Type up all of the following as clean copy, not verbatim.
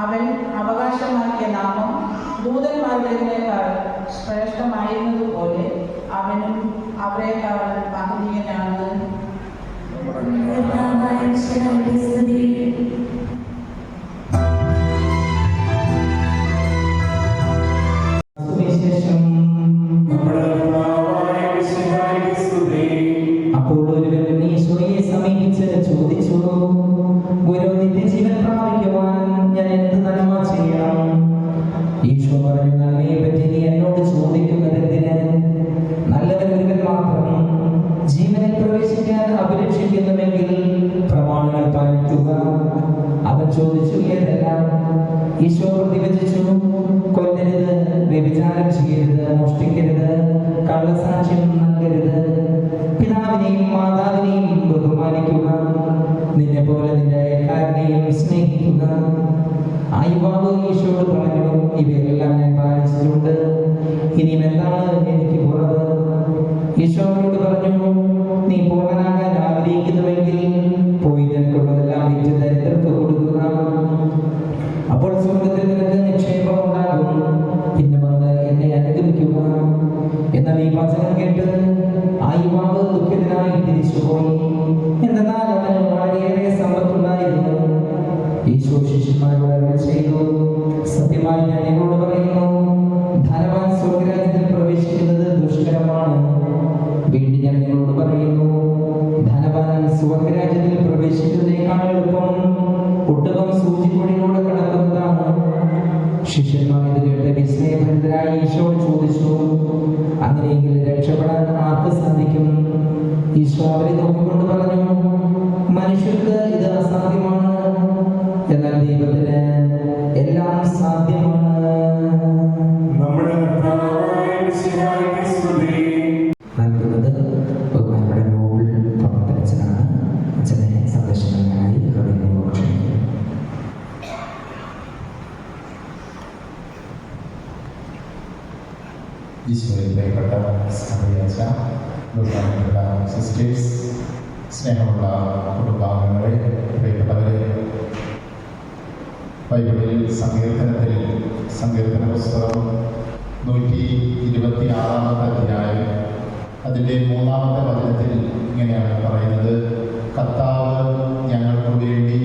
അവൻ അവകാശമാക്കിയ നാമം ദൂതന്മാരുടേതിനേക്കാൾ ശ്രേഷ്ഠമായിരുന്നതുപോലെ അവനും അവരെക്കാൾ മഹനീയനാണ്. അപ്പോൾ ഒരുവൻ ഈശോയെ സമീപിച്ച് ചോദിച്ചു, ഗുരു, നിത്യജീവൻ പ്രാപിക്കുവാൻ ഞാൻ എന്ത് നന്മ ചെയ്യണം? ഈശോ പറഞ്ഞു, നന്മയെ പറ്റി നീ എന്നോട് ചോദിക്കുന്നത് എന്തിന്? നല്ലവൻ ഒരുവൻ മാത്രം. ജീവനിൽ പ്രവേശിക്കാൻ അഭിലഷിക്കുന്നുവെങ്കിൽ പ്രമാണങ്ങൾ പാലിക്കുക. അവൻ ചോദിച്ചു, ഏതെല്ലാം? ഈശോ പ്രതിവചിച്ചു, കൊല്ലരുത്, വ്യഭിചാരം ചെയ്യരുത്, മോഷ്ടിക്കരുത്, കള്ളസാക്ഷ്യം നൽകരുത്, പിതാവിനെയും മാതാവിനെയും ബഹുമാനിക്കുക, നിന്നെ പോലെ നിന്റെ അയൽക്കാരനെയും സ്നേഹിക്കുക. ആ യുവാവ് ഈശോയോട് പറഞ്ഞു, ഇവയെല്ലാം ഞാൻ പാലിച്ചിട്ടുണ്ട്, ഇനിയും എന്താണ് എനിക്ക് കുറവ്? ഈശോയോട് പറഞ്ഞു, നീ പൂർണ്ണനാകാൻ ആഗ്രഹിക്കുന്നുവെങ്കിൽ പോയി നിനക്കുള്ളതെല്ലാം വിറ്റ് ദരിദ്രർക്ക് കൊടുക്കുക. അപ്പോൾ സ്വർഗത്തിൽ നിനക്ക് നിക്ഷേപം ഉണ്ടാകും. പിന്നെ വന്ന് എന്നെ അനുഗമിക്കുക. എന്നാൽ ഈ വചനം കേട്ട് ആ യുവാവ് ദുഃഖിതനായി തിരിച്ചുപോയി. എന്നാൽ അവന് വളരെയേറെ സമ്പത്തുണ്ടായിരുന്നു. ഈശോ ശിഷ്യന്മാരോട് അരുളി ചെയ്തു, സത്യമായി ഞാൻ നിങ്ങളോട് പറയുന്നു, ധനവാൻ സ്വർഗ്ഗരാജ്യത്തിൽ പ്രവേശിക്കുന്നത് ദുഷ്കരമാണ്. വീണ്ടും ഞാൻ നിങ്ങളോട് പറയുന്നു, ധനവാൻ സ്വർഗ്ഗരാജ്യത്തിൽ പ്രവേശിക്കുന്നതിനേക്കാൾ എളുപ്പം ഒട്ടകം സൂചിക്കുഴിയിലൂടെ കടക്കുന്നതാണ്. ശിഷ്യന്മാർ ഇത് കേട്ട് വിസ്മയഭരിതരായി ഈശോയോട് ചോദിച്ചു, അങ്ങനെയെങ്കിൽ രക്ഷപ്പെടാൻ ആർക്ക് സാധിക്കും? ഈശോ അവരെ നോക്കിക്കൊണ്ട് പറഞ്ഞു, മനുഷ്യർക്ക് ഇത് അസാധ്യമാണ്, എന്നാൽ ദൈവത്തിന് എല്ലാം സാധ്യമാണ്. നൽകുന്നത് ബഹുമാനപ്പെട്ട നോബിൾ പ്രവർത്തനച്ചനാണ്. അച്ഛനെ സന്ദർശനത്തിനായി ഹൃദയപൂർവ്വം ക്ഷണിക്കുന്നു. ഈശോയിൽപ്പെട്ട സ്നേഹിച്ച ബഹുമാനപ്പെട്ട സിസ്റ്റേഴ്സ്, സ്നേഹമുള്ള കുടുംബാംഗങ്ങളെ, പ്രിയപ്പെട്ടവരെ, ബൈബിളിൽ സങ്കീർത്തന പുസ്തകം 126 അധ്യായം അതിൻ്റെ 3 വചനത്തിൽ ഇങ്ങനെയാണ് പറയുന്നത്, കർത്താവ് ഞങ്ങൾക്ക് വേണ്ടി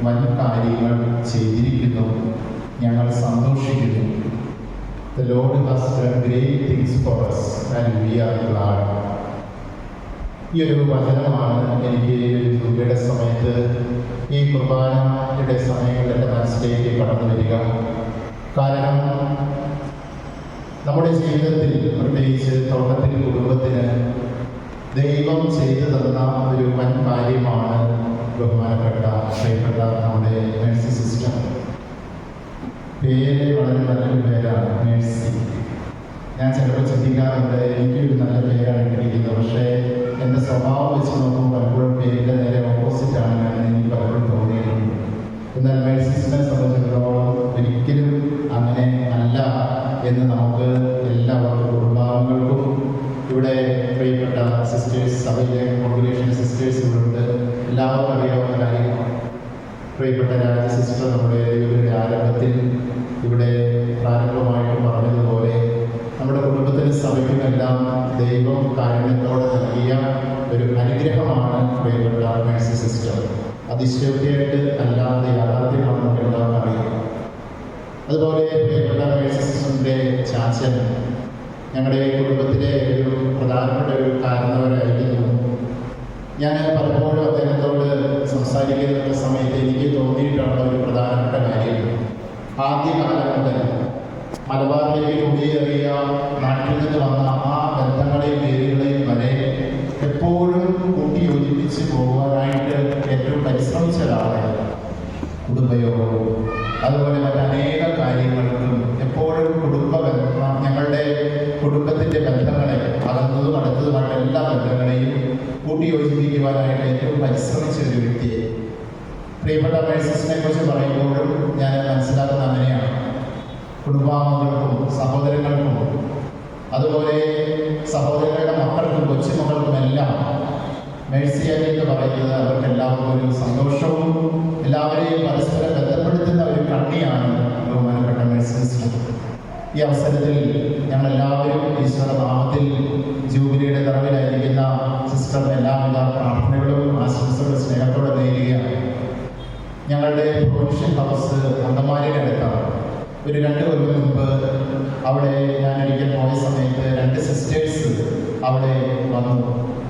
വൻ കാര്യങ്ങൾ ചെയ്തിരിക്കുന്നു, ഞങ്ങൾ സന്തോഷിക്കുന്നു. The Lord has done great things for us and we are glad. ഈ ഒരു വചനമാണ് എനിക്ക് ദുഃഖയുടെ സമയത്ത്, ഈ കുർബാനയുടെ സമയങ്ങളിൽ എൻ്റെ മനസ്സിലേക്ക് കടന്നു വരിക. കാരണം നമ്മുടെ ജീവിതത്തിൽ, പ്രത്യേകിച്ച് തുടക്കത്തിൽ കുടുംബത്തിന് ദൈവം ചെയ്തു തന്ന ഒരു വൻ കാര്യമാണ് ബഹുമാനപ്പെട്ട ശ്രീപ്പെട്ട നമ്മുടെ മേഴ്സി സിസ്റ്റർ. പേര് വളരെ നല്ലൊരു പേരാണ്, മേഴ്സി. ഞാൻ ചിലപ്പോൾ ചിന്തിക്കാറുണ്ട്, എനിക്കൊരു നല്ല പേരാണ് ഇട്ടിരിക്കുന്നത്, പക്ഷേ എൻ്റെ സ്വഭാവം വെച്ച് നോക്കുമ്പോൾ പലപ്പോഴും പേരിൻ്റെ നേരെ ഓപ്പോസിറ്റാണ് ഞാൻ എനിക്ക് പലപ്പോഴും തോന്നിയിട്ടുണ്ട്. എന്നാൽ മേഴ്സിസിനെ സംബന്ധിച്ചിടത്തോളം ഒരിക്കലും അങ്ങനെ അല്ല എന്ന് നമുക്ക് എല്ലാവർക്കും, കുടുംബാംഗങ്ങൾക്കും, ഇവിടെ പ്രിയപ്പെട്ട സിസ്റ്റേഴ്സ്, സഭയിലെ കോൺഗ്രിഗേഷൻ സിസ്റ്റേഴ്സ് ഇവിടെ ഉണ്ട്, എല്ലാവർക്കും അറിയാവുന്ന കാര്യമാണ്. പ്രിയപ്പെട്ട രാജ സിസ്റ്റർ നമ്മുടെ ഒരു ആരംഭത്തിൽ ഇവിടെ പ്രാരംഭമായിട്ട് പറഞ്ഞതുപോലെ നമ്മുടെ കുടുംബത്തിനും സഭയ്ക്കുമെല്ലാം ദൈവം കാരുണ്യത്തോടെ നൽകിയ ഒരു അനുഗ്രഹമാണ് പ്രിയപ്പെട്ട മേഴ്സി സിസ്റ്റർ. അതിശയോക്തിയായിട്ട് അല്ലാതെ യാഥാർത്ഥ്യമാണ് നമുക്ക് എല്ലാവർക്കും അറിയാം. അതുപോലെ പ്രിയപ്പെട്ട മേഴ്സി സിസ്റ്ററിൻ്റെ ചാച്ചൻ ഞങ്ങളുടെ കുടുംബത്തിലെ ഒരു പ്രധാനപ്പെട്ട ഒരു കാരണവരായിരുന്നു. ഞാൻ പലപ്പോഴും അദ്ദേഹത്തോട് സംസാരിക്കുന്ന സമയത്ത് എനിക്ക് തോന്നിയിട്ടുള്ള ഒരു പ്രധാനപ്പെട്ട കാര്യം, ആദ്യകാലം മുതൽ മലബാറിലേക്ക് കുടിയേറിയ നാട്ടിൽ നിന്ന് വന്ന ആ ബന്ധങ്ങളെയും പേരുകളെയും വരെ എപ്പോഴും കൂട്ടിയോജിപ്പിച്ച് പോകുവാനായിട്ട് ഏറ്റവും പരിശ്രമിച്ച ഒരാളായിരുന്നു. കുടുംബയോഗവും അതുപോലെ മറ്റനേക കാര്യങ്ങൾക്കും എപ്പോഴും ഞങ്ങളുടെ കുടുംബത്തിൻ്റെ ബന്ധങ്ങളെ, അകന്നതും അടുത്തതുമായിട്ട് എല്ലാ ബന്ധങ്ങളെയും കൂട്ടിയോജിപ്പിക്കുവാനായിട്ട് ഏറ്റവും പരിശ്രമിച്ച ഒരു വ്യക്തിയെ. പ്രിയപ്പെട്ട മേഴ്സിസിനെ കുറിച്ച് പറയുമ്പോഴും ഞാൻ മനസ്സിലാക്കുന്ന അങ്ങനെയാണ്. കുടുംബാംഗങ്ങൾക്കും സഹോദരങ്ങൾക്കും അതുപോലെ സഹോദരങ്ങളുടെ മക്കൾക്കും കൊച്ചുമക്കൾക്കുമെല്ലാം മേഴ്സിയാനി എന്ന് പറയുന്നത് അവർക്ക് എല്ലാവർക്കും ഒരു സന്തോഷവും എല്ലാവരെയും പരസ്പരം ബന്ധപ്പെടുത്തുന്ന ഒരു കണ്ണിയാണ് ബഹുമാനപ്പെട്ട മേഴ്സി സിസ്റ്റർ. ഈ അവസരത്തിൽ ഞങ്ങളെല്ലാവരും ഈശ്വര നാമത്തിൽ ജൂബിലിയുടെ നിറവിലായിരിക്കുന്ന സിസ്റ്ററിന് എല്ലാവിധ പ്രാർത്ഥനകളും ആശംസകളും സ്നേഹത്തോടെ നേരുകയാണ്. ഞങ്ങളുടെ പ്രൊവിൻഷ്യൽ ഹൗസ് അങ്കമാലിയുടെ അടുത്താണ്. ഒരു 2 കൊല്ലം മുൻപ് അവിടെ ഞാൻ ഒരിക്കൽ പോയ സമയത്ത് 2 സിസ്റ്റേഴ്സ് അവിടെ വന്നു.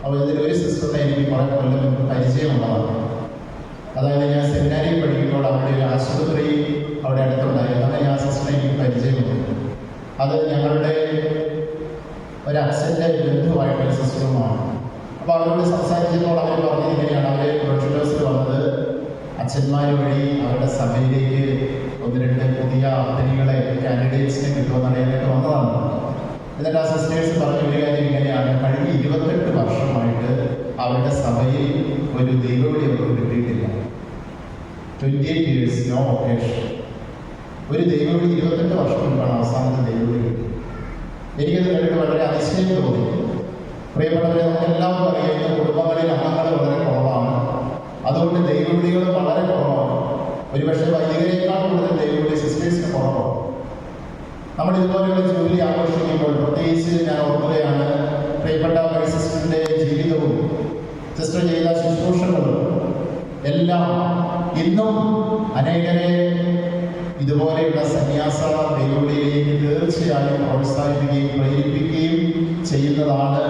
അപ്പോൾ ഇതിലൊരു സിസ്റ്ററിനെ എനിക്ക് കുറേ കൊല്ലം മുൻപ് പരിചയമുള്ളതാണ്. അതായത് ഞാൻ സെമിനാരിയിൽ പഠിക്കുമ്പോൾ അവിടെ ഒരു ആശുപത്രി അവിടെ അടുത്തുണ്ടായിരുന്നു. അങ്ങനെ ആ സിസ്റ്ററിനെ എനിക്ക് പരിചയമുണ്ട്. അത് ഞങ്ങളുടെ ഒരച്ഛൻ്റെ ബന്ധുവായിട്ടൊരു സിസ്റ്ററുമാണ്. അപ്പോൾ അവരോട് സംസാരിച്ചപ്പോൾ അവർ പറഞ്ഞത് ഇങ്ങനെയാണ്, അവർ പ്രൊഫഷണൽസിൽ വന്നത് അച്ഛന്മാർ വഴി അവരുടെ സഭയിലേക്ക് 1-2 പുതിയ അർത്ഥനികളെ കാൻഡിഡേറ്റ്സിനെ കിട്ടുമെന്നറിയാനായിട്ട് വന്നതാണ്. എന്നിട്ട് ആ സിസ്റ്റേഴ്സ് പറഞ്ഞ ഒരു കാര്യം ഇങ്ങനെയാണ്, കഴിഞ്ഞ 28 വർഷമായിട്ട് അവരുടെ സഭയിൽ ഒരു ദൈവവിളി അവർക്ക് കിട്ടിയിട്ടില്ല. 28 years നോ ഒക്കേഷൻ. ഒരു ദൈവവിളി 28 വർഷം മുൻപാണ് അവസാനത്തെ ദൈവവിളി കിട്ടിയത്. എനിക്കത് കേട്ടിട്ട് വളരെ അതിശയം തോന്നി. പ്രിയപ്പെട്ടവരെ, നമുക്കെല്ലാവർക്കും അറിയുന്ന കുടുംബങ്ങളിൽ അംഗങ്ങൾ വളരെ കുറവാണ്. അതുകൊണ്ട് ദൈവവിളികൾ വളരെ കുറവാണ്. ഒരുപക്ഷെ വൈദികരെക്കാൾ കൂടുതൽ ദൈവവിളി സിസ്റ്റേഴ്സിന് കുറവാണ്. നമ്മൾ ഇതുപോലെയുള്ള ജോലി ആഘോഷിക്കുമ്പോൾ പ്രത്യേകിച്ച് ഞാൻ ഓർക്കുകയാണ്, പ്രിയപ്പെട്ട സിസ്റ്ററിൻ്റെ ജീവിതവും സിസ്റ്റർ ചെയ്ത ശുശ്രൂഷകളും എല്ലാം ഇന്നും അനേകരെ ഇതുപോലെയുള്ള സന്യാസ ദൈവവിളിയിലേക്ക് തീർച്ചയായും പ്രോത്സാഹിപ്പിക്കുകയും പ്രേരിപ്പിക്കുകയും ചെയ്യുന്നതാണ്.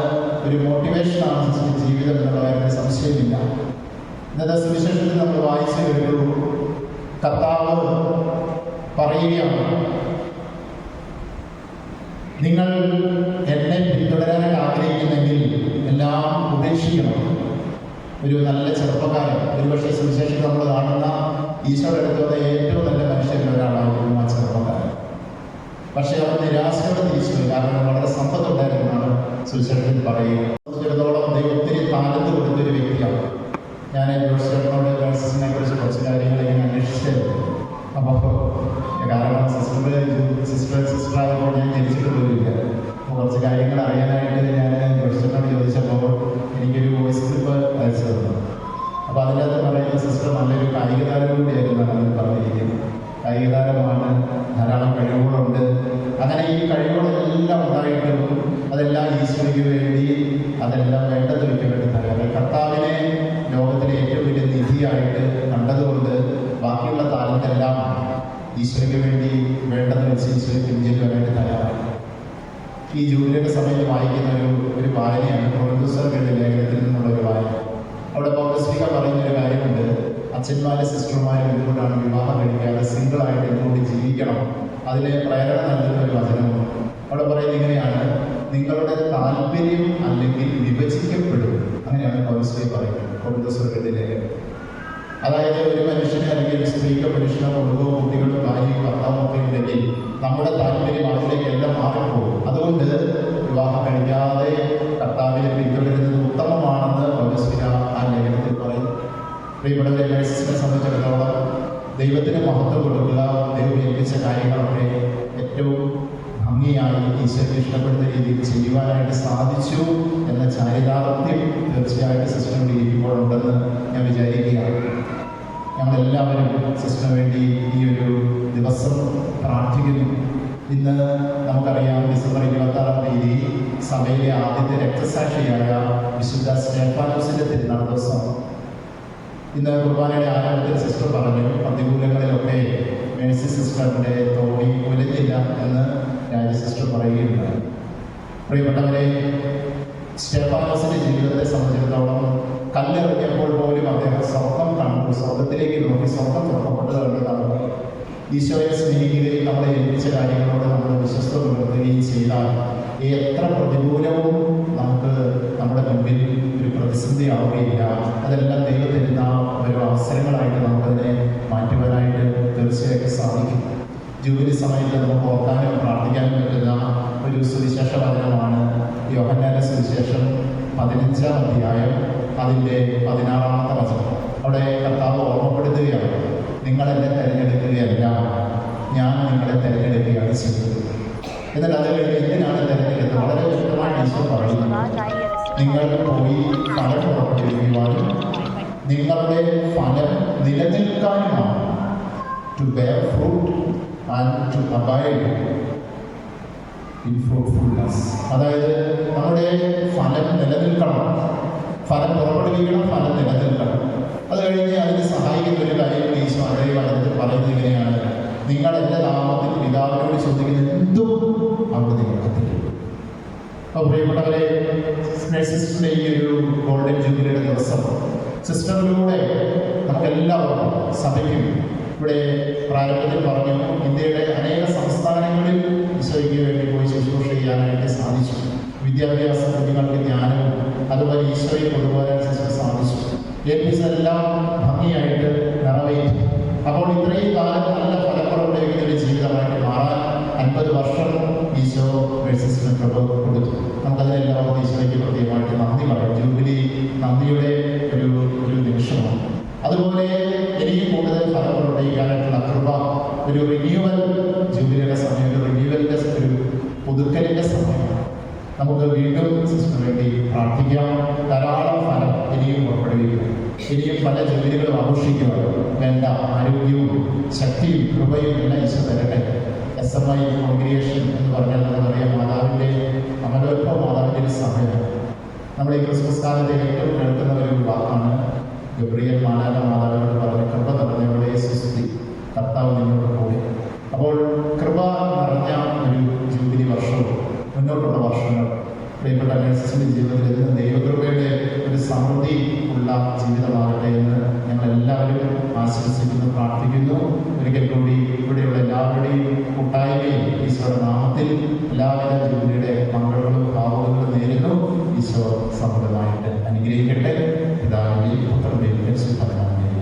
ഒരു മോട്ടിവേഷനാണ് സിസ്റ്റർ ജീവിതം എന്നുള്ള കാര്യത്തിൽ സംശയമില്ല. ഇന്നത്തെ സുവിശേഷത്തിൽ നമ്മൾ വായിച്ചു കേട്ടു, കർത്താവ് പറയുകയാണ്, നിങ്ങൾ എന്നെ പിന്തുടരാൻ ആഗ്രഹിക്കുന്നെങ്കിൽ എല്ലാം ഉപേക്ഷിക്കണം. ഒരു നല്ല ചെറുപ്പക്കാരൻ, ഒരുപക്ഷെ സുവിശേഷം നമ്മൾ കാണുന്ന ഈശോയുടെ അടുത്തുള്ള ഏറ്റവും നല്ല മനുഷ്യരിൽ ഒരാളായിരുന്നു ആ ചെറുപ്പക്കാരൻ. പക്ഷേ അവർ നിരാശയോടെ തിരിച്ചു, കാരണം വളരെ സമ്പത്തുണ്ടായിരുന്നാണ് സുവിശേഷത്തിൽ പറയുക. സംബന്ധിച്ചിടത്തോളം ദൈവം ഒത്തിരി താലന്ത് കൊടുത്തൊരു വ്യക്തിയാണ്. ഞാൻ ജോഷിനോട് സിസ്റ്ററിനെ കുറിച്ച് കുറച്ച് കാര്യങ്ങൾ ഇങ്ങനെ അന്വേഷിച്ചായിരുന്നു. അപ്പോൾ കാരണം സിസ്റ്ററായപ്പോൾ ഞാൻ ജനിച്ചിട്ട് പോലില്ല. അപ്പോൾ കുറച്ച് കാര്യങ്ങൾ അറിയാനായിട്ട് ഞാൻ ജോഷിനോട് ചോദിച്ചപ്പോൾ എനിക്കൊരു വോയിസ് ക്ലിപ്പ് അയച്ചു തന്നു. അപ്പോൾ അതിനകത്ത് പറയുന്ന സിസ്റ്റർ നല്ലൊരു കായിക താരം കൂടിയായിരുന്നാണ് അതിൽ പറഞ്ഞിരിക്കുന്നത്. കായിക താരമാണ്, ധാരാളം കഴിവുകളുണ്ട്. അങ്ങനെ ഈ കഴിവുകളെല്ലാം ഉണ്ടായിട്ടും അതെല്ലാം ഈശോയ്ക്ക് വേണ്ടി, അതെല്ലാം വേണ്ടത് വയ്ക്കപ്പെട്ട് തരാറ് കർത്താവിനെ ലോകത്തിലെ ഏറ്റവും വലിയ നിധിയായിട്ട് കണ്ടതുകൊണ്ട് ബാക്കിയുള്ള താലത്തെല്ലാം ഈശോയ്ക്ക് വേണ്ടി വേണ്ടത് വെച്ച് ഈശോയ്ക്ക് പിന്തുടരാനായിട്ട് തയ്യാറാണ്. ഈ ജൂബിലിയുടെ സമയത്ത് വായിക്കുന്ന ഒരു വായനയാണ് കൊറിന്തോസ്യരുടെ ലേഖനത്തിൽ നിന്നുള്ള ഒരു വായന. അവിടെ പൗലോസ് പറയുന്നൊരു കാര്യമുണ്ട്, അച്ഛന്മാരെ സിസ്റ്റർമാരും എന്തുകൊണ്ടാണ് വിവാഹം കഴിക്കാതെ സിംഗിളായിട്ട് എന്തുകൊണ്ട് ജീവിക്കണം, അതിലെ പ്രേരണ നൽകുന്ന ഒരു വചനമുണ്ട്. അവിടെ പറയുന്നത് ഇങ്ങനെയാണ്, നിങ്ങളുടെ താല്പര്യം അല്ലെങ്കിൽ വിഭജിക്കപ്പെടും. അങ്ങനെയാണ് പൗലോസ് പറയുന്നത് കൊറിന്തോസ്യരുടെ ലേഖനം. അതായത് ഒരു മനുഷ്യനെ അല്ലെങ്കിൽ ഒരു സ്ത്രീക്കോ പുരുഷനോ കുടുംബവും കുട്ടികളും ഭാര്യയും ഭർത്താവും ഒക്കെ ഉണ്ടെങ്കിൽ നമ്മുടെ താല്പര്യം അതിലേക്കെല്ലാം മാറിപ്പോകും. അതുകൊണ്ട് വിവാഹം കഴിക്കാതെ കർത്താവിനെ പിന്തുടരുന്നത് ഉത്തമമാണെന്ന് പൗലോസ് ആ ലേഖനത്തിൽ പറയുന്നു. പ്രിയപ്പെട്ട മേഴ്സിനെ സംബന്ധിച്ചിടത്തോളം ദൈവത്തിന് മഹത്വം കൊടുക്കുക, ദൈവം ഏൽപ്പിച്ച കാര്യങ്ങളൊക്കെ ഏറ്റവും ഭംഗിയായി ഈശോയ്ക്ക് ഇഷ്ടപ്പെടുന്ന രീതിയിൽ ചെയ്യുവാനായിട്ട് സാധിച്ചു എന്ന ചാരിതാർത്ഥ്യം തീർച്ചയായിട്ടും സിസ്റ്ററിനോട് ഇരിക്കുമ്പോഴുണ്ടെന്ന് ഞാൻ വിചാരിക്കുകയാണ്. ഞങ്ങളെല്ലാവരും സിസ്റ്ററിന് വേണ്ടി ഈ ഒരു ദിവസം പ്രാർത്ഥിക്കുന്നു. ഇന്ന് നമുക്കറിയാം, ഡിസംബർ 26-ാം തീയതി സഭയിലെ ആദ്യത്തെ രക്തസാക്ഷിയായ വിശുദ്ധ സ്റ്റെഫാനോസിൻ്റെ തിരുനാൾ ദിവസം. ഇന്ന് കുർബാനയുടെ ആരംഭത്തിൽ സിസ്റ്റർ പറഞ്ഞു, പ്രതികൂലങ്ങളിലൊക്കെ മേഴ്സി സിസ്റ്ററിൻ്റെ തോണി ഉലഞ്ഞില്ല എന്ന് രാജ സിസ്റ്റർ പറയുകയുണ്ടായി. പ്രിയപ്പെട്ടവരെ, സ്റ്റെഫാനോസിൻ്റെ ജീവിതത്തെ സംബന്ധിച്ചിടത്തോളം കല്ലെറിഞ്ഞപ്പോൾ പോലും അദ്ദേഹം സ്വർഗം കണ്ടു, സ്വർഗത്തിലേക്ക് നോക്കി സ്വർഗം തുറക്കപ്പെട്ടത് കണ്ടതാണ്. ഈശോയെ സ്നേഹിക്കുകയും നമ്മളെ ഏൽപ്പിച്ച കാര്യങ്ങളോട് നമ്മൾ വിശ്വസ്ത പുലർത്തുകയും ചെയ്താൽ എത്ര പ്രതികൂലവും നമുക്ക് നമ്മുടെ മുമ്പിൽ ഒരു പ്രതിസന്ധി ആവുകയില്ല. അതെല്ലാം ദൈവം തരുന്ന ഓരോ അവസരങ്ങളായിട്ട് നമുക്കതിനെ മാറ്റുവാനായിട്ട് തീർച്ചയായിട്ടും സാധിക്കും. ജൂബിലി സമയത്ത് നമുക്ക് ഓർക്കാനും പ്രാർത്ഥിക്കാനും പറ്റുന്ന ഒരു സുവിശേഷ വചനമാണ് യോഹന്നാന്റെ സുവിശേഷം 15-ാം അധ്യായം അതിൻ്റെ 16-ാമത്തെ വചനം. അവിടെ കർത്താവ് ഓർമ്മപ്പെടുത്തുകയാണ്, നിങ്ങളെന്നെ തിരഞ്ഞെടുക്കുകയല്ല, ഞാൻ നിങ്ങളെ തിരഞ്ഞെടുക്കുകയാണ് ചെയ്തത്. എന്നാൽ അത് കഴിഞ്ഞ് എന്തിനാണ് തിരഞ്ഞെടുത്തത് വളരെ വ്യക്തമായിട്ട് ഈശോ പറയുന്നത്. നിങ്ങൾ പോയി ഫലം പുറപ്പെടുവിക്കുവാനും നിങ്ങളുടെ ഫലം നിലനിൽക്കാനുമാണ്. To bear fruit and to abide in fruitfulness. അതായത് നമ്മുടെ ഫലം നിലനിൽക്കണം, ഫലം പുറപ്പെടുവിക്കണം, ഫലം നിലനിൽക്കണം. അത് കഴിഞ്ഞ് അതിന് സഹായിക്കുന്ന ഒരു കാര്യം ഈശോ അതേ വചനത്തിൽ പറയുന്നത് ഇങ്ങനെയാണ്: നിങ്ങൾ എൻ്റെ നാമത്തിൽ പിതാവിനോട് ചോദിക്കുന്ന എന്തും അവിടെ നിങ്ങൾക്ക് തരും. അപ്പോൾ പ്രിയപ്പെട്ടവരെ, സിസ്റ്ററിൻ്റെ ഈ ഒരു ഗോൾഡൻ ജൂബിലിയുടെ ദിവസം സിസ്റ്ററിലൂടെ നമുക്കെല്ലാവർക്കും സഭയ്ക്കും ഇവിടെ പ്രാരംഭത്തിൽ പറഞ്ഞു ഇന്ത്യയുടെ അനേക സംസ്ഥാനങ്ങളിൽ ഈശോയ്ക്ക് വേണ്ടി പോയി ശുശ്രൂഷ ചെയ്യാനായിട്ട് സാധിച്ചു. വിദ്യാഭ്യാസ കുഞ്ഞുങ്ങൾക്ക് ജ്ഞാനവും അതുപോലെ ഈശോയെ കൊണ്ടുപോകാൻ സിസ്റ്റർ സാധിച്ചു. ഏൽപ്പിച്ചതെല്ലാം ഭംഗിയായിട്ട് നിറവേറ്റി. അപ്പോൾ ഇത്രയും കാലം നല്ല ഫലപ്രദമായ ഒരു ജീവിതമായിട്ട് മാറാൻ 50 വർഷം ഈശോ മേഴ്സിസിന് കൃപ കൊടുത്തു. നമുക്കതിനെല്ലാം ഈശോയ്ക്ക് പ്രത്യേകമായിട്ട് നന്ദി പറയും. ജൂബിലി നന്ദിയുടെ ഒരു നിമിഷമാണ്. അതുപോലെ എനിക്ക് കൂടുതൽ ഫലം പ്രവർത്തിക്കാനായിട്ടുള്ള കൃപ, ഒരു റിന്യൂവൽ ജൂബിലിയുടെ സമയം, ഒരു റിന്യൂവലിൻ്റെ ഒരു പുതുക്കലിൻ്റെ സമയമാണ്. നമുക്ക് വീണ്ടും സിസ്റ്ററിന് വേണ്ടി പ്രാർത്ഥിക്കാം. ധാരാളം ഫലം ഇനിയും പുറപ്പെടുവിക്കുക, ഇനിയും പല ജോലികളും ആഘോഷിക്കുക. വേണ്ട ആരോഗ്യവും ശക്തിയും കൃപയും എല്ലാം ഈശോ തരട്ടെ. SMI കോൺഗ്രിഗേഷൻ എന്ന് പറഞ്ഞാൽ നമുക്കറിയാം, മാതാവിൻ്റെ അമലോത്ഭവ മാതാവിൻ്റെ ഒരു സമയമാണ്. നമ്മുടെ ഈ ക്രിസ്മസ് കാലത്തെ ഏറ്റവും കേൾക്കുന്ന ഒരു വാക്കാണ് ഗബ്രിയേൽ മാലാഖ മാതാവിനോട് പറഞ്ഞ കൃപ നിറഞ്ഞവളെ സുസ്തി, കർത്താവ് നിന്നോട് കൂടെ. അപ്പോൾ കൃപ നിറഞ്ഞ ഒരു ജൂബിലി വർഷവും മുന്നോട്ടുള്ള വർഷങ്ങൾ പ്രിയപ്പെട്ട മേഴ്സിസിൻ്റെ ജീവിതത്തിൽ നിന്ന് ദൈവകൃപയുടെ ഒരു സമൃദ്ധി ഉള്ള ജീവിതമാകട്ടെ എന്ന് ഞങ്ങളെല്ലാവരും ആശംസിക്കുന്നു, പ്രാർത്ഥിക്കുന്നു. ഒരിക്കൽ കൂടി ഇവിടെയുള്ള എല്ലാവരുടെയും കൂട്ടായ്മയും ഈശോയുടെ നാമത്തിൽ എല്ലാവിധ ജൂബിലിയുടെ മംഗളങ്ങളും ഭാവങ്ങളും നേരുന്നു. ഈശോ സമൃദ്ധമായിട്ട് അനുഗ്രഹിക്കട്ടെ. പിതാവിൻ്റെയും പുത്രൻ്റെയും പരിശുദ്ധാത്മാവിൻ്റെയും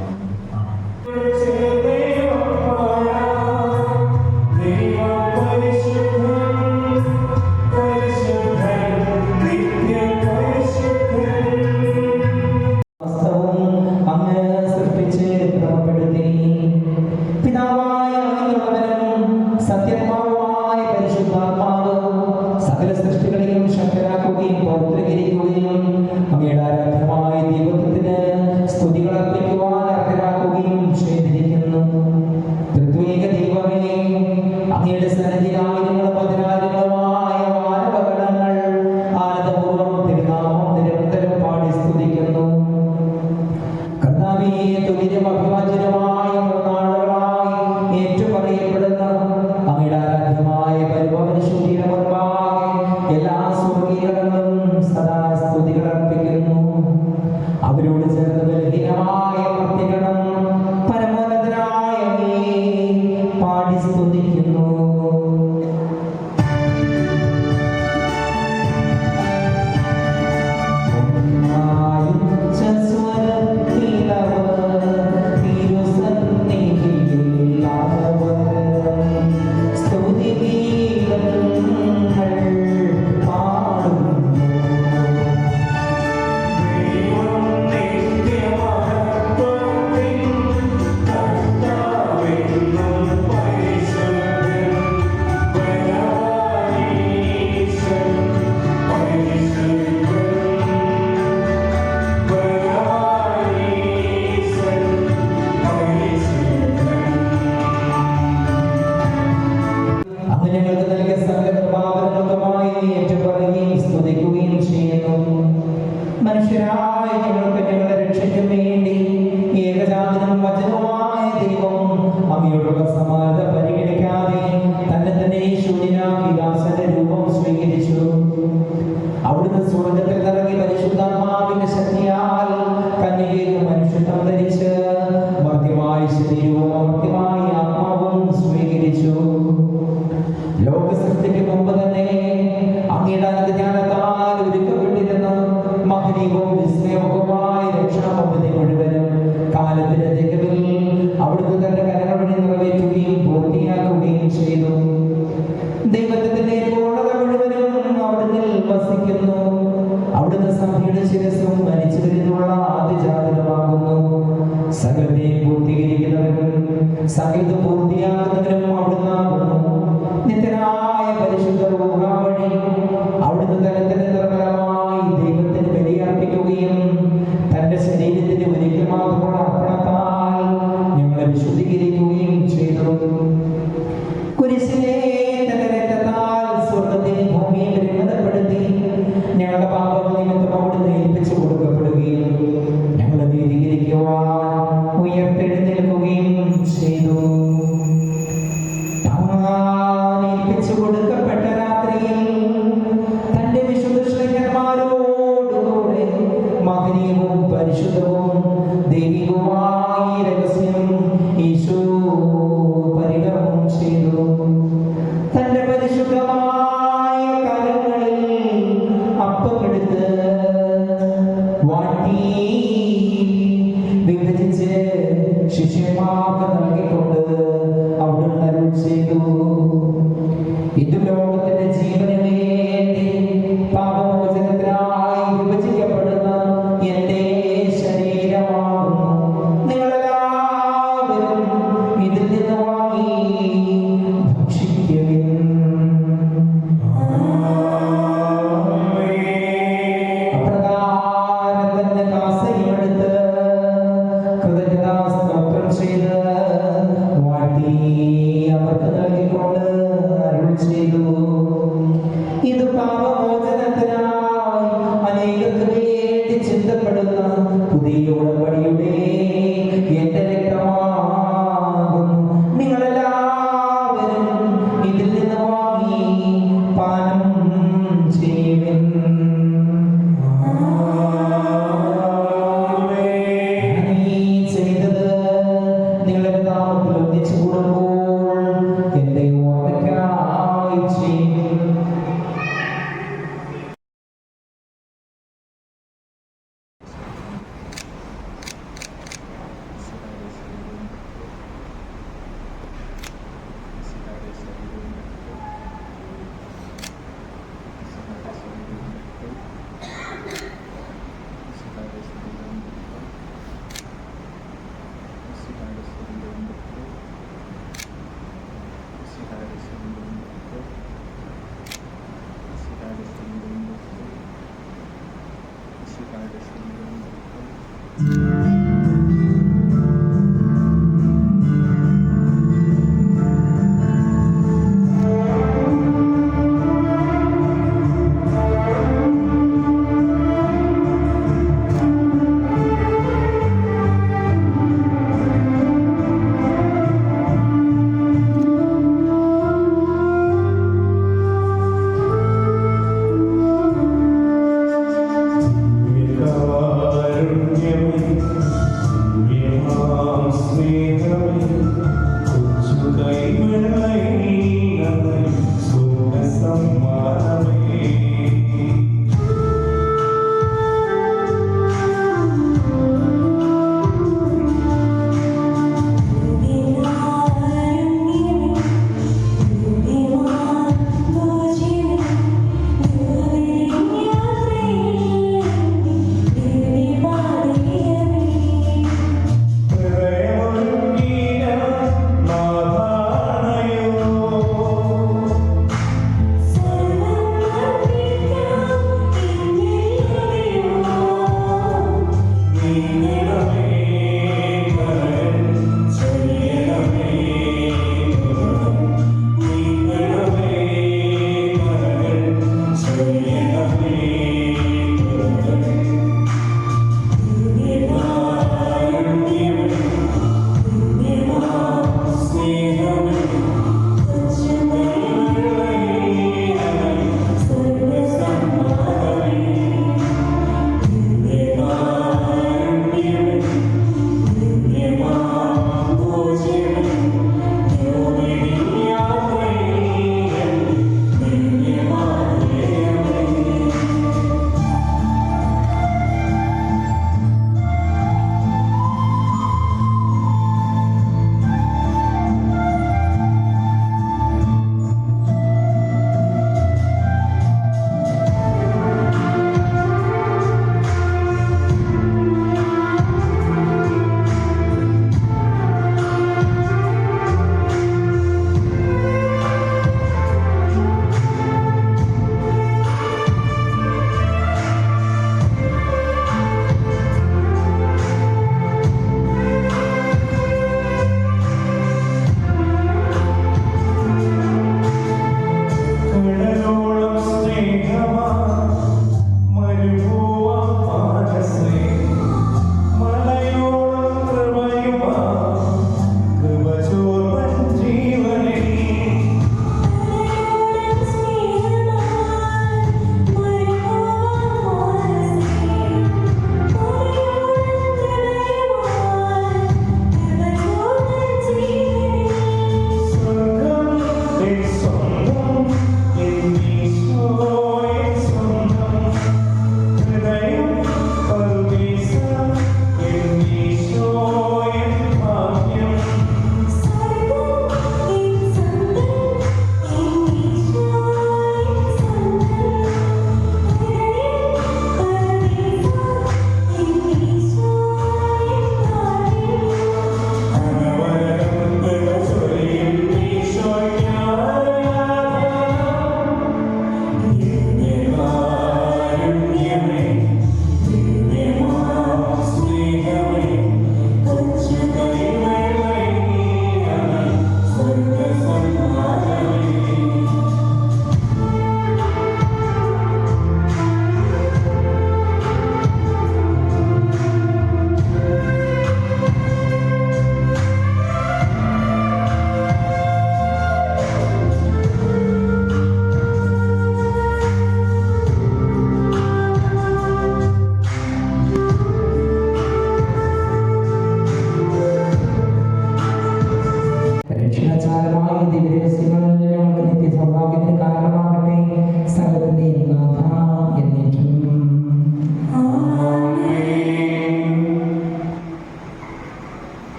നിത്യനായ പരിശുദ്ധ റൂഹാ വഴി അവിടുന്ന് തലത്തിന് നിർമ്മലമായി ദൈവത്തിന് ചെയ്യുവിൻ. ഞാനീ ചെയ്തത് നിങ്ങളുടെ നാമത്തിൽ ഒന്നിച്ചു കൂടുമ്പോൾ എന്റെ ഓർമ്മയ്ക്കായി ചെയ്യുവിൻ.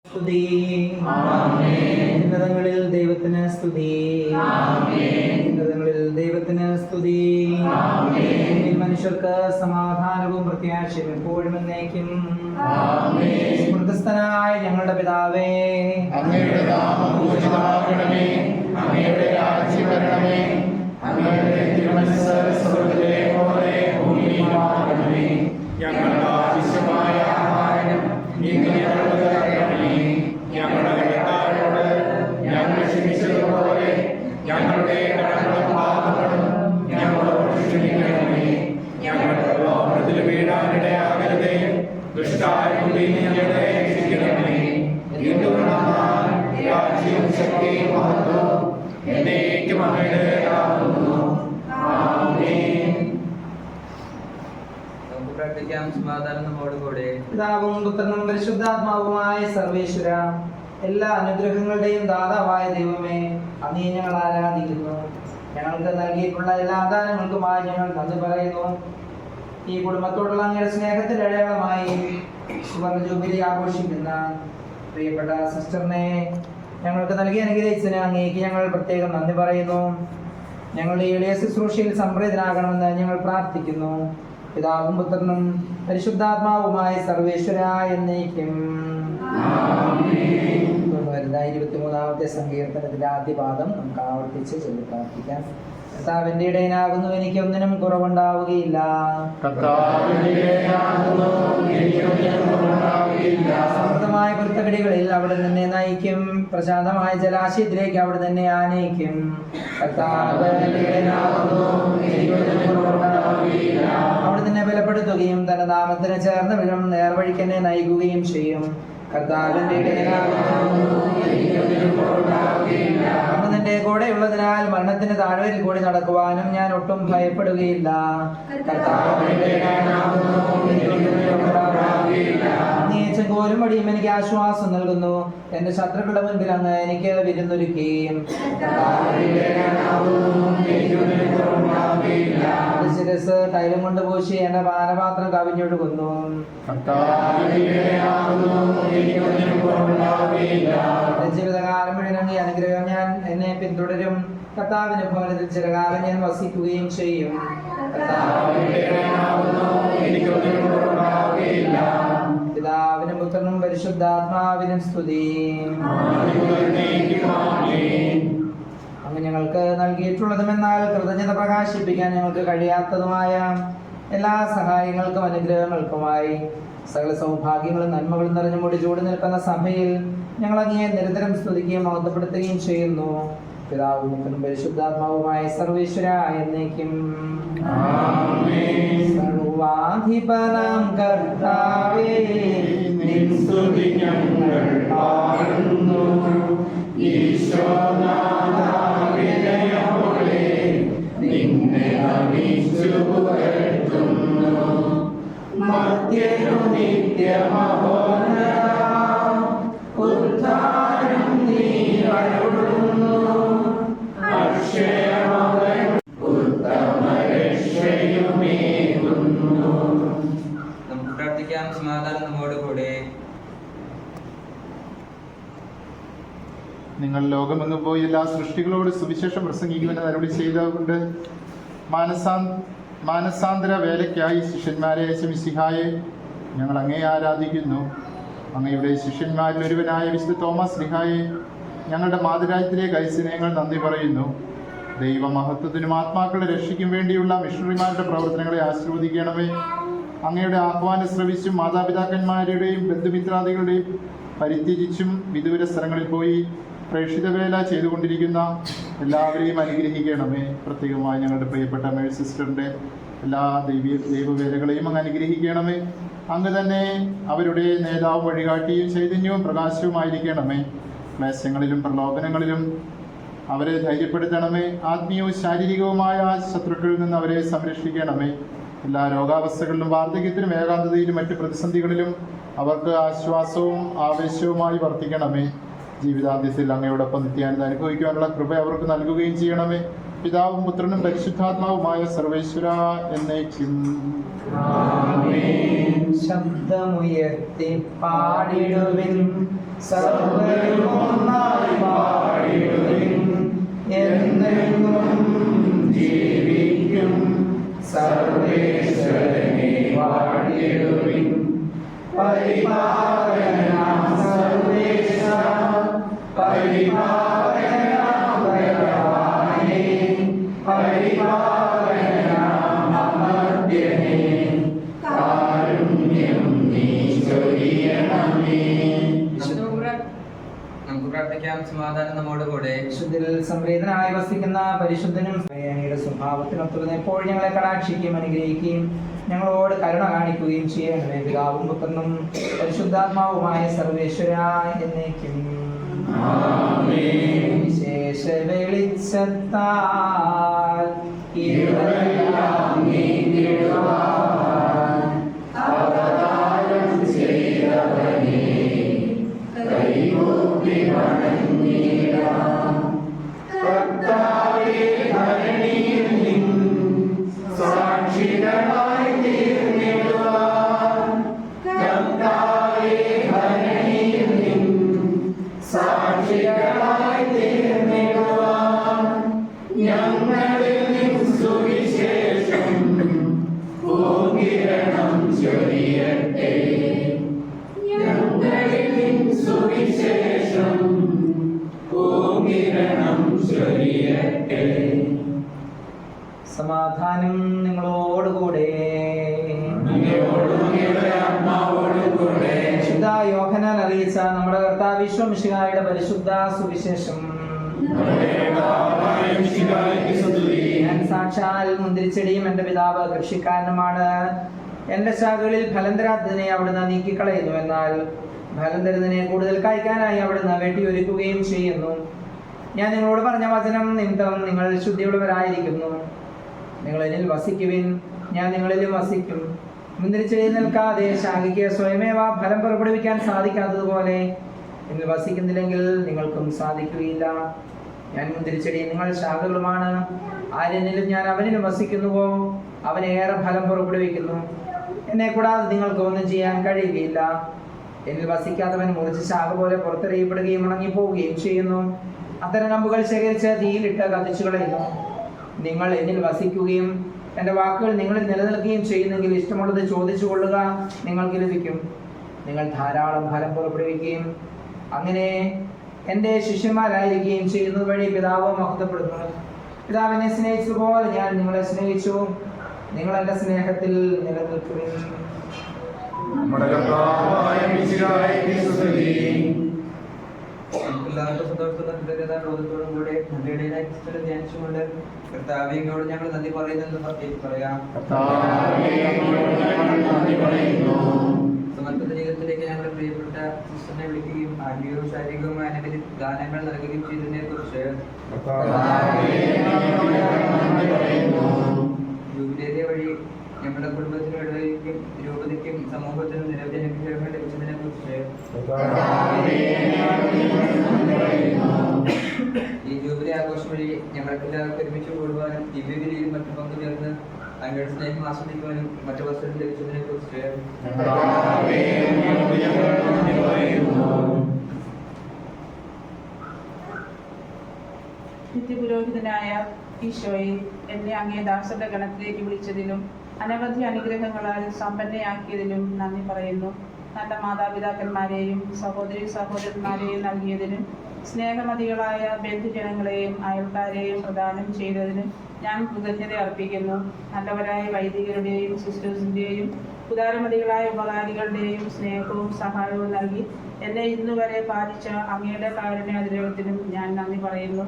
സ്തുതി. ഉന്നതങ്ങളിൽ ദൈവത്തിന് സ്തുതി. ഉന്നതങ്ങളിൽ ദൈവത്തിന് സ്തുതി. മനുഷ്യർക്ക് സമാധാനവും പ്രത്യാശയും എപ്പോഴും എന്നേക്കും. സ്വർഗ്ഗസ്ഥനായ ഞങ്ങളുടെ പിതാവേ, അങ്ങയുടെ നാമം പൂജിതമാകണമേ. അങ്ങയുടെ രാജ്യം വരണമേ. അങ്ങയുടെ തിരുമനസ്സ് സ്വർഗ്ഗത്തിലെ പോലെ ഭൂമിയിലുമാകണമേ. ഞങ്ങൾക്ക് ആവശ്യമായ ആഹാരം ഇന്ന് ഞങ്ങൾക്ക് തരണമേ. ഞങ്ങളുടെ കടക്കാരോട് ഞങ്ങൾ ക്ഷമിച്ചതുപോലെ ഞങ്ങളുടെ കടങ്ങളും പാപങ്ങളും ഞങ്ങളോട് ക്ഷമിക്കണമേ. ഞങ്ങളുടെ പാപത്തിൽ വീഴാനിടയാകരുതേ. ദുഷ്ടാരൂപി ഞങ്ങളെ രക്ഷിക്കണമേ. എന്തുകൊണ്ടെന്നാൽ രാജ്യവും ശക്തിയും മഹത്വവും എന്നേക്കും അങ്ങയുടേതാകുന്നു. ആമേൻ. നമുക്ക് പ്രാർത്ഥിക്കാം. സമാധാനം നമ്മോടുകൂടെ. പിതാവും പുത്രനും പരിശുദ്ധാത്മാവുമായ സർവേശ്വര, എല്ലാ അനുഗ്രഹങ്ങളുടെയും ദാതാവായ ദൈവമേ, അങ്ങേ ഞങ്ങൾ ആരാധിക്കുന്നു. ഞങ്ങൾക്ക് നൽകിയിട്ടുള്ള എല്ലാ ദാനങ്ങൾക്കുമായി ഞങ്ങൾ നന്ദി പറയുന്നു. ഈ കുടുംബത്തോടുള്ള അങ്ങയുടെ സ്നേഹത്തിന്റെ അടയാളമായി സുവർണ്ണ ജൂബിലി ആഘോഷിക്കുന്ന പ്രിയപ്പെട്ട സിസ്റ്ററിനെ ഞങ്ങൾക്ക് നൽകി അനുഗ്രഹിച്ചതിന് അങ്ങേക്ക് ഞങ്ങൾ പ്രത്യേകം നന്ദി പറയുന്നു. ഞങ്ങളുടെ എളിയ ശുശ്രൂഷയിൽ സംപ്രീതനാകണമെന്ന് ഞങ്ങൾ പ്രാർത്ഥിക്കുന്നു. പിതാവും പുത്രനും പരിശുദ്ധാത്മാവുമായ സർവേശ്വര എന്നേക്കും. 23-ാമത്തെ സങ്കീർത്തനത്തിന്റെ ആദ്യ പാദം നമുക്ക് ആവർത്തിച്ച് ചൊല്ലി പ്രാർത്ഥിക്കാം. കർത്താവിന്റെ ഇടയനാകുന്നു, എനിക്കൊന്നിനും കുറവുണ്ടാവുകയില്ല. സമൃദ്ധമായ പുൽത്തകിടികളിൽ അവിടെ തന്നെ നയിക്കും. പ്രശാന്തമായ ജലാശയത്തിലേക്ക് അവിടെ തന്നെ ആനയിക്കും. അവിടെ തന്നെ ബലപ്പെടുത്തുകയും തന്റെ നാമത്തിന് ചേർന്ന വിധം നേർവഴിക്കെന്നെ നയിക്കുകയും ചെയ്യും. കർത്താവിന്റെ അങ്ങ് നിന്റെ കൂടെ ഉള്ളതിനാൽ മരണത്തിന് താഴ്വരയിൽ കൂടി നടക്കുവാനും ഞാൻ ഒട്ടും ഭയപ്പെടുകയില്ല. കോലും വടിയും എനിക്ക് ആശ്വാസം നൽകുന്നു. എന്റെ ശത്രുക്കളുടെ മുൻപിൽ അങ്ങ് എനിക്ക് വിരുന്നൊരുക്കുകയും ശിരസ് തൈലം കൊണ്ട് പൂശി എന്റെ പാനപാത്രം കവിഞ്ഞൊഴുകുന്നു. ജീവിതകാലം മുഴുവൻ ഈ അനുഗ്രഹം എന്നെ പിന്തുടരും. കർത്താവിന്റെ ഭവനത്തിൽ ചിരകാലം ഞാൻ വസിക്കുകയും ചെയ്യും. പിതാവിനും പുത്രനും പരിശുദ്ധാത്മാവിനും സ്തുതി. അങ്ങ് ഞങ്ങൾക്ക് നൽകിയിട്ടുള്ളതും എന്നാൽ കൃതജ്ഞത പ്രകാശിപ്പിക്കാൻ ഞങ്ങൾക്ക് കഴിയാത്തതുമായ എല്ലാ സഹായങ്ങൾക്കും അനുഗ്രഹങ്ങൾക്കുമായി സകല സൗഭാഗ്യങ്ങളും നന്മകളും നിറഞ്ഞു മുടി ചൂടി നിൽക്കുന്ന സഭയിൽ ഞങ്ങൾ അങ്ങയെ നിരന്തരം സ്തുതിക്കുകയും മഹത്വപ്പെടുത്തുകയും ചെയ്യുന്നു. പിതാവും പുത്രനും പരിശുദ്ധാത്മാവുമായ സർവേശ്വര എന്നേക്കും. സർവാധിപനാം കർത്താവേ, നിൻ സ്തുതി ഞങ്ങൾ പാടുന്നു. ഈശോനാഥവിനയമോടെ നിന്നെ നമിച്ചു പുകഴ്ത്തുന്നു. മർത്യനു നിത്യമഹോന്നതം ഉദ്ധാനം നീ അരുളുന്നു. അക്ഷയമവൻ ഉത്തമരക്ഷയുമേകുന്നു. നമുക്ക് പ്രാർത്ഥിക്കാം. സമാധാനം നമ്മോട് കൂടെ. നിങ്ങൾ ലോകമെങ്ങും പോയി എല്ലാ സൃഷ്ടികളോട് സുവിശേഷം പ്രസംഗിക്കുമെന്ന് നടപടി ചെയ്തുകൊണ്ട് മാനസാന്തര വേലയ്ക്കായി ശിഷ്യന്മാരെ അയച്ച മിശിഹായെ ഞങ്ങൾ അങ്ങയെ ആരാധിക്കുന്നു. അങ്ങയുടെ ശിഷ്യന്മാരിൽ ഒരുവനായ വിശുദ്ധ തോമസ് ശ്ലീഹായെ ഞങ്ങളുടെ മാതൃരാജ്യത്തിലേക്ക് അയച്ച് ഞങ്ങൾ നന്ദി പറയുന്നു. ദൈവമഹത്വത്തിനും ആത്മാക്കളുടെ രക്ഷയ്ക്കും വേണ്ടിയുള്ള മിഷണറിമാരുടെ പ്രവർത്തനങ്ങളെ ആശീർവദിക്കണമേ. അങ്ങയുടെ ആഹ്വാനം ശ്രവിച്ചും മാതാപിതാക്കന്മാരുടെയും ബന്ധുമിത്രാദികളുടെയും പരിത്യജിച്ചും വിദൂര സ്ഥലങ്ങളിൽ പോയി പ്രേക്ഷിത വേല ചെയ്തുകൊണ്ടിരിക്കുന്ന എല്ലാവരെയും അനുഗ്രഹിക്കണമേ. പ്രത്യേകമായി ഞങ്ങളുടെ പ്രിയപ്പെട്ട മേഴ്സി സിസ്റ്ററിൻ്റെ എല്ലാ ദൈവവേലകളെയും അങ്ങ് അനുഗ്രഹിക്കണമേ. അങ്ങ് തന്നെ അവരുടെ നേതാവും വഴികാട്ടിയും ചൈതന്യവും പ്രകാശവുമായിരിക്കണമേ. ക്ലേശങ്ങളിലും പ്രലോഭനങ്ങളിലും അവരെ ധൈര്യപ്പെടുത്തണമേ. ആത്മീയവും ശാരീരികവുമായ ശത്രുക്കളിൽ നിന്ന് അവരെ സംരക്ഷിക്കണമേ. എല്ലാ രോഗാവസ്ഥകളിലും വാർദ്ധക്യത്തിലും ഏകാന്തതയിലും മറ്റ് പ്രതിസന്ധികളിലും അവർക്ക് ആശ്വാസവും ആവേശവുമായി വർത്തിക്കണമേ. ജീവിതാന്ത്യത്തിൽ അങ്ങയോടൊപ്പം നിത്യാനന്ദ അനുഭവിക്കുവാനുള്ള കൃപ അവർക്ക് നൽകുകയും ചെയ്യണമേ. പിതാവും പുത്രനും പരിശുദ്ധാത്മാവുമായ സർവേശ്വര എന്നേക്കും. ശബ്ദമുയർത്തി പാടിടുവിൻ, സർവ്വരും ഒന്നായി പാടിടുവിൻ. എന്നെന്നും ജീവിക്കും സർവേശ്വരനെ പാടിടുവിൻ. പരിപാലനാം സർവേശ, പരിപാലനാം ഭഗവാനേ, പരിപാലനാം അമർത്യനേ, കാരുണ്യം നീ ചൊരിയണമേ. നമുക്ക് പ്രാർത്ഥിക്കാം. സമാധാനം നമ്മോട് കൂടെ. വിശുദ്ധിൽ സംവേദനായി വസിക്കുന്ന പരിശുദ്ധനും അങ്ങയുടെ സ്വഭാവത്തിനൊത്തുന്ന എപ്പോഴും ഞങ്ങളെ കടാക്ഷിക്കുകയും അനുഗ്രഹിക്കുകയും ഞങ്ങളോട് കരുണ കാണിക്കുകയും ചെയ്യണമേ. പിതാവും പുത്രനും പരിശുദ്ധാത്മാവുമായ സർവേശ്വര എന്നേക്കും. വിശേഷ വെളിച്ചത്താൽ ഇരുളെല്ലാം നീങ്ങിടുവാൻ അവതാരം ചെയ്തവനേ, കൈകൂപ്പി വണങ്ങിടാം. കർത്താവേ, ധരണിയിൽ നിൻ സാക്ഷികളായി തീർന്നിടുവാൻ. കർത്താവേ, ധരണിയിൽ നിൻ സാക്ഷികളായി തീർന്നിടുവാൻ. ഞങ്ങളിൽ നിൻ സുവിശേഷം പൂകിരണം ചൊരിയട്ടെ. ഞങ്ങളിൽ നിൻ സുവിശേഷം പൂകിരണം ചൊരിയട്ടെ. സമാധാനം നിങ്ങളോടുകൂടെ. വിശുദ്ധ യോഹന്നാൻ അറിയിച്ച നമ്മുടെ കർത്താവ് മിശിഹായുടെ പരിശുദ്ധ സുവിശേഷം. ഞാൻ സാക്ഷാൽ മുന്തിരിച്ചെടിയും എന്റെ പിതാവ് കൃഷിക്കാരനുമാണ്. എന്റെ ശാഖകളിൽ ഫലം തരാത്തതിനെ അവിടുന്ന് നീക്കിക്കളയുന്നു, എന്നാൽ ഫലം തരുന്നതിനെ കൂടുതൽ കായ്ക്കാനായി അവിടുന്ന് വെട്ടിയൊരുക്കുകയും ചെയ്യുന്നു. ഞാൻ നിങ്ങളോട് പറഞ്ഞ വചനം നിമിത്തം നിങ്ങൾ ശുദ്ധിയുള്ളവരായിരിക്കുന്നു. നിങ്ങൾ എന്നിൽ വസിക്കുവിൻ, ഞാൻ നിങ്ങളിലും വസിക്കും. മുന്തിരിച്ചെടിയിൽ നിൽക്കാതെ ശാഖയ്ക്ക് സ്വയമേവ ഫലം പുറപ്പെടുവിക്കാൻ സാധിക്കാത്തതുപോലെ എന്നിൽ വസിക്കുന്നില്ലെങ്കിൽ നിങ്ങൾക്കും സാധിക്കുകയില്ല. ഞാൻ മുന്തിരിച്ചെടി, നിങ്ങൾ ശാഖകളുമാണ്. ആരെന്നിലും ഞാൻ അവനിലും വസിക്കുന്നുവോ അവൻ ഏറെ ഫലം പുറപ്പെടുവിക്കുന്നു. എന്നെ കൂടാതെ നിങ്ങൾക്ക് ഒന്നും ചെയ്യാൻ കഴിയുകയില്ല. എന്നിൽ വസിക്കാത്തവൻ മുറിച്ച് ശാഖ പോലെ പുറത്തെറിയപ്പെടുകയും ഉണങ്ങിപ്പോവുകയും ചെയ്യുന്നു. അത്തരം കമ്പുകൾ ശേഖരിച്ച് തീയിലിട്ട് കത്തിച്ചു കളയുന്നു. നിങ്ങൾ എന്നിൽ വസിക്കുകയും എൻ്റെ വാക്കുകൾ നിങ്ങളിൽ നിലനിൽക്കുകയും ചെയ്യുന്നെങ്കിൽ ഇഷ്ടമുള്ളത് ചോദിച്ചു കൊള്ളുക, നിങ്ങൾക്ക് ലഭിക്കും. നിങ്ങൾ ധാരാളം ഫലം പുറപ്പെടുവിക്കുകയും അങ്ങനെ എൻ്റെ ശിഷ്യന്മാരായിരിക്കുകയും ചെയ്യുന്നത് വഴി പിതാവ് മഹത്വപ്പെടുന്നു. പിതാവിനെ സ്നേഹിച്ചതുപോലെ ഞാൻ നിങ്ങളെ സ്നേഹിച്ചു. നിങ്ങൾ എൻ്റെ സ്നേഹത്തിൽ നിലനിൽക്കുകയും എല്ലാവർക്കും സന്തോഷത്തോടും കൂടെ ധ്യാനിച്ചുകൊണ്ട് കർത്താവിനോട് ഞങ്ങൾ നന്ദി പറയുന്നത് പറയാം. സമർപ്പിത ജീവിതത്തിലേക്ക് ഞങ്ങളുടെ പ്രിയപ്പെട്ട സിസ്റ്ററിനെ വിളിക്കുകയും ആത്മീയവും ശാരീരികവുമായ അനവധി ദാനങ്ങൾ നൽകുകയും ചെയ്തതിനെ കുറിച്ച് ജൂബിലേരിയ വഴി ഞങ്ങളുടെ കുടുംബത്തിനും ഇടവകയ്ക്കും രൂപതയ്ക്കും സമൂഹത്തിനും നിരവധി അനുഗ്രഹങ്ങൾ ലഭിച്ചതിനെ കുറിച്ച് ഈ ജൂബിലി ആഘോഷം വഴി ഞങ്ങൾക്ക് എല്ലാവർക്കും ഒരുമിച്ച് കൂടുവാനും ദിവ്യഗിരിയിലും മറ്റു പങ്കുചേർന്ന് അങ്ങയുടെ സ്നേഹം ആസ്വദിക്കുവാനും മറ്റു വസ്തുക്കൾ ലഭിച്ചതിനെ കുറിച്ച് നിത്യപുരോഹിതനായ ഈശോയെ, എന്നെ അങ്ങേ ദാസന്റെ ഗണത്തിലേക്ക് വിളിച്ചതിലും അനവധി അനുഗ്രഹങ്ങളാൽ സമ്പന്നയാക്കിയതിലും നന്ദി പറയുന്നു. നല്ല മാതാപിതാക്കന്മാരെയും സഹോദരി സഹോദരന്മാരെയും നൽകിയതിനും സ്നേഹമതികളായ ബന്ധുജനങ്ങളെയും അയൽക്കാരെയും പ്രദാനം ചെയ്തതിനും ഞാൻ കൃതജ്ഞത അർപ്പിക്കുന്നു. നല്ലവരായ വൈദികരുടെയും സിസ്റ്റേഴ്സിൻ്റെയും ഉദാരമതികളായ ഉപകാരികളുടെയും സ്നേഹവും സഹായവും നൽകി എന്നെ ഇന്നുവരെ പാലിച്ച അങ്ങയുടെ കാരുണ്യാതിരകത്തിനും ഞാൻ നന്ദി പറയുന്നു.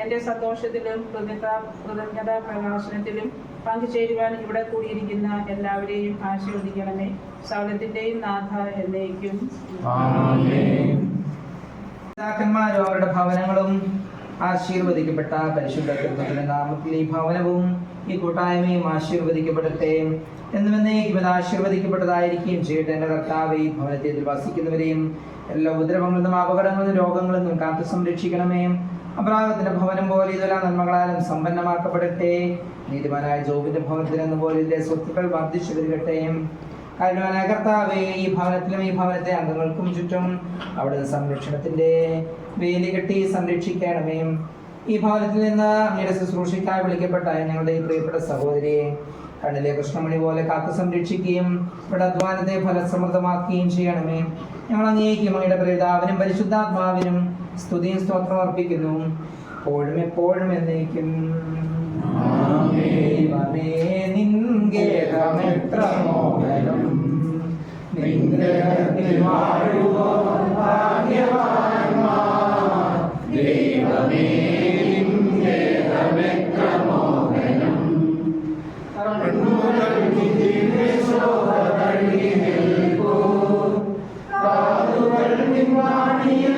എൻ്റെ സന്തോഷത്തിലും കൃതജ്ഞതാ പ്രകാശനത്തിലും പങ്കുചേരുവാൻ ഇവിടെ കൂടിയിരിക്കുന്ന എല്ലാവരെയും ആശീർവദിക്കണമേ. സകലത്തിൻ്റെയും നാഥ എന്നേക്കും. പിതാക്കന്മാരും അവരുടെ ഭവനങ്ങളും ആശീർവദിക്കപ്പെട്ട പരിശുദ്ധ കൃത്യത്തിന്റെ നാമത്തിൽ ഈ ഭവനവും ഈ കൂട്ടായ്മയും ആശീർവദിക്കപ്പെടട്ടെ. എന്നുമെന്നേക്കും ഇത് ആശീർവദിക്കപ്പെട്ടതായിരിക്കുകയും ചെയ്യട്ടെ. എൻ്റെ കർത്താവേ, ഈ ഭവനത്തിൽ വസിക്കുന്നവരെയും എല്ലാ ഉപദ്രവങ്ങളിൽ നിന്നും അപകടങ്ങളിൽ നിന്നും രോഗങ്ങളിൽ നിന്നും കാത്തു സംരക്ഷിക്കണമേ. അബ്രാഹത്തിന്റെ ഭവനം പോലെ ഇതെല്ലാം നന്മകളാലും സമ്പന്നമാക്കപ്പെടട്ടെ. നീതിമാനായ ജോബിന്റെ ഭവനത്തിൽ എന്ന പോലെ ഇതിന്റെ സ്വത്തുക്കൾ വർദ്ധിച്ചു വരികട്ടെ. കാരണവാനായ കർത്താവേ, ഈ ഭവനത്തിലും ഈ ഭവനത്തെ അംഗങ്ങൾക്കും ചുറ്റും അവിടുന്ന് സംരക്ഷണത്തിന്റെ വേലി കെട്ടി സംരക്ഷിക്കണമേ. ഈ ഭവനത്തിൽ നിന്ന് അങ്ങയുടെ ശുശ്രൂഷയ്ക്കായി വിളിക്കപ്പെട്ട ഞങ്ങളുടെ ഈ പ്രിയപ്പെട്ട സഹോദരിയെ കണ്ണിലെ കൃഷ്ണമണി പോലെ കാത്തു സംരക്ഷിക്കുകയും ഇവിടെ അധ്വാനത്തെ ഫലസമൃദ്ധമാക്കുകയും ചെയ്യണമേ. ഞങ്ങൾ അങ്ങേക്കും അങ്ങയുടെ പിതാവിനും പരിശുദ്ധാത്മാവിനും സ്തുതിയും സ്തോത്രം അർപ്പിക്കുന്നു, എപ്പോഴും എപ്പോഴും എന്നേക്കും. ദൈവമേ, നിൻ ഗേഹമെത്ര മോഹനം, നിൻ ഗേഹത്തിൽ വാഴുവോർ ഭാഗ്യവാന്മാർ. ദൈവമേ, നിൻ ഗേഹമെത്ര മോഹനം, കണ്ണുകൾ നിന്റെ ശോഭ തഴുകി നിൽക്കൂ, കാതുകൾ നിൻ വാണിയിൽ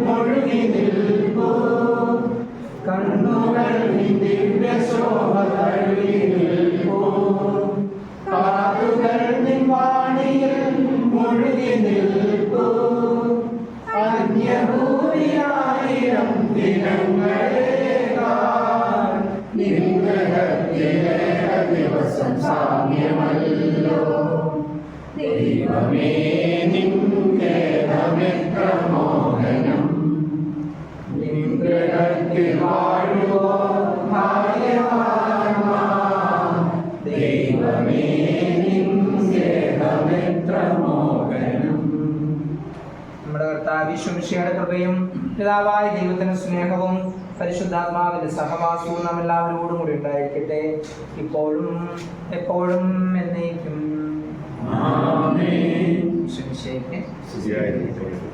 മുഴുകി നിൽക്കൂ. കണ്ണുകൾ നിന്റെ ശോഭ തഴുകി നിൽക്കൂ, കാതുകൾ നിൻ വാണിയിൽ മുഴുകി നിൽക്കൂ. അന്യഭൂമിയായിരം ദിനങ്ങളേക്കാൾ നിൻഗ്രഹത്തിലെ ദിവസം സാമ്യമല്ലോ. ദൈവമേ, നിൻ ഗേഹമെത്ര മോഹനം, നിൻഗ്രഹത്തിൽ വാഴുവോർ ഭാഗ്യവാന്മാർ. ദൈവമേ, നിൻ ഗേഹമെത്ര മോഹനം. നമ്മുടെ കർത്താവ് ഈശോമിശിഹായുടെ കൃപയും പിതാവായ ദൈവത്തിന്റെ സ്നേഹവും പരിശുദ്ധാത്മാവിന്റെ സഹവാസവും നാം എല്ലാവരോടും കൂടി ഉണ്ടായിരിക്കട്ടെ, ഇപ്പോഴും എപ്പോഴും എന്നേക്കും.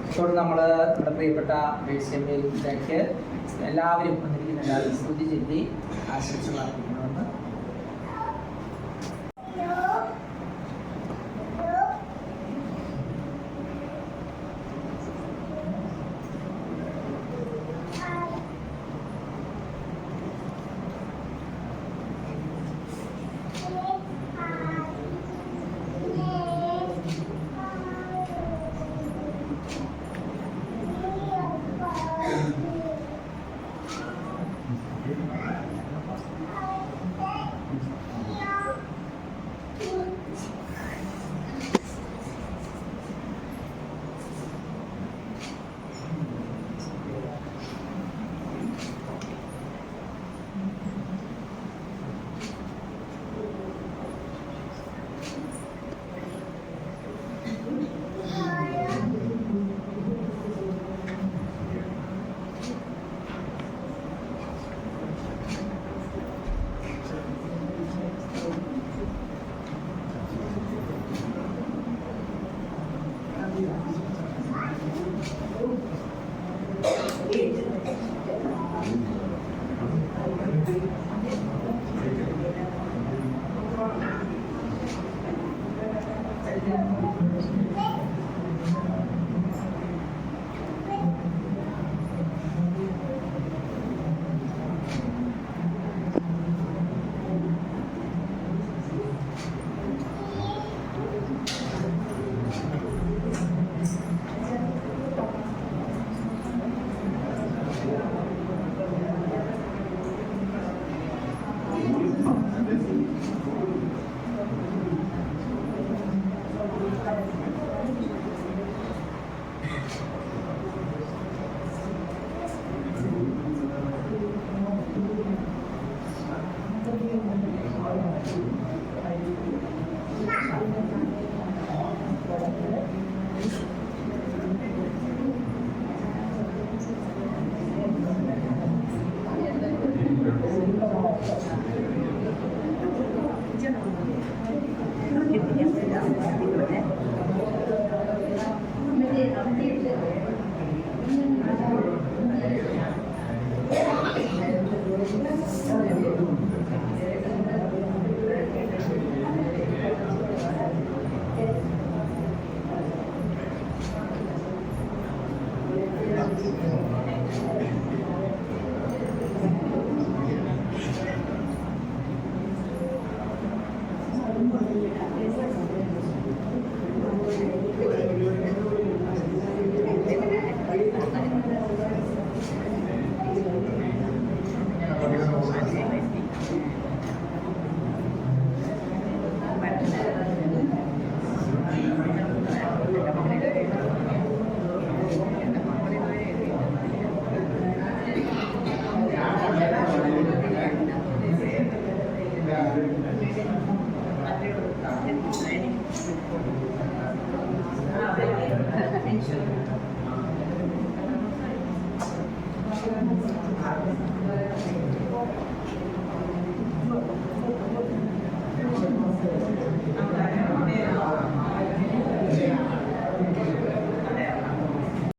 ഇപ്പോൾ നമ്മൾ നമ്മുടെ പ്രിയപ്പെട്ട ദേശീയയിലേക്ക് എല്ലാവരും വന്നിരിക്കുന്ന എല്ലാവരും സ്തുതി ചൊല്ലി ആശംസ അർപ്പിക്കണമെന്ന്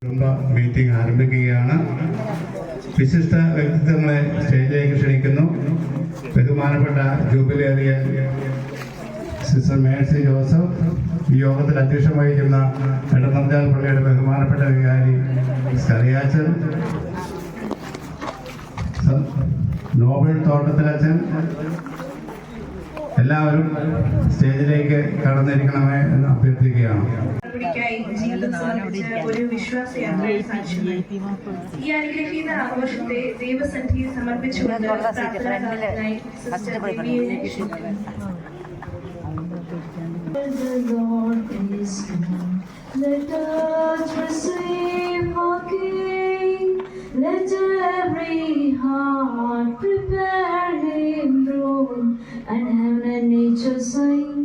കുടുംബ മീറ്റിംഗ് ആരംഭിക്കുകയാണ്. വിശിഷ്ട വ്യക്തിത്വങ്ങളെ സ്റ്റേജിലേക്ക് ക്ഷണിക്കുന്നു. ബഹുമാനപ്പെട്ട ജൂബിലേറിയ സിസ്റ്റർ മേഴ്സി ജോസഫ്, ഈ യോഗത്തിൽ അധ്യക്ഷം വഹിക്കുന്ന എടനർജാൽ പള്ളിയുടെ ബഹുമാനപ്പെട്ട വികാരി സ്കറിയാച്ചൻ, നോബൽ തോട്ടത്തിലച്ചൻ, എല്ലാവരും സ്റ്റേജിലേക്ക് കടന്നിരിക്കണമേ എന്ന് അഭ്യർത്ഥിക്കുകയാണ്. ഒരു വിശ്വാസിയാണ് ഈ അനുഗ്രഹീത ആഘോഷത്തെ ദൈവസന്നിധിയിൽ സമർപ്പിച്ചുകൊണ്ട് പ്രാർത്ഥനായി സിസ്റ്റർ ദേവിയെ ക്ഷണിക്കുന്നു. The Lord is come. Let us receive our King. Let every heart prepare Him room. And heaven and nature sing,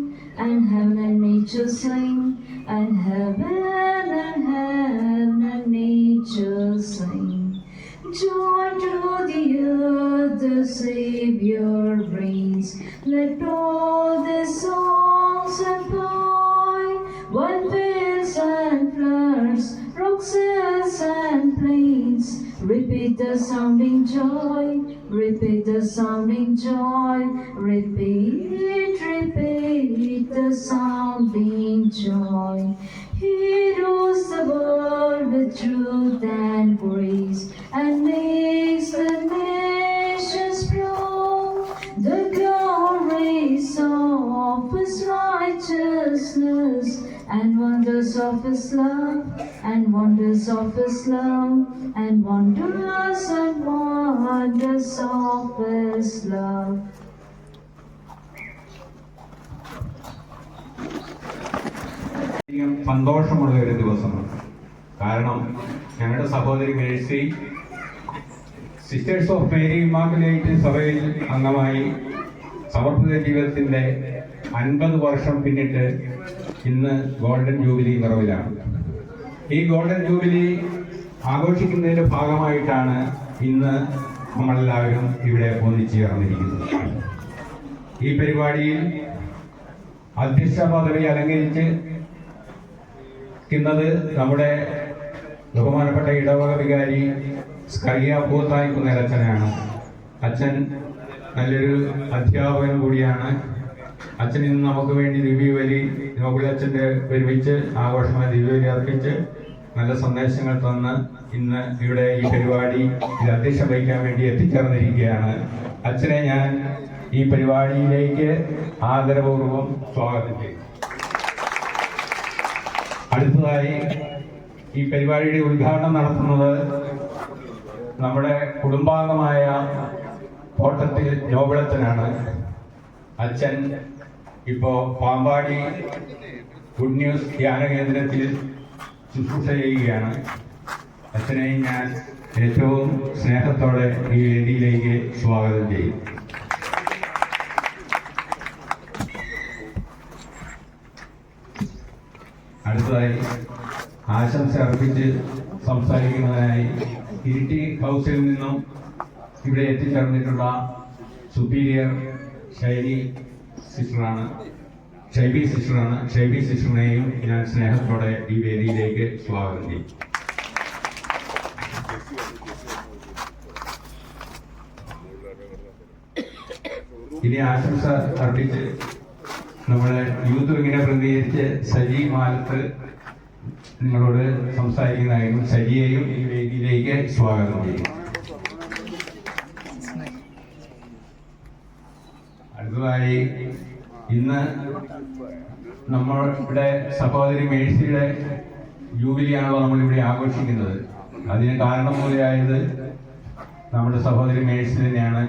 and heaven and nature sing, and heaven and nature sing. Joy to the earth the Savior brings. Let all the songs employ, while fields and flowers, rocks, hills and plains, repeat the sounding joy, repeat the sounding joy, repeat the sounding joy. He rules the world with truth and grace, and makes the nations proud. The glories of His righteousness, and wonders of His love, and wonders of His love, and wonders of His love. സന്തോഷമുള്ള ഒരു ദിവസമാണ്. കാരണം ഞങ്ങളുടെ സഹോദരി Mercy sisters of Mary immaculate സഭയിൽ അംഗമായി സമർപ്പിത ജീവിതത്തിൻ്റെ 50 വർഷം പിന്നിട്ട് ഇന്ന് ഗോൾഡൻ ജൂബിലി നിറവിലാണ്. ഈ ഗോൾഡൻ ജൂബിലി ആഘോഷിക്കുന്നതിൻ്റെ ഭാഗമായിട്ടാണ് ഇന്ന് നമ്മളെല്ലാവരും ഇവിടെ ഒന്നിച്ചേർന്നിരിക്കുന്നത്. ഈ പരിപാടിയിൽ അധ്യക്ഷ പദവി അലങ്കരിക്കുന്നത് നമ്മുടെ ബഹുമാനപ്പെട്ട ഇടവക വികാരി സ്കറിയ പൂത്തായിക്കുന്നേലച്ഛനാണ്. അച്ഛൻ നല്ലൊരു അധ്യാപകൻ കൂടിയാണ്. അച്ഛൻ ഇന്ന് നമുക്ക് വേണ്ടി ദിവ്യബലി നോബിളച്ഛൻ്റെ ഒരുമിച്ച് ആഘോഷമായി ദിവ്യബലി അർപ്പിച്ച് നല്ല സന്ദേശങ്ങൾ തന്ന് ഇന്ന് ഇവിടെ ഈ പരിപാടി ഇത് അധ്യക്ഷം വഹിക്കാൻ വേണ്ടി എത്തിച്ചേർന്നിരിക്കുകയാണ്. അച്ഛനെ ഞാൻ ഈ പരിപാടിയിലേക്ക് ആദരപൂർവ്വം സ്വാഗതം ചെയ്യും. അടുത്തതായി ഈ പരിപാടിയുടെ ഉദ്ഘാടനം നടത്തുന്നത് നമ്മുടെ കുടുംബാംഗമായ കോട്ടത്തിൽ നോബിളച്ചനാണ്. അച്ഛൻ ഇപ്പോൾ പാമ്പാടി ഗുഡ് ന്യൂസ് ധ്യാന കേന്ദ്രത്തിൽ ശുശ്രൂഷ ചെയ്യുകയാണ്. അച്ഛനെയും ഞാൻ ഏറ്റവും സ്നേഹത്തോടെ ഈ വേദിയിലേക്ക് സ്വാഗതം ചെയ്യും. അടുത്തതായി ആശംസ അർപ്പിച്ച് സംസാരിക്കുന്നതിനായി ഇരിട്ടി ഹൗസിൽ നിന്നും ഇവിടെ എത്തിച്ചേർന്നിട്ടുള്ള സുപ്പീരിയർ ഷൈബി സിസ്റ്ററാണ്. ഷൈബി സിസ്റ്ററിനെയും ഞാൻ സ്നേഹത്തോടെ ഈ വേദിയിലേക്ക് സ്വാഗതം ചെയ്യും. ഇനി ആശംസ അർപ്പിച്ച് നമ്മുടെ യൂത്ത് വിങ്ങിനെ പ്രതിനിധീകരിച്ച് സജി മാലത്ത് നിങ്ങളോട് സംസാരിക്കുന്നതായും സരിയെയും ഈ വേദിയിലേക്ക് സ്വാഗതം ചെയ്യുന്നു. അടുത്തതായി ഇന്ന് നമ്മളുടെ സഹോദരി മേഴ്സിയുടെ ജൂബിലിയാണല്ലോ നമ്മളിവിടെ ആഘോഷിക്കുന്നത്. അതിന് കാരണം പോലെയായത് നമ്മുടെ സഹോദരി മേഴ്സി തന്നെയാണ്.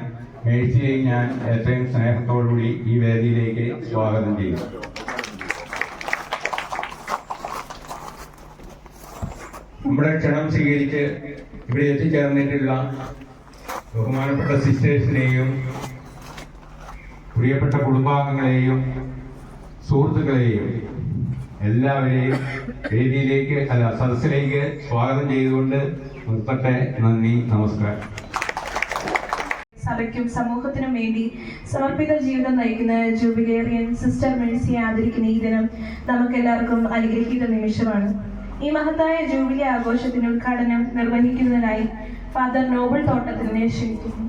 മേഴ്സിയെയും ഞാൻ എത്രയും സ്നേഹത്തോടുകൂടി ഈ വേദിയിലേക്ക് സ്വാഗതം ചെയ്യുന്നു. നമ്മുടെ ക്ഷണം സ്വീകരിച്ച് ഇവിടെ എത്തിച്ചേർന്നിട്ടുള്ള ബഹുമാനപ്പെട്ട സിസ്റ്റേഴ്സിനെയും പ്രിയപ്പെട്ട കുടുംബാംഗങ്ങളെയും സുഹൃത്തുക്കളെയും എല്ലാവരെയും വേദിയിലേക്ക് സദസ്സിലേക്ക് സ്വാഗതം ചെയ്തുകൊണ്ട് നിർത്തട്ടെ. നന്ദി, നമസ്കാരം. സഭയ്ക്കും സമൂഹത്തിനും വേണ്ടി സമർപ്പിത ജീവിതം നയിക്കുന്ന ജൂബിലേറിയൻ സിസ്റ്റർ മേഴ്സിയെ ആദരിക്കുന്ന ഈ ദിനം നമുക്കെല്ലാവർക്കും അനുഗ്രഹീത നിമിഷമാണ്. ഈ മഹത്തായ ജൂബിലി ആഘോഷത്തിന്റെ ഉദ്ഘാടനം നിർവഹിക്കുന്നതിനായി ഫാദർ നോബിൾ തോട്ടത്തിലിനെ ക്ഷണിക്കുന്നു.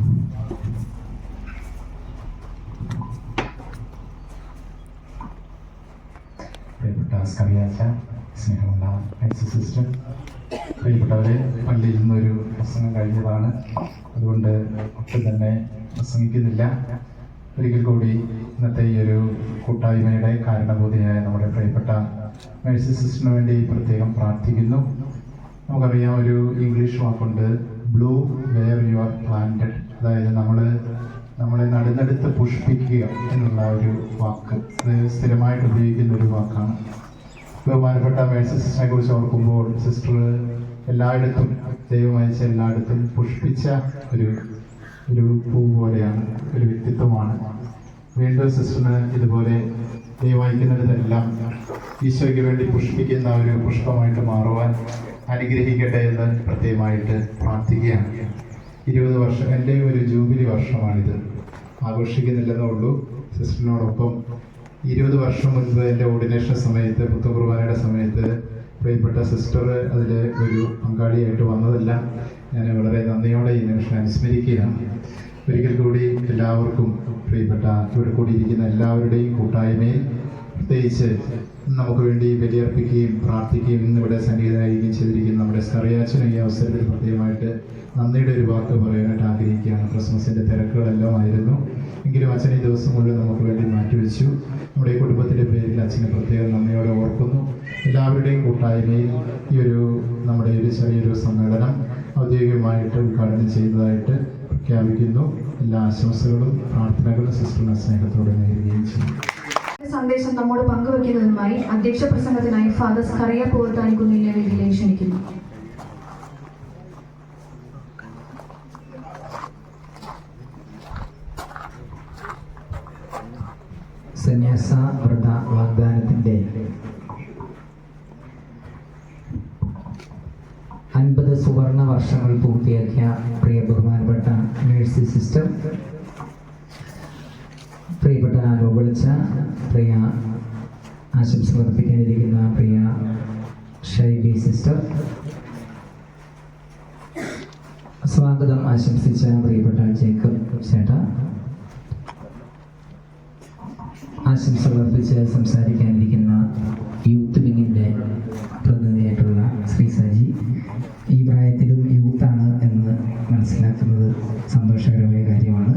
പ്രിയപ്പെട്ട സ്കറിയാച്ച, സ്നേഹമുള്ള സിസ്റ്റർ, പ്രിയപ്പെട്ടവരെ, പള്ളിയിൽ നിന്നൊരു പ്രസംഗം കഴിഞ്ഞതാണ്. അതുകൊണ്ട് ഒട്ടും തന്നെ പ്രസംഗിക്കുന്നില്ല. ഒരിക്കൽ കൂടി ഇന്നത്തെ ഈ ഒരു കൂട്ടായ്മയുടെ കാരണബോധിയായ നമ്മുടെ പ്രിയപ്പെട്ട മേഴ്സി സിസ്റ്ററിന് വേണ്ടി പ്രത്യേകം പ്രാർത്ഥിക്കുന്നു. നമുക്കറിയാം, ഒരു ഇംഗ്ലീഷ് വാക്കുണ്ട്, bloom where you are planted. അതായത് നമ്മളെ നടുന്നെടുത്ത് പുഷ്പിക്കുക എന്നുള്ള ഒരു വാക്ക്, അത് സ്ഥിരമായിട്ട് ഉപയോഗിക്കുന്ന ഒരു വാക്കാണ്. ബഹുമാനപ്പെട്ട മേഴ്സി സിസ്റ്ററിനെ കുറിച്ച് ഓർക്കുമ്പോൾ സിസ്റ്റർ എല്ലായിടത്തും, ദൈവം അയച്ച എല്ലായിടത്തും പുഷ്പിച്ച ഒരു പൂ പോലെയാണ്, ഒരു വ്യക്തിത്വമാണ്. വീണ്ടും സിസ്റ്ററിന് ഇതുപോലെ ദൈവം അയക്കുന്നിടത്തെല്ലാം ഈശോയ്ക്ക് വേണ്ടി പുഷ്പിക്കുന്ന ഒരു പുഷ്പമായിട്ട് മാറുവാൻ അനുഗ്രഹിക്കട്ടെ എന്ന് പ്രത്യേകമായിട്ട് പ്രാർത്ഥിക്കുകയാണ്. 20 വർഷം എൻ്റെ ഒരു ജൂബിലി വർഷമാണിത്. ആഘോഷിക്കുന്നില്ലെന്നേ ഉള്ളൂ. സിസ്റ്ററിനോടൊപ്പം 20 വർഷം മുൻപ് എൻ്റെ ഓർഡിനേഷൻ സമയത്ത്, പുത്തുകുർബാനയുടെ സമയത്ത് പ്രിയപ്പെട്ട സിസ്റ്റർ അതിൽ ഒരു പങ്കാളിയായിട്ട് വന്നതെല്ലാം ഞാൻ വളരെ നന്ദിയോടെ ഈ നിമിഷം അനുസ്മരിക്കുകയാണ്. ഒരിക്കൽ കൂടി എല്ലാവർക്കും, പ്രിയപ്പെട്ട ഇവിടെ കൂടിയിരിക്കുന്ന എല്ലാവരുടെയും കൂട്ടായ്മയിൽ പ്രത്യേകിച്ച് നമുക്ക് വേണ്ടി ബലിയർപ്പിക്കുകയും പ്രാർത്ഥിക്കുകയും ഇന്നിവിടെ സന്നിഹിതനായിരിക്കുകയും ചെയ്തിരിക്കുന്ന നമ്മുടെ സ്കറിയാച്ചനും ഈ അവസരത്തിൽ പ്രത്യേകമായിട്ട് നന്ദിയുടെ ഒരു വാക്ക് പറയാനായിട്ട് ആഗ്രഹിക്കുകയാണ്. ക്രിസ്മസിൻ്റെ തിരക്കുകളെല്ലാം ആയിരുന്നു, എങ്കിലും അച്ഛൻ ഈ ദിവസം മുഴുവൻ നമുക്ക് വേണ്ടി മാറ്റിവെച്ചു. നമ്മുടെ ഈ കുടുംബത്തിൻ്റെ പേരിൽ അച്ഛനെ പ്രത്യേകം നന്ദിയോടെ ഓർക്കുന്നു. എല്ലാവരുടെയും കൂട്ടായ്മയിൽ ഈ ഒരു നമ്മുടെ ഒരു ചെറിയൊരു സമ്മേളനം ഔദ്യോഗികമായിട്ട് ഉദ്ഘാടനം ചെയ്യുന്നതായിട്ട് പ്രഖ്യാപിക്കുന്നു. എല്ലാ ആശംസകളും പ്രാർത്ഥനകളും സിസ്റ്ററിനെ സ്നേഹത്തോടെ നേരുകയും ചെയ്യും. സന്ദേശം നമ്മോട് പങ്കുവെക്കുന്നതിനുമായി അധ്യക്ഷ പ്രസംഗത്തിനായി ഫാദർ സ്കറിയ പോർത്താനിക്കുന്നിലെ വേദിയിലേക്ക് ക്ഷണിക്കുന്നു. സന്യാസ വ്രത വാഗ്ദാനത്തിൻ്റെ 50 സുവർണ വർഷങ്ങൾ പൂർത്തിയാക്കിയ പ്രിയ ബഹുമാനപ്പെട്ട മേഴ്സി സിസ്റ്റർ, പ്രിയപ്പെട്ട നോബിളിച്ച, പ്രിയ ആശംസകൾ അർപ്പിക്കാനിരിക്കുന്ന പ്രിയ ഷൈബി സിസ്റ്റർ, സ്വാഗതം ആശംസിച്ച പ്രിയപ്പെട്ട ജേക്കബ് ചേട്ട, ആശംസകൾ അർപ്പിച്ച് സംസാരിക്കാനിരിക്കുന്ന യൂത്ത് വിങ്ങിൻ്റെ പ്രതിനിധിയായിട്ടുള്ള ശ്രീ സജി. ഈ പ്രായത്തിലും യൂത്താണ് എന്ന് മനസ്സിലാക്കുന്നത് സന്തോഷകരമായ കാര്യമാണ്.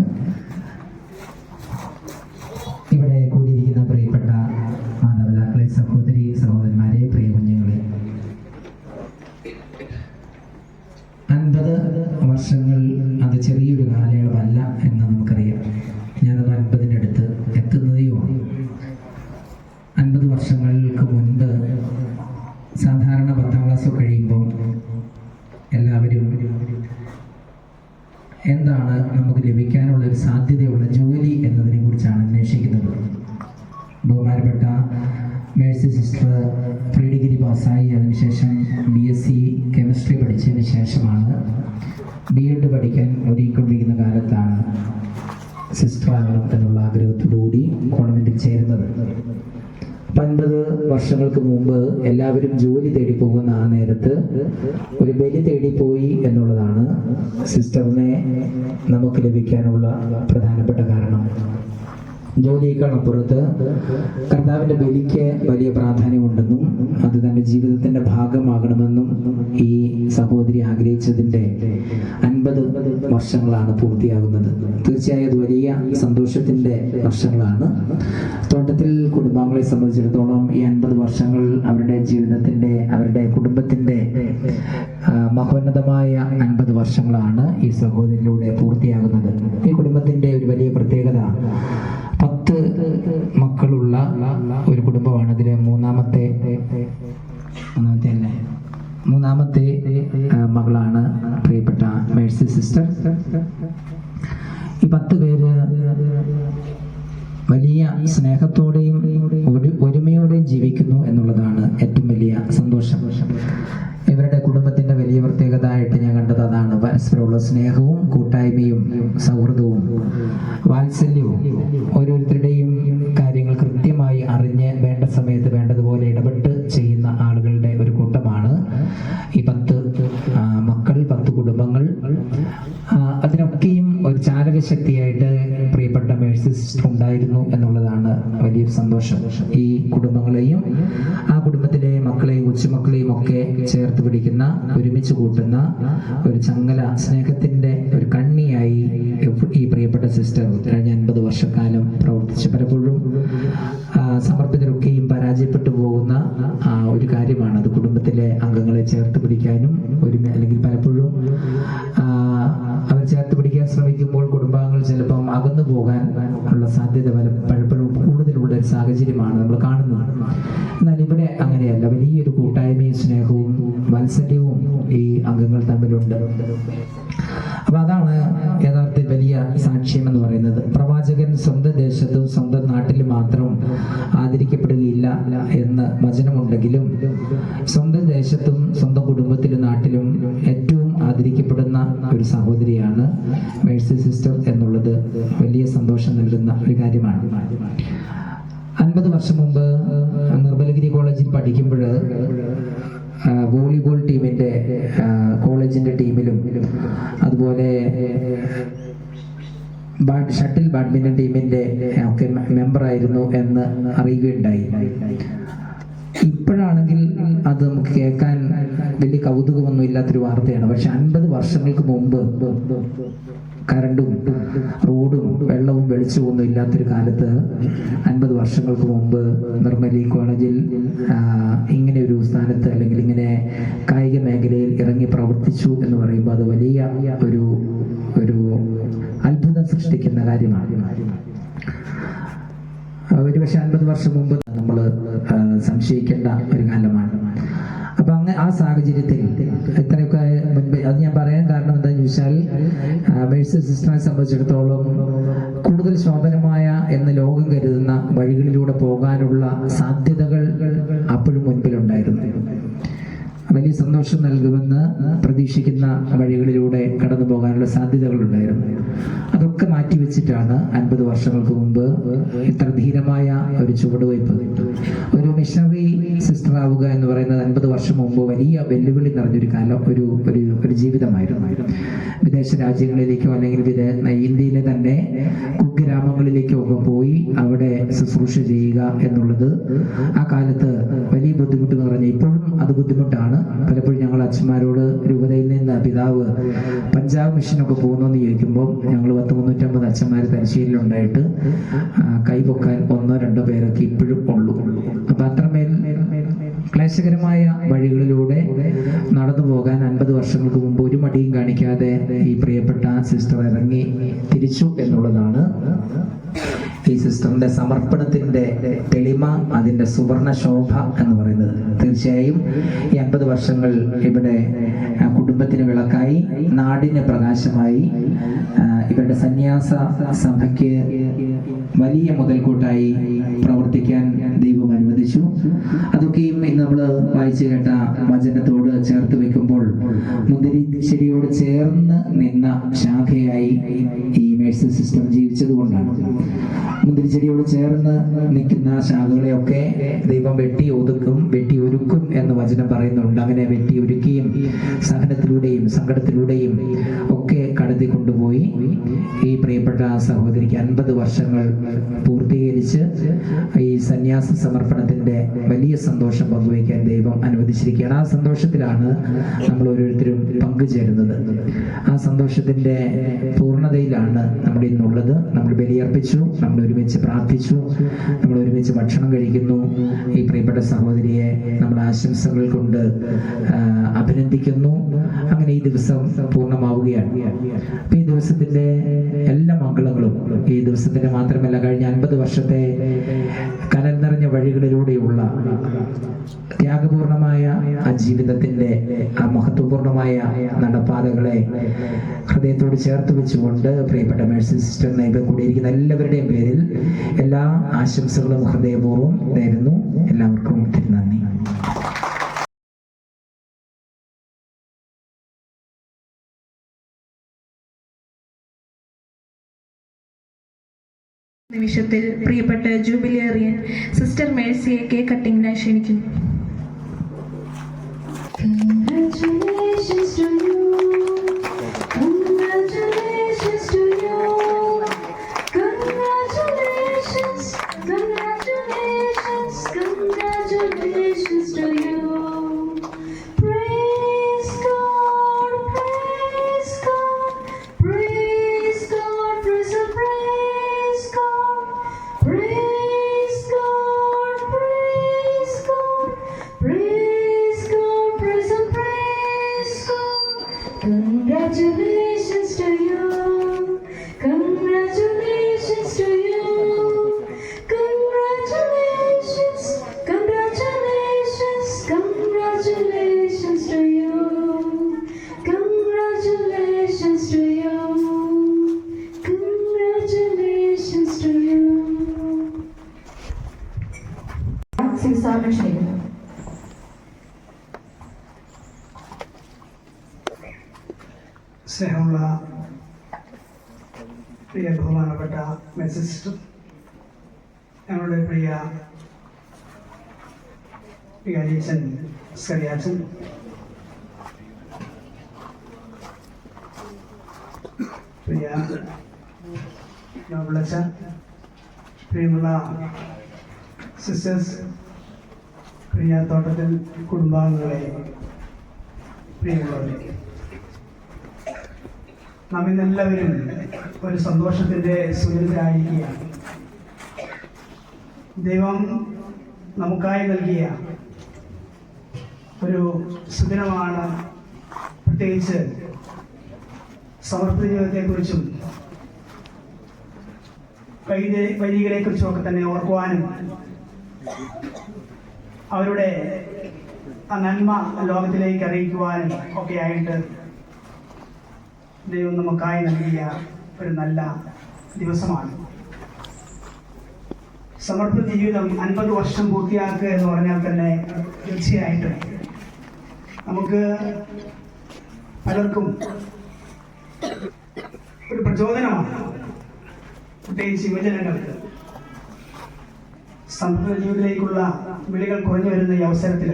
ഇവിടെ കൂടിയിരിക്കുന്ന പ്രിയപ്പെട്ട മാതാപിതാക്കളെ, സഹോദരി സഹോദരന്മാരെ, പ്രിയ കുഞ്ഞുങ്ങളെ, 50 വർഷങ്ങൾ അത് ചെറിയൊരു കാലയളവല്ല എന്ന് നമുക്കറിയാം. ഞാനത് 50-ൻ്റെ അടുത്ത് എത്തുന്നതേയോ. 50 വർഷങ്ങൾക്ക് മുൻപ് സാധാരണ 10ാം ക്ലാസ് കഴിയുമ്പോൾ എല്ലാവരും എന്താണ് നമുക്ക് ലഭിക്കാനുള്ള ഒരു സാധ്യതയുള്ള ജോലി എന്നതിനെ കുറിച്ചാണ് അന്വേഷിക്കുന്നത്. ബഹുമാനപ്പെട്ട മേഴ്സി സിസ്റ്റർ പ്രീ ഡിഗ്രി പാസ്സായി അതിനുശേഷം BSc കെമിസ്ട്രി പഠിച്ചതിന് ശേഷമാണ് B.Ed പഠിക്കാൻ ഒരുങ്ങിക്കൊണ്ടിരിക്കുന്ന കാലത്താണ് സിസ്റ്റർ ആകണം എന്നുള്ള ആഗ്രഹത്തോടുകൂടി കോൺവെന്റിൽ ചേരുന്നത്. 50 വർഷങ്ങൾക്ക് മുമ്പ് എല്ലാവരും ജോലി തേടി പോകുന്ന ആ നേരത്ത് ഒരു ബലി തേടിപ്പോയി എന്നുള്ളതാണ് സിസ്റ്ററിനെ നമുക്ക് ലഭിക്കാനുള്ള പ്രധാനപ്പെട്ട കാരണം. ജോലിയേക്കാളപ്പുറത്ത് കർത്താവിൻ്റെ ബലിക്ക് വലിയ പ്രാധാന്യമുണ്ടെന്നും അത് തൻ്റെ ജീവിതത്തിൻ്റെ ഭാഗമാകണമെന്നും ഈ സഹോദരി ആഗ്രഹിച്ചതിൻ്റെ 50 വർഷങ്ങളാണ് പൂർത്തിയാകുന്നത്. തീർച്ചയായും അത് വലിയ സന്തോഷത്തിൻ്റെ വർഷങ്ങളാണ്. തോട്ടത്തിൽ കുടുംബാംഗങ്ങളെ സംബന്ധിച്ചിടത്തോളം ഈ 50 വർഷങ്ങൾ അവരുടെ ജീവിതത്തിൻ്റെ, അവരുടെ കുടുംബത്തിൻ്റെ മഹോന്നതമായ 50 വർഷങ്ങളാണ് ഈ സഹോദരിയിലൂടെ പൂർത്തിയാകുന്നത്. ഈ കുടുംബത്തിൻ്റെ ഒരു വലിയ പ്രത്യേകത 10 മക്കളുള്ള ഒരു കുടുംബമാണ്. അതിൽ മൂന്നാമത്തെ മകളാണ് പ്രിയപ്പെട്ട മേഴ്സി സിസ്റ്റർ. ഈ 10 പേര് വലിയ സ്നേഹത്തോടെയും ഒരുമയോടെയും ജീവിക്കുന്നു എന്നുള്ളതാണ് ഏറ്റവും വലിയ സന്തോഷം. ഇവരുടെ കുടുംബത്തിന്റെ വലിയ പ്രത്യേകത ആയിട്ട് ഞാൻ കണ്ടത് അതാണ്. പരസ്പരമുള്ള സ്നേഹവും കൂട്ടായ്മയും സൗഹൃദവും വാത്സല്യവും, ഓരോരുത്തരുടെയും കാര്യങ്ങൾ കൃത്യമായി അറിഞ്ഞ് വേണ്ട സമയത്ത് വേണ്ടതുപോലെ ഇടപെട്ട് ചെയ്യുന്ന ആളുകളുടെ ഒരു കൂട്ടമാണ് ഈ 10 മക്കൾ, 10 കുടുംബങ്ങൾ. അതിനൊക്കെയും ഒരു ചാലകശക്തിയായിട്ട് പ്രിയപ്പെട്ട മേഴ്സി സിസ്റ്റർ ഉണ്ടായിരുന്നു എന്നുള്ളതാണ് വലിയൊരു സന്തോഷം. ഈ കുടുംബങ്ങളെയും ആ കുടുംബത്തിലെ മക്കളെയും കൊച്ചുമക്കളെയും ഒക്കെ ചേർത്ത് പിടിക്കുന്ന, ഒരുമിച്ച് കൂട്ടുന്ന ഒരു ചങ്ങല, സ്നേഹത്തിന്റെ ഒരു കണ്ണിയായി ഈ പ്രിയപ്പെട്ട സിസ്റ്റർ കഴിഞ്ഞ 50 വർഷക്കാലം പ്രവർത്തിച്ചു. പലപ്പോഴും സമർപ്പിതരൊക്കെയും പരാജയപ്പെട്ടു പോകുന്ന ഒരു കാര്യമാണ് അത്. കുടുംബത്തിലെ അംഗങ്ങളെ ചേർത്ത് പിടിക്കാനും അല്ലെങ്കിൽ പലപ്പോഴും അവർ ചേർത്ത് പിടിക്കാൻ ശ്രമിക്കുമ്പോൾ കുടുംബാംഗങ്ങൾ ചിലപ്പം അകന്നു പോകാൻ ഉള്ള സാധ്യത പലപ്പോഴും കൂടുതലുള്ള ഒരു സാഹചര്യമാണ് നമ്മൾ കാണുന്നത്. എന്നാൽ ഇവിടെ അങ്ങനെയല്ല. വലിയൊരു കൂട്ടായ്മയും സ്നേഹവും വാത്സല്യവും ഈ അംഗങ്ങൾ തമ്മിലുണ്ട്. അപ്പൊ അതാണ് യഥാർത്ഥത്തിൽ വലിയ സാക്ഷ്യം എന്ന് പറയുന്നത്. പ്രവാചകൻ സ്വന്തം ദേശത്തും സ്വന്തം നാട്ടിലും മാത്രം ആദരിക്കപ്പെടുകയില്ല എന്ന് വചനമുണ്ടെങ്കിലും സ്വന്തം ദേശത്തും സ്വന്തം കുടുംബത്തിലും നാട്ടിലും ഏറ്റവും ആദരിക്കപ്പെടുന്ന ഒരു സഹോദരിയാണ് മേഴ്സി സിസ്റ്റർ എന്നുള്ളത് വലിയ സന്തോഷം നൽകുന്ന ഒരു കാര്യമാണ്. 50 വർഷം മുമ്പ് നിർമ്മലഗിരി കോളേജിൽ പഠിക്കുമ്പോൾ വോളിബോൾ ടീമിന്റെ, കോളേജിന്റെ ടീമിലും അതുപോലെ ഷട്ടിൽ ബാഡ്മിന്റൺ ടീമിന്റെ ഒക്കെ മെമ്പറായിരുന്നു എന്ന് അറിയുകയുണ്ടായി. ഇപ്പോഴാണെങ്കിൽ അത് നമുക്ക് കേൾക്കാൻ വലിയ കൗതുകമൊന്നും ഇല്ലാത്തൊരു വാർത്തയാണ്. പക്ഷെ 50 വർഷങ്ങൾക്ക് മുമ്പ് കറണ്ടും റോഡും വെള്ളവും വെളിച്ചവും ഒന്നും ഇല്ലാത്തൊരു കാലത്ത് 50 വർഷങ്ങൾക്ക് മുമ്പ് നിർമ്മലി കോളേജിൽ ഇങ്ങനെ ഒരു സ്ഥാനത്ത് അല്ലെങ്കിൽ ഇങ്ങനെ കായിക മേഖലയിൽ ഇറങ്ങി പ്രവർത്തിച്ചു എന്ന് പറയുമ്പോൾ അത് വലിയ ഒരു അത്ഭുതം സൃഷ്ടിക്കുന്ന കാര്യമാണ്. ഒരുപക്ഷെ 50 വർഷം മുമ്പ് നമ്മൾ സംശയിക്കേണ്ട ഒരു കാലമാണ്. അപ്പൊ അങ്ങനെ ആ സാഹചര്യത്തിൽ ഇത്രയൊക്കെ മുൻപ് അത് ഞാൻ പറയാൻ കാരണം എന്താണെന്ന് ചോദിച്ചാൽ മേഴ്സി സിസ്റ്ററിനെ സംബന്ധിച്ചിടത്തോളം കൂടുതൽ ശോഭനമായ എന്ന് ലോകം കരുതുന്ന വഴികളിലൂടെ പോകാനുള്ള സാധ്യതകൾ അപ്പോഴും മുൻപിലുണ്ടായിരുന്നു. വലിയ സന്തോഷം നൽകുമെന്ന് പ്രതീക്ഷിക്കുന്ന വഴികളിലൂടെ കടന്നു പോകാനുള്ള സാധ്യതകളുണ്ടായിരുന്നു. അതൊക്കെ മാറ്റിവെച്ചിട്ടാണ് 50 വർഷങ്ങൾക്ക് മുമ്പ് ഇത്ര ധീരമായ ഒരു ചുവടുവയ്പ്. ഒരു മിഷണറി സിസ്റ്റർ ആവുക എന്ന് പറയുന്നത് 50 വർഷം മുമ്പ് വലിയ വെല്ലുവിളി നിറഞ്ഞൊരു കാലം, ഒരു ജീവിതമായിരുന്നു. വിദേശ രാജ്യങ്ങളിലേക്കോ അല്ലെങ്കിൽ ഇന്ത്യയിലെ തന്നെ കുഗ്രാമങ്ങളിലേക്കോ ഒക്കെ പോയി അവിടെ ശുശ്രൂഷ ചെയ്യുക എന്നുള്ളത് ആ കാലത്ത് വലിയ ബുദ്ധിമുട്ട് നിറഞ്ഞ, ഇപ്പോഴും അത് ബുദ്ധിമുട്ടാണ്. പലപ്പോഴും ഞങ്ങൾ അച്ഛന്മാരോട് രൂപതയിൽ നിന്ന് പിതാവ് പഞ്ചാബ് മിഷനൊക്കെ പോകുന്നു ചോദിക്കുമ്പോൾ ഞങ്ങൾ 350 അച്ഛന്മാർ പരിശീലനമുണ്ടായിട്ട് കൈപൊക്കാൻ 1-2 പേരൊക്കെ ഇപ്പോഴും ഉള്ളൂ. അപ്പൊ അത്രമേൽ ക്ലേശകരമായ വഴികളിലൂടെ നടന്നു പോകാൻ 50 വർഷങ്ങൾക്ക് മുമ്പ് ഒരു മടിയും കാണിക്കാതെ ഈ പ്രിയപ്പെട്ട സിസ്റ്റർ ഇറങ്ങി തിരിച്ചു എന്നുള്ളതാണ് ഈ സിസ്റ്ററിന്റെ സമർപ്പണത്തിന്റെ തെളിമ, അതിന്റെ സുവർണ ശോഭ എന്ന് പറയുന്നത്. തീർച്ചയായും ഈ 50 വർഷങ്ങൾ ഇവിടെ കുടുംബത്തിന് വിളക്കായി, നാടിന് പ്രകാശമായി, ഇവരുടെ സന്യാസ സഭയ്ക്ക് വലിയ മുതൽക്കൂട്ടായി പ്രവർത്തിക്കാൻ ദൈവം അനുവദിച്ചു. അതൊക്കെയും ഇന്ന് നമ്മൾ വായിച്ചു കേട്ട വചനത്തോട് ചേർത്ത് വെക്കുമ്പോൾ മുന്തിരിച്ചെടിയോട് ചേർന്ന് നിന്ന ശാഖയായി ഈ മേഴ്സി സിസ്റ്റർ ജീവിച്ചത് കൊണ്ടാണ്. മുന്തിരിച്ചെടിയോട് ചേർന്ന് നിൽക്കുന്ന ശാഖകളെയൊക്കെ ദൈവം വെട്ടി ഒരുക്കും എന്ന് വചനം പറയുന്നുണ്ട്. അങ്ങനെ വെട്ടി ഒരുക്കിയും സഹനത്തിലൂടെയും സങ്കടത്തിലൂടെയും ഒക്കെ നടത്തിക്കൊണ്ടുപോയി ഈ പ്രിയപ്പെട്ട സഹോദരിക്ക് 50 വർഷങ്ങൾ പൂർത്തീകരിച്ച് ഈ സന്യാസ സമർപ്പണത്തിൻ്റെ വലിയ സന്തോഷം പങ്കുവയ്ക്കാൻ ദൈവം അനുവദിച്ചിരിക്കുകയാണ്. ആ സന്തോഷത്തിലാണ് നമ്മൾ ഓരോരുത്തരും പങ്കുചേരുന്നത്. ആ സന്തോഷത്തിൻ്റെ പൂർണ്ണതയിലാണ് നമ്മൾ ഇന്നുള്ളത്. നമ്മൾ ബലിയർപ്പിച്ചു, നമ്മൾ ഒരുമിച്ച് പ്രാർത്ഥിച്ചു, നമ്മൾ ഒരുമിച്ച് ഭക്ഷണം കഴിക്കുന്നു. ഈ പ്രിയപ്പെട്ട സഹോദരിയെ നമ്മൾ ആശംസകൾ കൊണ്ട് അഭിനന്ദിക്കുന്നു. അങ്ങനെ ഈ ദിവസം പൂർണ്ണമാവുകയാണ്. അപ്പൊ ഈ ദിവസത്തിന്റെ എല്ലാ മംഗളങ്ങളും, ഈ ദിവസത്തിന്റെ മാത്രമല്ല കഴിഞ്ഞ 50 വർഷത്തെ കനൽ നിറഞ്ഞ വഴികളിലൂടെയുള്ള ത്യാഗപൂർണമായ ആ ജീവിതത്തിന്റെ ആ മഹത്വപൂർണമായ നടപ്പാതകളെ ഹൃദയത്തോട് ചേർത്ത് വെച്ചുകൊണ്ട് പ്രിയപ്പെട്ട മേഴ്സി സിസ്റ്റർ നൈബ കൂടിയിരിക്കുന്ന എല്ലാവരുടെയും പേരിൽ എല്ലാ ആശംസകളും ഹൃദയപൂർവ്വം നേരുന്നു. എല്ലാവർക്കും ഒത്തിരി നന്ദി. നിമിഷത്തിൽ പ്രിയപ്പെട്ട ജൂബിലേറിയൻ സിസ്റ്റർ മേഴ്സിയെ കേക്ക് കട്ടിങ്ങിനായി ക്ഷണിക്കുന്നു. Congratulations to you. Congratulations to you. Congratulations. Congratulations. Congratulations to you. Praise God. Praise God. Praise God. Praise and praise God. Praise God. Praise God. Praise God. Praise and praise God. Congratulations to you. Congratulations to you. Congratulations. Congratulations. Congratulations to you. Congratulations to you. Congratulations to you. സിംസാറിനെ ക്ഷണിക്കുന്നു. സ്നേഹമുള്ള പ്രിയ ബഹുമാനപ്പെട്ട Mercy sister, ഞങ്ങളുടെ പ്രിയ വികാരിയച്ഛൻ സ്കറിയാച്ചൻ, പ്രിയ നോബിളച്ച, പ്രിയമുള്ള sisters, പ്രിയ തോട്ടത്തിൽ കുടുംബാംഗങ്ങളെ, പ്രിയമുള്ളവരെ, നാം ഇന്നെല്ലാവരും ഒരു സന്തോഷത്തിൻ്റെ സുരഭിതരായിരിക്കുകയാണ്. ദൈവം നമുക്കായി നൽകിയ ഒരു സുദിനമാണ്. പ്രത്യേകിച്ച് സമർപ്പിത ജീവിതത്തെക്കുറിച്ചും വൈദികരെക്കുറിച്ചും ഒക്കെ തന്നെ ഓർക്കുവാനും അവരുടെ ആ നന്മ ലോകത്തിലേക്ക് അറിയിക്കുവാനും ഒക്കെയായിട്ട് ദൈവം നമുക്കായി നൽകിയ ഒരു നല്ല ദിവസമാണ്. സമർപ്പിത ജീവിതം 50 വർഷം പൂർത്തിയാക്കുക എന്ന് പറഞ്ഞാൽ തന്നെ തീർച്ചയായിട്ടും നമുക്ക് പലർക്കും ഒരു പ്രചോദനമാണ്. പ്രത്യേകിച്ച് യുവജനങ്ങൾക്ക് സമർപ്പിത ജീവിതത്തിലേക്കുള്ള വിളികൾ കുറഞ്ഞു വരുന്ന ഈ അവസരത്തിൽ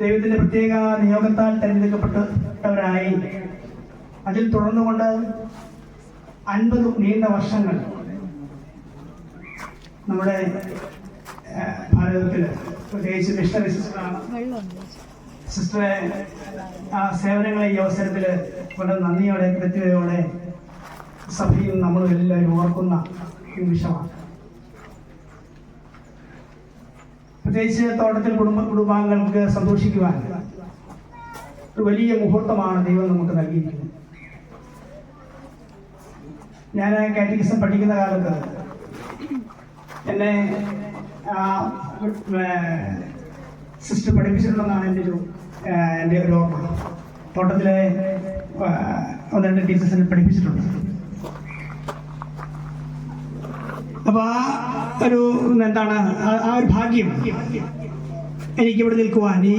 ദൈവത്തിന്റെ പ്രത്യേക നിയോഗത്താൽ തെരഞ്ഞെടുക്കപ്പെട്ടവരായി അതിൽ തുടർന്നുകൊണ്ട് 50 നീണ്ട വർഷങ്ങൾ നമ്മുടെ ഭാരതത്തിൽ പ്രത്യേകിച്ച് മിഷണറി സിസ്റ്ററെ ആ സേവനങ്ങളെ ഈ അവസരത്തിൽ വളരെ നന്ദിയോടെ കൃത്യതയോടെ സഭയും നമ്മളും എല്ലാവരും ഓർക്കുന്ന നിമിഷമാണ്. പ്രത്യേകിച്ച് തോട്ടത്തിൽ കുടുംബാംഗങ്ങൾക്ക് സന്തോഷിക്കുവാൻ ഒരു വലിയ മുഹൂർത്തമാണ് ദൈവം നമുക്ക് നൽകിയിരിക്കുന്നത്. ഞാൻ കാറ്റഗിസം പഠിക്കുന്ന കാലത്ത് എന്നെ സിസ്റ്റർ പഠിപ്പിച്ചിട്ടുണ്ടെന്നാണ് എൻ്റെ ഒരു ഓർമ്മ. തോട്ടത്തിലെ 1-2 ടീച്ചേഴ്സിനെ പഠിപ്പിച്ചിട്ടുണ്ട്. അപ്പൊ ആ ഒരു എന്താണ് ആ ഒരു ഭാഗ്യം എനിക്കിവിടെ നിൽക്കുവാൻ, ഈ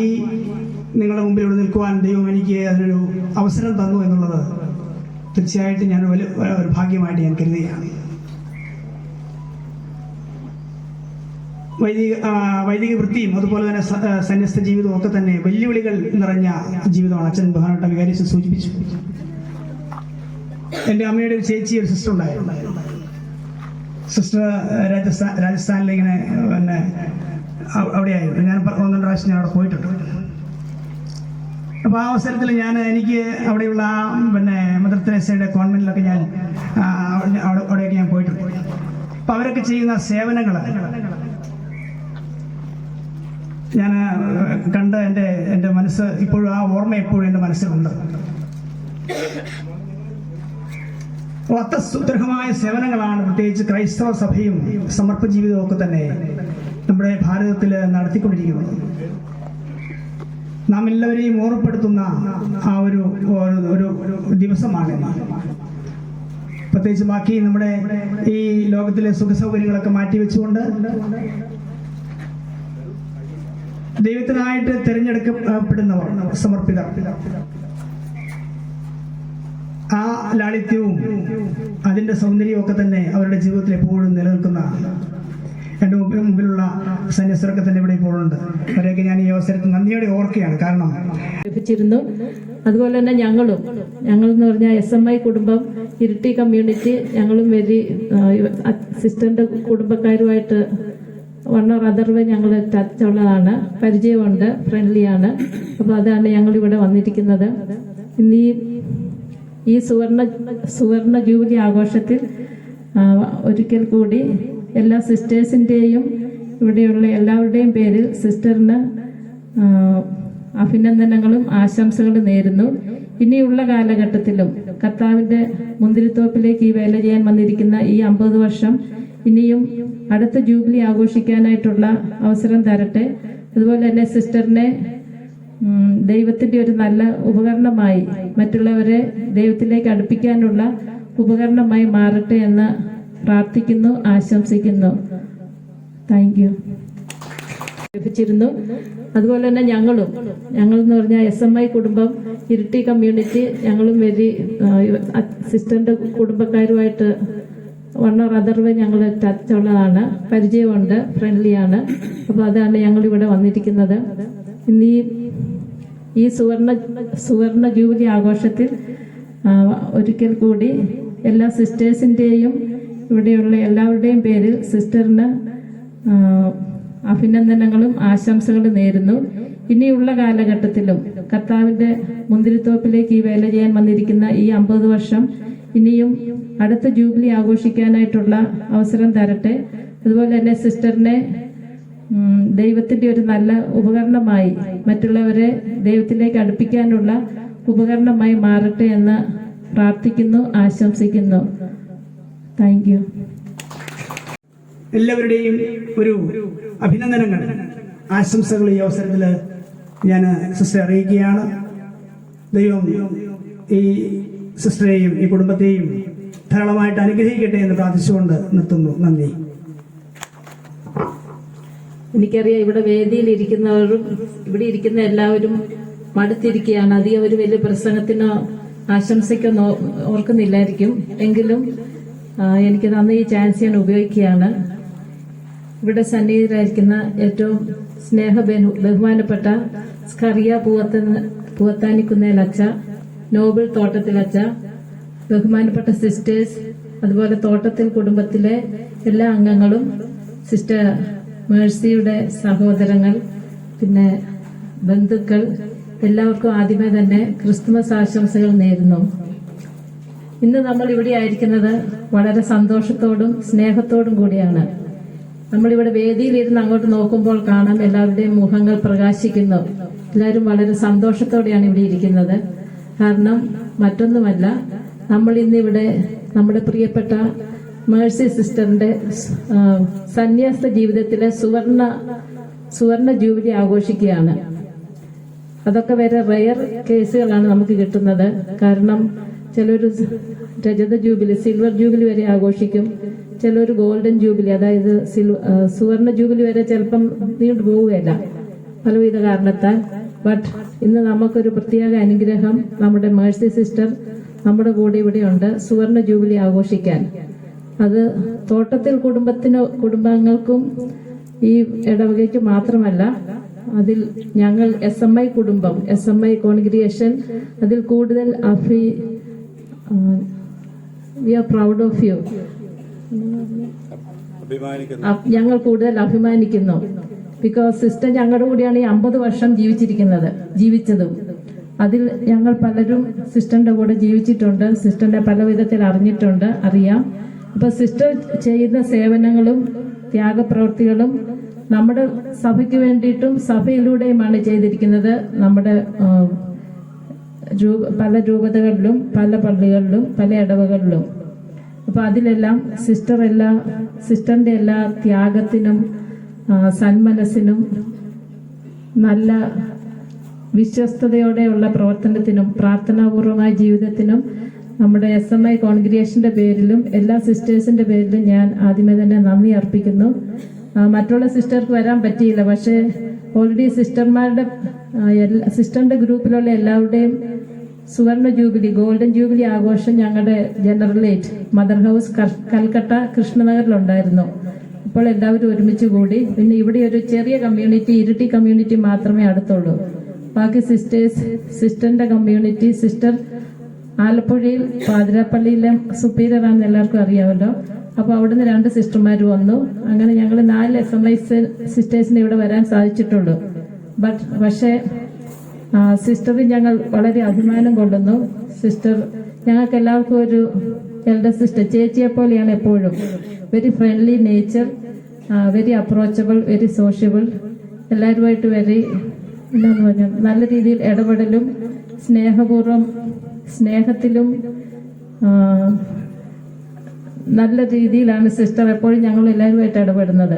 നിങ്ങളുടെ മുമ്പിൽ ഇവിടെ നിൽക്കുവാൻ ദൈവം എനിക്ക് അതിനൊരു അവസരം തന്നു എന്നുള്ളത് തീർച്ചയായിട്ടും ഞാൻ ഒരു ഭാഗ്യമായിട്ട് ഞാൻ കരുതുകയാണ്. വൈദിക വൃത്തിയും അതുപോലെ തന്നെ സന്യസ്ത ജീവിതവും ഒക്കെ തന്നെ വെല്ലുവിളികൾ നിറഞ്ഞ ജീവിതമാണ്. അച്ഛൻ ബഹുമാനപ്പെട്ട വികാരിച്ച് സൂചിപ്പിച്ചു. എൻ്റെ അമ്മയുടെ ഒരു ചേച്ചി, ഒരു സിസ്റ്റർ ഉണ്ടായിരുന്നു. സിസ്റ്റർ രാജസ്ഥാനിൽ ഇങ്ങനെ പിന്നെ അവിടെയായിരുന്നു. ഞാൻ 1-2 പ്രാവശ്യം ഞാൻ അവിടെ പോയിട്ടുണ്ട്. അപ്പോൾ ആ അവസരത്തിൽ എനിക്ക് അവിടെയുള്ള പിന്നെ മദർ തെരേസയുടെ കോൺവെന്റിലൊക്കെ ഞാൻ അവിടെയൊക്കെ ഞാൻ പോയിട്ടുണ്ട്. അപ്പം അവരൊക്കെ ചെയ്യുന്ന സേവനങ്ങൾ ഞാൻ കണ്ട് എൻ്റെ മനസ്സ് ഇപ്പോഴും ആ ഓർമ്മ എപ്പോഴും എൻ്റെ മനസ്സിലുണ്ട്. അത്യസുദൃഢമായ സേവനങ്ങളാണ് പ്രത്യേകിച്ച് ക്രൈസ്തവ സഭയും സമർപ്പ ജീവിതവും ഒക്കെ തന്നെ നമ്മുടെ ഭാരതത്തിൽ നടത്തിക്കൊണ്ടിരിക്കുന്നത്. നാം എല്ലാവരെയും ഓർമ്മപ്പെടുത്തുന്ന ആ ഒരു ദിവസമാണ്. പ്രത്യേകിച്ച് ബാക്കി നമ്മുടെ ഈ ലോകത്തിലെ സുഖസൗകര്യങ്ങളൊക്കെ മാറ്റിവെച്ചുകൊണ്ട് ദൈവത്തിനായിട്ട് തിരഞ്ഞെടുക്കപ്പെടുന്നവർ, സമർപ്പിതർ, ആ ലാളിത്യവും അതിൻ്റെ സൗന്ദര്യവും ഒക്കെ തന്നെ അവരുടെ ജീവിതത്തിൽ എപ്പോഴും നിലനിൽക്കുന്ന എൻ്റെ മുമ്പിലുള്ള സന്യസ്തരൊക്കെ തന്നെ ഇവിടെ ഇപ്പോഴുണ്ട്. അവരെയൊക്കെ ഞാൻ ഈ അവസരത്തിൽ നന്ദിയോടെ ഓർക്കുകയാണ്. കാരണം ലഭിച്ചിരുന്നു. അതുപോലെ തന്നെ ഞങ്ങളെന്ന് പറഞ്ഞാൽ SMI കുടുംബം, ഇരിട്ടി കമ്മ്യൂണിറ്റി, ഞങ്ങളും സിസ്റ്ററിൻ്റെ കുടുംബക്കാരുമായിട്ട് 1 or other way ഞങ്ങൾ ടച്ച് ഉള്ളതാണ്, പരിചയമുണ്ട്, ഫ്രണ്ട്ലിയാണ്. അപ്പോൾ അതാണ് ഞങ്ങളിവിടെ വന്നിരിക്കുന്നത്. ഇന്ന് ഈ സുവർണ ജൂബിലി ആഘോഷത്തിൽ ഒരിക്കൽ കൂടി എല്ലാ സിസ്റ്റേഴ്സിൻ്റെയും ഇവിടെയുള്ള എല്ലാവരുടെയും പേരിൽ സിസ്റ്ററിന് അഭിനന്ദനങ്ങളും ആശംസകളും നേരുന്നു. ഇനിയുള്ള കാലഘട്ടത്തിലും കർത്താവിൻ്റെ മുന്തിരിത്തോപ്പിലേക്ക് ഈ വേല ചെയ്യാൻ വന്നിരിക്കുന്ന ഈ 50 വർഷം ഇനിയും അടുത്ത ജൂബിലി ആഘോഷിക്കാനായിട്ടുള്ള അവസരം തരട്ടെ. അതുപോലെ തന്നെ സിസ്റ്ററിനെ ദൈവത്തിൻ്റെ ഒരു നല്ല ഉപകരണമായി, മറ്റുള്ളവരെ ദൈവത്തിലേക്ക് അടുപ്പിക്കാനുള്ള ഉപകരണമായി മാറട്ടെ എന്ന് പ്രാർത്ഥിക്കുന്നു, ആശംസിക്കുന്നു. Thank you. ലഭിച്ചിരുന്നു. അതുപോലെ തന്നെ ഞങ്ങളെന്ന് പറഞ്ഞാൽ SMI കുടുംബം, ഇരിട്ടി കമ്മ്യൂണിറ്റി, ഞങ്ങളും സിസ്റ്ററിൻ്റെ കുടുംബക്കാരുമായിട്ട് 1 or other way ഞങ്ങൾ ടച്ച് ഉള്ളതാണ്, പരിചയമുണ്ട്, ഫ്രണ്ട്ലിയാണ്. അപ്പോൾ അതാണ് ഞങ്ങളിവിടെ വന്നിരിക്കുന്നത്. ഇന്ന് ഈ സുവർണ ജൂബിലി ആഘോഷത്തിൽ ഒരിക്കൽ കൂടി എല്ലാ സിസ്റ്റേഴ്സിൻ്റെയും ഇവിടെയുള്ള എല്ലാവരുടെയും പേരിൽ സിസ്റ്ററിന് അഭിനന്ദനങ്ങളും ആശംസകളും നേരുന്നു. ഇനിയുള്ള കാലഘട്ടത്തിലും കർത്താവിൻ്റെ മുന്തിരിത്തോപ്പിലേക്ക് ഈ വേല ചെയ്യാൻ വന്നിരിക്കുന്ന ഈ 50 വർഷം ഇനിയും അടുത്ത ജൂബിലി ആഘോഷിക്കാനായിട്ടുള്ള അവസരം തരട്ടെ. അതുപോലെ തന്നെ സിസ്റ്ററിനെ ദൈവത്തിൻ്റെ ഒരു നല്ല ഉപകരണമായി, മറ്റുള്ളവരെ ദൈവത്തിലേക്ക് അടുപ്പിക്കാനുള്ള ഉപകരണമായി മാറട്ടെ എന്ന് പ്രാർത്ഥിക്കുന്നു, ആശംസിക്കുന്നു. Thank you. എല്ലാവരുടെയും ഒരു അഭിനന്ദനങ്ങൾ, ആശംസകൾ ഈ അവസരത്തിൽ ഞാൻ സിസ്റ്ററെ അറിയിക്കുകയാണ്. ദൈവം ഈ സിസ്റ്ററെയും ഈ കുടുംബത്തെയും ധാരാളമായിട്ട് അനുഗ്രഹിക്കട്ടെ എന്ന് പ്രാർത്ഥിച്ചുകൊണ്ട് നിർത്തുന്നു. നന്ദി. എനിക്കറിയാം ഇവിടെ വേദിയിലിരിക്കുന്നവരും ഇവിടെ ഇരിക്കുന്ന എല്ലാവരും മടുത്തിരിക്കുകയാണ്. അധികം ഒരു വലിയ പ്രസംഗത്തിനോ ആശംസയ്ക്കോ ഓർക്കുന്നില്ലായിരിക്കും. എങ്കിലും എനിക്ക് തന്ന ഈ ചാൻസ് ഞാൻ ഉപയോഗിക്കുകയാണ്. ഇവിടെ സന്നിഹിതരായിരിക്കുന്ന ഏറ്റവും ബഹുമാനപ്പെട്ട സ്കറിയ പൂവത്താനിക്കുന്നേലച്ച, നോബിൾ തോട്ടത്തിലച്ച, ബഹുമാനപ്പെട്ട സിസ്റ്റേഴ്സ്, അതുപോലെ തോട്ടത്തിൽ കുടുംബത്തിലെ എല്ലാ അംഗങ്ങളും, സിസ്റ്റർ മേഴ്സിയുടെ സഹോദരങ്ങൾ, പിന്നെ ബന്ധുക്കൾ, എല്ലാവർക്കും ആദ്യമേ തന്നെ ക്രിസ്തുമസ് ആശംസകൾ നേരുന്നു. ഇന്ന് നമ്മൾ ഇവിടെ ആയിരിക്കുന്നത് വളരെ സന്തോഷത്തോടും സ്നേഹത്തോടും കൂടിയാണ്. നമ്മളിവിടെ വേദിയിലിരുന്ന് അങ്ങോട്ട് നോക്കുമ്പോൾ കാണാം എല്ലാവരുടെയും മുഖങ്ങൾ പ്രകാശിക്കുന്നു. എല്ലാവരും വളരെ സന്തോഷത്തോടെയാണ് ഇവിടെ ഇരിക്കുന്നത്. കാരണം മറ്റൊന്നുമല്ല, നമ്മൾ ഇന്നിവിടെ നമ്മുടെ പ്രിയപ്പെട്ട മേഴ്സി സിസ്റ്ററിന്റെ സന്യാസ ജീവിതത്തിലെ സുവർണ ജൂബിലി ആഘോഷിക്കുകയാണ്. അതൊക്കെ വേറെ റെയർ കേസുകളാണ് നമുക്ക് കിട്ടുന്നത്. കാരണം ചിലൊരു രജത ജൂബിലി, സിൽവർ ജൂബിലി വരെ ആഘോഷിക്കും, ചിലൊരു ഗോൾഡൻ ജൂബിലി, അതായത് സുവർണ ജൂബിലി വരെ ചിലപ്പം നീണ്ടു പോവുകയല്ല പലവിധ കാരണത്താൽ. ബട്ട് ഇന്ന് നമുക്കൊരു പ്രത്യേക അനുഗ്രഹം, നമ്മുടെ മേഴ്സി സിസ്റ്റർ നമ്മുടെ കൂടെ ഇവിടെയുണ്ട് സുവർണ ജൂബിലി ആഘോഷിക്കാൻ. അത് തോട്ടത്തിൽ കുടുംബാംഗങ്ങൾക്കും ഈ ഇടവകയ്ക്ക് മാത്രമല്ല, അതിൽ ഞങ്ങൾ SMI കുടുംബം, SMI കോൺഗ്രിഗേഷൻ, അതിൽ കൂടുതൽ we are proud of you. ഞങ്ങൾ കൂടുതൽ അഭിമാനിക്കുന്നു. ബിക്കോസ് സിസ്റ്റർ ഞങ്ങളുടെ കൂടെയാണ് ഈ 50 വർഷം ജീവിച്ചതും. അതിൽ ഞങ്ങൾ പലരും സിസ്റ്ററിന്റെ കൂടെ ജീവിച്ചിട്ടുണ്ട്, സിസ്റ്ററിനെ പല വിധത്തിൽ അറിയാം. അപ്പൊ സിസ്റ്റർ ചെയ്യുന്ന സേവനങ്ങളും ത്യാഗപ്രവൃത്തികളും നമ്മുടെ സഭയ്ക്ക് വേണ്ടിയിട്ടും സഭയിലൂടെയുമാണ് ചെയ്തിരിക്കുന്നത്. നമ്മുടെ പല രൂപതകളിലും, പല പള്ളികളിലും, പല ഇടവകളിലും. അപ്പൊ അതിലെല്ലാം സിസ്റ്ററിന്റെ എല്ലാ ത്യാഗത്തിനും സന്മനസ്സിനും നല്ല വിശ്വസ്തയോടെയുള്ള പ്രവർത്തനത്തിനും പ്രാർത്ഥനാപൂർവമായ ജീവിതത്തിനും നമ്മുടെ SMI കോൺഗ്രിഗേഷന്റെ പേരിലും എല്ലാ സിസ്റ്റേഴ്സിന്റെ പേരിലും ഞാൻ ആദ്യമേ തന്നെ നന്ദി അർപ്പിക്കുന്നു. മറ്റുള്ള സിസ്റ്റർക്ക് വരാൻ പറ്റിയില്ല, പക്ഷേ ഓൾറെഡി സിസ്റ്ററിന്റെ ഗ്രൂപ്പിലുള്ള എല്ലാവരുടെയും സുവർണ ജൂബിലി, ഗോൾഡൻ ജൂബിലി ആഘോഷം ഞങ്ങളുടെ ജനറലേറ്റ് മദർ ഹൗസ് കൽക്കട്ട കൃഷ്ണനഗറിലുണ്ടായിരുന്നു. അപ്പോൾ എല്ലാവരും ഒരുമിച്ച് കൂടി. പിന്നെ ഇവിടെ ഒരു ചെറിയ കമ്മ്യൂണിറ്റി, ഇരിട്ടി കമ്മ്യൂണിറ്റി മാത്രമേ അടുത്തുള്ളൂ. ബാക്കി സിസ്റ്ററിന്റെ കമ്മ്യൂണിറ്റി, സിസ്റ്റർ ആലപ്പുഴയിൽ പാതിരാപ്പള്ളിയിലെ സുപ്പീരിയർ ആണെന്ന് എല്ലാവർക്കും അറിയാമല്ലോ. അപ്പോൾ അവിടുന്ന് 2 സിസ്റ്റർമാർ വന്നു. അങ്ങനെ ഞങ്ങൾ 4 SMI സിസ്റ്റേഴ്സിന് ഇവിടെ വരാൻ സാധിച്ചിട്ടുള്ളൂ. പക്ഷേ സിസ്റ്ററിൽ ഞങ്ങൾ വളരെ അഭിമാനം കൊള്ളുന്നു. സിസ്റ്റർ ഞങ്ങൾക്ക് എല്ലാവർക്കും ഒരു എൽഡർ സിസ്റ്റർ, ചേച്ചിയെ പോലെയാണ് എപ്പോഴും. Very friendly nature, very approachable, very sociable, എല്ലാവരുമായിട്ട് എന്താന്ന് പറഞ്ഞാൽ നല്ല രീതിയിൽ ഇടപെടലും സ്നേഹത്തിലും നല്ല രീതിയിലാണ് സിസ്റ്റർ എപ്പോഴും ഞങ്ങൾ എല്ലാവരുമായിട്ട് ഇടപെടുന്നത്.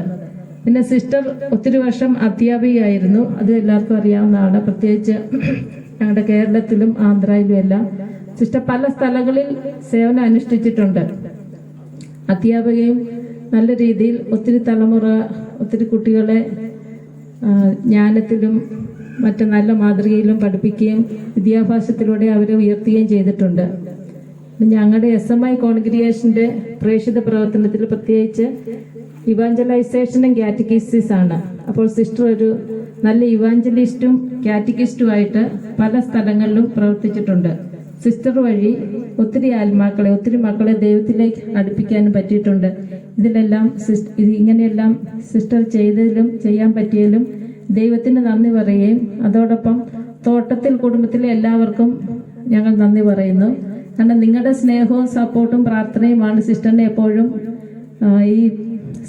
പിന്നെ സിസ്റ്റർ ഒത്തിരി വർഷം അധ്യാപികയായിരുന്നു, അത് എല്ലാവർക്കും അറിയാവുന്നതാണ്. പ്രത്യേകിച്ച് ഞങ്ങളുടെ കേരളത്തിലും ആന്ധ്രയിലും എല്ലാം സിസ്റ്റർ പല സ്ഥലങ്ങളിൽ സേവനം അനുഷ്ഠിച്ചിട്ടുണ്ട്. അധ്യാപകയും നല്ല രീതിയിൽ ഒത്തിരി കുട്ടികളെ ജ്ഞാനത്തിലും മറ്റ് നല്ല മാതൃകയിലും പഠിപ്പിക്കുകയും വിദ്യാഭ്യാസത്തിലൂടെ അവരെ ഉയർത്തുകയും ചെയ്തിട്ടുണ്ട്. ഞങ്ങളുടെ SMI കോൺഗ്രിഗേഷന്റെ പ്രേക്ഷിത പ്രവർത്തനത്തിൽ പ്രത്യേകിച്ച് ഇവാഞ്ചലൈസേഷനും കാറ്റക്കിസിസ് ആണ്. അപ്പോൾ സിസ്റ്റർ ഒരു നല്ല ഇവാഞ്ചലിസ്റ്റും കാറ്റക്കിസ്റ്റുമായിട്ട് പല സ്ഥലങ്ങളിലും പ്രവർത്തിച്ചിട്ടുണ്ട്. സിസ്റ്റർ വഴി ഒത്തിരി മക്കളെ ദൈവത്തിലേക്ക് അടുപ്പിക്കാനും പറ്റിയിട്ടുണ്ട്. ഇങ്ങനെയെല്ലാം സിസ്റ്റർ ചെയ്തതിലും ചെയ്യാൻ പറ്റിയതിലും ദൈവത്തിന് നന്ദി പറയുകയും അതോടൊപ്പം തോട്ടത്തിൽ കുടുംബത്തിലെ എല്ലാവർക്കും ഞങ്ങൾ നന്ദി പറയുന്നു. കാരണം നിങ്ങളുടെ സ്നേഹവും സപ്പോർട്ടും പ്രാർത്ഥനയുമാണ് സിസ്റ്ററിനെ എപ്പോഴും ഈ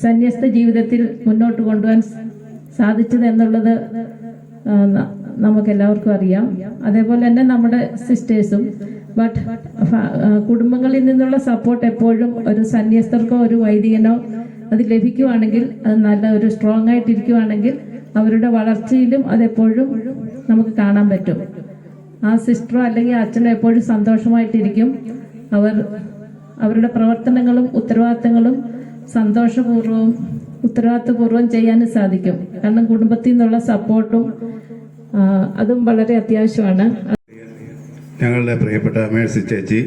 സന്യസ്ത ജീവിതത്തിൽ മുന്നോട്ട് കൊണ്ടുപോകാൻ സാധിച്ചത് എന്നുള്ളത് നമുക്കെല്ലാവർക്കും അറിയാം. അതേപോലെ തന്നെ നമ്മുടെ സിസ്റ്റേഴ്സും. കുടുംബങ്ങളിൽ നിന്നുള്ള സപ്പോർട്ട് എപ്പോഴും ഒരു സന്യസ്തർക്കോ ഒരു വൈദികനോ അത് ലഭിക്കുവാണെങ്കിൽ, അത് നല്ല ഒരു സ്ട്രോങ് ആയിട്ടിരിക്കുവാണെങ്കിൽ അവരുടെ വളർച്ചയിലും അതെപ്പോഴും നമുക്ക് കാണാൻ പറ്റും. ആ സിസ്റ്ററോ അല്ലെങ്കിൽ അച്ഛനോ എപ്പോഴും സന്തോഷമായിട്ടിരിക്കും. അവരുടെ പ്രവർത്തനങ്ങളും ഉത്തരവാദിത്തങ്ങളും ഉത്തരവാദിത്തപൂർവ്വം ചെയ്യാനും സാധിക്കും. കാരണം കുടുംബത്തിൽ നിന്നുള്ള സപ്പോർട്ടും അതും വളരെ അത്യാവശ്യമാണ്. ഞങ്ങളുടെ പ്രിയപ്പെട്ട മേഴ്സി ചേച്ചി,